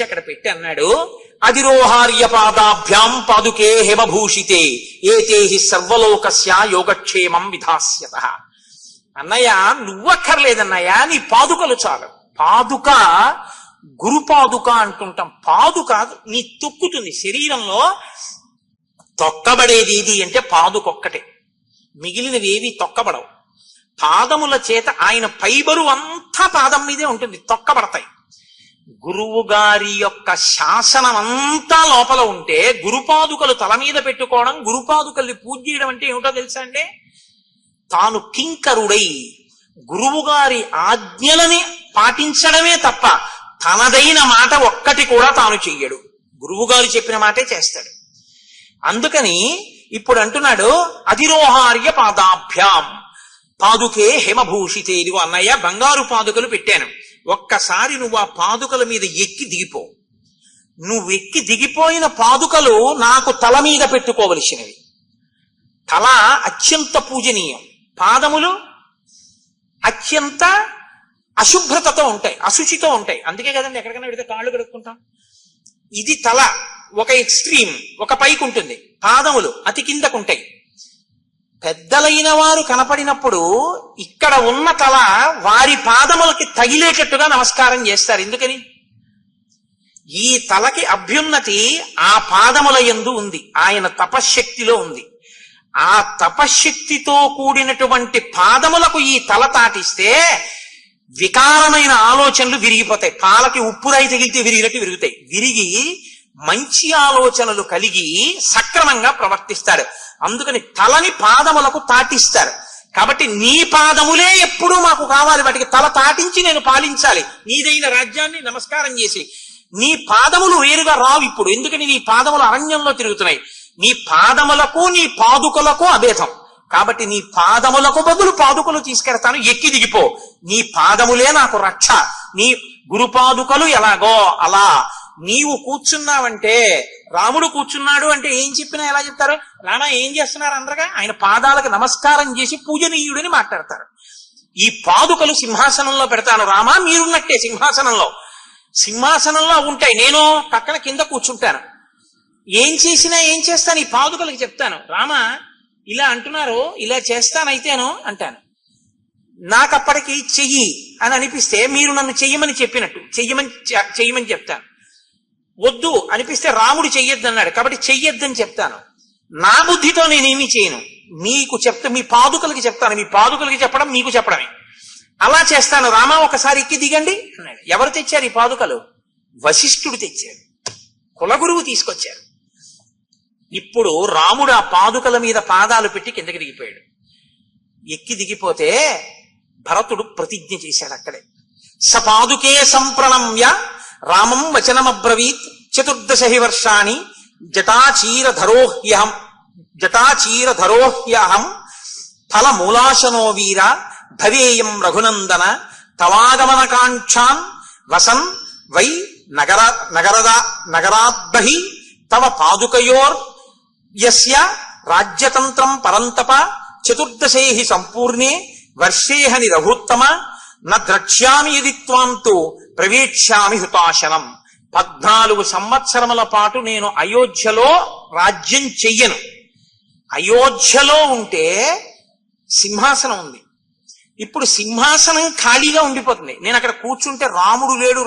అక్కడ పెట్టి అన్నాడు, అధిరోహార్య పాదాభ్యాం పాదుకే హేమభూషితే ఏతేహి సర్వలోకస్య యోగక్షేమం విధాస్యత. అన్నయ్య నువ్వక్కర్లేదన్నయ్య, నీ పాదుకలు చాలు. పాదుక గురుపాదుక అంటుంటాం. పాదుక నీ తొక్కుతుంది. శరీరంలో తొక్కబడేది ఇది అంటే పాదుకొక్కటే, మిగిలినవి ఏవి తొక్కబడవు. పాదముల చేత ఆయన పైబరు అంతా పాదం మీదే ఉంటుంది, తొక్కబడతాయి. గురువు గారి యొక్క శాసనం అంతా లోపల ఉంటే గురుపాదుకలు తల మీద పెట్టుకోవడం, గురుపాదుకల్ని పూజ చేయడం అంటే ఏమిటో తెలుసా అండి? తాను కింకరుడై గురువు గారి ఆజ్ఞలని పాటించడమే తప్ప తనదైన మాట ఒక్కటి కూడా తాను చెయ్యడు. గురువు గారు చెప్పిన మాటే చేస్తాడు. అందుకని ఇప్పుడు అంటున్నాడు, అధిరోహార్య పాదాభ్యాం పాదుకే హేమభూషితే. ఇదిగో అన్నయ్య బంగారు పాదుకలు పెట్టాను, ఒక్కసారి నువ్వు ఆ పాదుకల మీద ఎక్కి దిగిపో. నువ్వు ఎక్కి దిగిపోయిన పాదుకలు నాకు తల మీద పెట్టుకోవలసినవి. తల అత్యంత పూజనీయం, పాదములు అత్యంత అశుభ్రతతో ఉంటాయి, అశుచితో ఉంటాయి. అందుకే కదండి ఎక్కడికైనా పెడితే కాళ్ళు కడుక్కుంటాం. ఇది తల ఒక ఎక్స్ట్రీమ్, ఒక పైకి ఉంటుంది, పాదములు అతి కిందకుంటాయి. పెద్దలైన వారు కనపడినప్పుడు ఇక్కడ ఉన్న తల వారి పాదములకి తగిలేటట్టుగా నమస్కారం చేస్తారు. ఎందుకని? ఈ తలకి అభ్యున్నతి ఆ పాదముల యందు ఉంది, ఆయన తపశ్శక్తిలో ఉంది. ఆ తపశ్శక్తితో కూడినటువంటి పాదములకు ఈ తల తాటిస్తే వికారమైన ఆలోచనలు విరిగిపోతాయి. పాలకి ఉప్పురాయి తగిలితే విరిగినట్టు విరుగుతాయి. విరిగి మంచి ఆలోచనలు కలిగి సక్రమంగా ప్రవర్తిస్తాడు. అందుకని తలని పాదములకు తాటిస్తారు. కాబట్టి నీ పాదములే ఎప్పుడూ మాకు కావాలి, వాటికి తల తాటించి నేను పాలించాలి నీదైన రాజ్యాన్ని నమస్కారం చేసి. నీ పాదములు వేరుగా రావు ఇప్పుడు, ఎందుకని నీ పాదములు అరణ్యంలో తిరుగుతున్నాయి. నీ పాదములకు నీ పాదుకలకు అభేదం. కాబట్టి నీ పాదములకు బదులు పాదుకలు తీసుకెడతాను, ఎక్కి దిగిపో. నీ పాదములే నాకు రక్ష. నీ గురుపాదుకలు ఎలాగో అలా నీవు కూర్చున్నావంటే రాముడు కూర్చున్నాడు అంటే ఏం చెప్పినా ఎలా చెప్తారు? రామ ఏం చేస్తున్నారు అనరుగా, ఆయన పాదాలకు నమస్కారం చేసి పూజనీయుడని మాట్లాడతారు. ఈ పాదుకలు సింహాసనంలో పెడతాను రామా, మీరున్నట్టే సింహాసనంలో ఉంటాయి, నేను పక్కన కింద కూర్చుంటాను. ఏం చేసినా ఏం చేస్తాను ఈ పాదుకలకు చెప్తాను. రామ ఇలా అంటున్నారు, ఇలా చేస్తానైతేను అంటాను. నాకప్పటికి చెయ్యి అని అనిపిస్తే మీరు నన్ను చెయ్యమని చెప్పినట్టు చెయ్యమని చెప్తాను. వద్దు అనిపిస్తే రాముడు చెయ్యొద్దు అన్నాడు కాబట్టి చెయ్యొద్దని చెప్తాను. నా బుద్ధితో నేనేమీ చేయను, మీకు మీ పాదుకలకి చెప్తాను. మీ పాదుకలకి చెప్పడం మీకు చెప్పడమే. అలా చేస్తాను. రామ ఒకసారి ఎక్కి దిగండి అన్నాడు. ఎవరు తెచ్చారు ఈ పాదుకలు? వశిష్ఠుడు తెచ్చారు, కులగురువు తీసుకొచ్చారు. ఇప్పుడు రాముడు ఆ పాదుకల మీద పాదాలు పెట్టి కిందకి దిగిపోయాడు. ఎక్కి దిగిపోతే భరతుడు ప్రతిజ్ఞ చేశాడు అక్కడే. సపాదుకే సంప్రణమ్య రామం వచనమబ్రవీత్ 14 వర్షాణి జటాచీరధరోహ్యహం ఫలమూలాశనో వీర భవేయం రఘునందన తవాగమనకాంక్షాన్ వసన్ వై నగరాద్బహి తవ పాదుకయోర్ యస్య రాజ్యతంత్రం పరంతప 14 సంపూర్ణే వర్షేహని రఘుత్తమ న ద్రక్ష్యామి యది త్వాం తు ప్రవేక్ష్యామి హుతాశనం. 14 సంవత్సరముల పాటు నేను అయోధ్యలో రాజ్యం చెయ్యను. అయోధ్యలో ఉంటే సింహాసనం ఉంది, ఇప్పుడు సింహాసనం ఖాళీగా ఉండిపోతుంది. నేను అక్కడ కూర్చుంటే రాముడు లేడు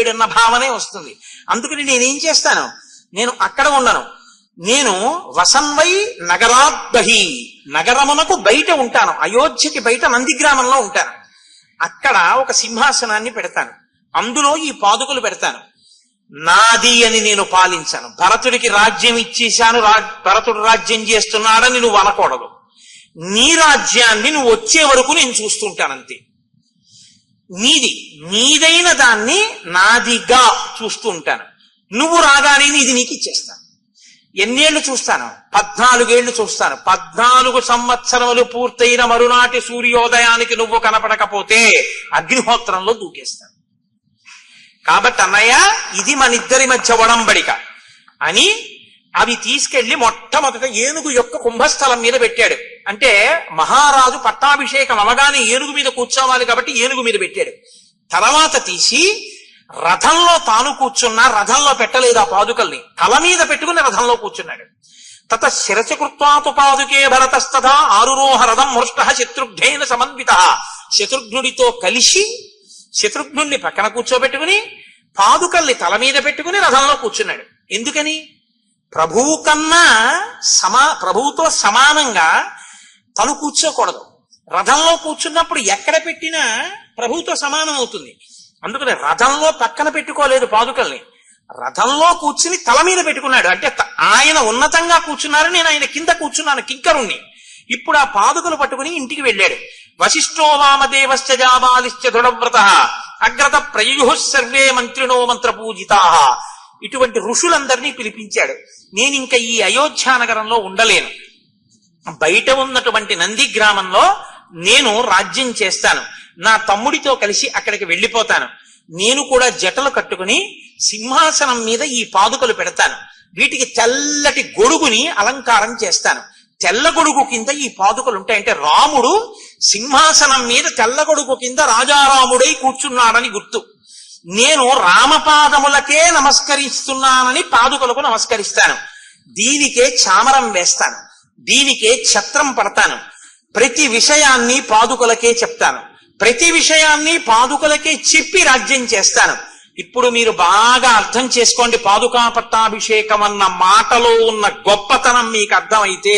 అన్న భావనే వస్తుంది. అందుకని నేనేం చేస్తాను, నేను అక్కడ ఉండను. నేను వసన్వై నగరాద్బహి, నగరమునకు బయట ఉంటాను, అయోధ్యకి బయట నందిగ్రామంలో ఉంటాను. అక్కడ ఒక సింహాసనాన్ని పెడతాను, అందులో ఈ పాదుకలు పెడతాను. నాది అని నేను పాలించాను. భరతుడికి రాజ్యం ఇచ్చేశాను, భరతుడు రాజ్యం చేస్తున్నాడని నువ్వు అనకూడదు. నీ రాజ్యాన్ని నువ్వు వచ్చే వరకు నేను చూస్తుంటానంతే. నీదైన దాన్ని నాదిగా చూస్తూ ఉంటాను. నువ్వు రాగానే ఇది నీకు ఇచ్చేస్తాను. ఎన్నేళ్లు చూస్తాను? 14 ఏళ్లు చూస్తాను. 14 సంవత్సరములు పూర్తయిన మరునాటి సూర్యోదయానికి నువ్వు కనపడకపోతే అగ్నిహోత్రంలో దూకేస్తాను. కాబట్టి అన్నయ్య ఇది మనిద్దరి మధ్య ఒడంబడిక అని అవి తీసుకెళ్లి మొట్టమొదట ఏనుగు యొక్క కుంభస్థలం మీద పెట్టాడు. అంటే మహారాజు పట్టాభిషేకం అవగానే ఏనుగు మీద కూర్చోవాలి కాబట్టి ఏనుగు మీద పెట్టాడు. తర్వాత తీసి రథంలో తాను కూర్చున్నా రథంలో పెట్టలేదు ఆ పాదుకల్ని, తల మీద పెట్టుకుని రథంలో కూర్చున్నాడు. తత శిరచకృత్వాతు పాదుకే భరతస్తథా ఆరురోహ రథం మృష్ట శత్రుఘ్నేన సమన్విత. శత్రుఘ్నుడితో కలిసి శత్రుఘ్నుడిని పక్కన కూర్చోబెట్టుకుని పాదుకల్ని తల మీద పెట్టుకుని రథంలో కూర్చున్నాడు. ఎందుకని? ప్రభువుతో సమానంగా తను కూర్చోకూడదు. రథంలో కూర్చున్నప్పుడు ఎక్కడ పెట్టినా ప్రభువుతో సమానం అవుతుంది. అందుకని రథంలో పక్కన పెట్టుకోలేదు పాదుకల్ని, రథంలో కూర్చుని తల మీద పెట్టుకున్నాడు. అంటే ఆయన ఉన్నతంగా కూర్చున్నారు, నేను ఆయన కింద కూర్చున్నాను కింకరుణ్ణి. ఇప్పుడు ఆ పాదుకలు పట్టుకుని ఇంటికి వెళ్ళాడు. వశిష్ఠో వామదేవశ్చ జాబాలిశ్చ దృఢవ్రత అగ్రత ప్రయుః సర్వే మంత్రిణో మంత్రపూజితా. ఇటువంటి ఋషులందరినీ పిలిపించాడు. నేను ఇంకా ఈ అయోధ్య నగరంలో ఉండలేను, బయట ఉన్నటువంటి నంది గ్రామంలో నేను రాజ్యం చేస్తాను. నా తమ్ముడితో కలిసి అక్కడికి వెళ్ళిపోతాను. నేను కూడా జటలు కట్టుకుని సింహాసనం మీద ఈ పాదుకలు పెడతాను. వీటికి తెల్లటి గొడుగుని అలంకారం చేస్తాను. తెల్ల గొడుగు కింద ఈ పాదుకలు ఉంటాయి. అంటే రాముడు సింహాసనం మీద తెల్ల గొడుగు కింద రాజారాముడై కూర్చున్నాడని గుర్తు. నేను రామపాదములకే నమస్కరిస్తున్నానని పాదుకలకు నమస్కరిస్తాను. దీనికే చామరం వేస్తాను, దీనికే ఛత్రం పడతాను. ప్రతి విషయాన్ని పాదుకలకే చెప్తాను, ప్రతి విషయాన్ని పాదుకలకే చెప్పి రాజ్యం చేస్తాను. ఇప్పుడు మీరు బాగా అర్థం చేసుకోండి. పాదుకా పట్టాభిషేకం అన్న మాటలో ఉన్న గొప్పతనం మీకు అర్థమైతే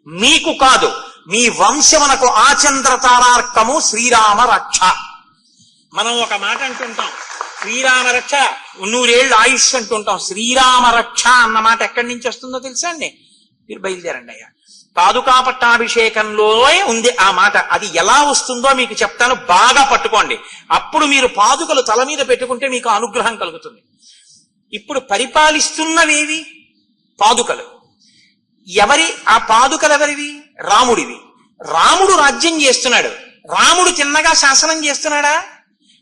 మీకు కాదు, మీ వంశమునకు ఆచంద్ర తారార్కము శ్రీరామ రక్ష. మనం ఒక మాట అంటుంటాం, శ్రీరామ రక్ష 100 ఏళ్ళు ఆయుష్ అంటుంటాం. శ్రీరామ రక్ష అన్న మాట ఎక్కడి నుంచి వస్తుందో తెలుసా అండి? మీరు బయలుదేరండి అయ్యా. పాదుకా పట్టాభిషేకంలో ఉంది ఆ మాట. అది ఎలా వస్తుందో మీకు చెప్తాను, బాగా పట్టుకోండి. అప్పుడు మీరు పాదుకలు తల మీద పెట్టుకుంటే మీకు అనుగ్రహం కలుగుతుంది. ఇప్పుడు పరిపాలిస్తున్నవేవి? పాదుకలు. ఆ పాదుకలు ఎవరివి? రాముడివి. రాముడు రాజ్యం చేస్తున్నాడు. రాముడు చిన్నగా శాసనం చేస్తున్నాడా?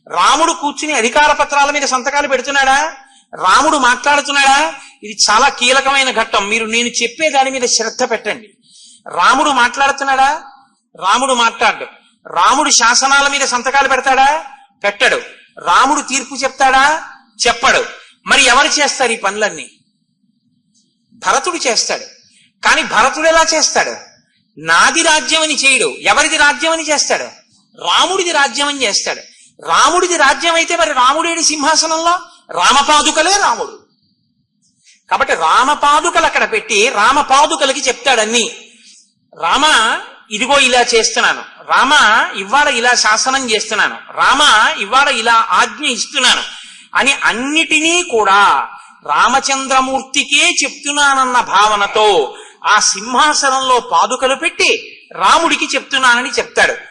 రాముడు కూర్చుని అధికార పత్రాల మీద సంతకాలు పెడుతున్నాడా? రాముడు మాట్లాడుతున్నాడా? ఇది చాలా కీలకమైన ఘట్టం. మీరు నేను చెప్పే దాని మీద శ్రద్ధ పెట్టండి. రాముడు మాట్లాడుతున్నాడా? రాముడు మాట్లాడు. రాముడు శాసనాల మీద సంతకాలు పెడతాడా? పెట్టడు. రాముడు తీర్పు చెప్తాడా? చెప్పడు. మరి ఎవరు చేస్తారు ఈ పనులన్నీ? భరతుడు చేస్తాడు. కానీ భరతుడు ఎలా చేస్తాడు? నాది రాజ్యం అని చేయడు. ఎవరిది రాజ్యం అని చేస్తాడు? రాముడిది రాజ్యం అని చేస్తాడు. రాముడిది రాజ్యం అయితే మరి రాముడేడి సింహాసనంలో? రామపాదుకలే రాముడు. కాబట్టి రామపాదుకలు అక్కడ పెట్టి రామపాదుకలకి చెప్తాడన్నీ. రామ ఇదిగో ఇలా చేస్తున్నాను, రామ ఇవాళ ఇలా శాసనం చేస్తున్నాను, రామ ఇవాళ ఇలా ఆజ్ఞ ఇస్తున్నాను అని అన్నిటినీ కూడా రామచంద్రమూర్తికే చెప్తున్నానన్న భావనతో ఆ సింహాసనంలో పాదుకలు పెట్టి రాముడికి చెప్తున్నానని చెప్తాడు.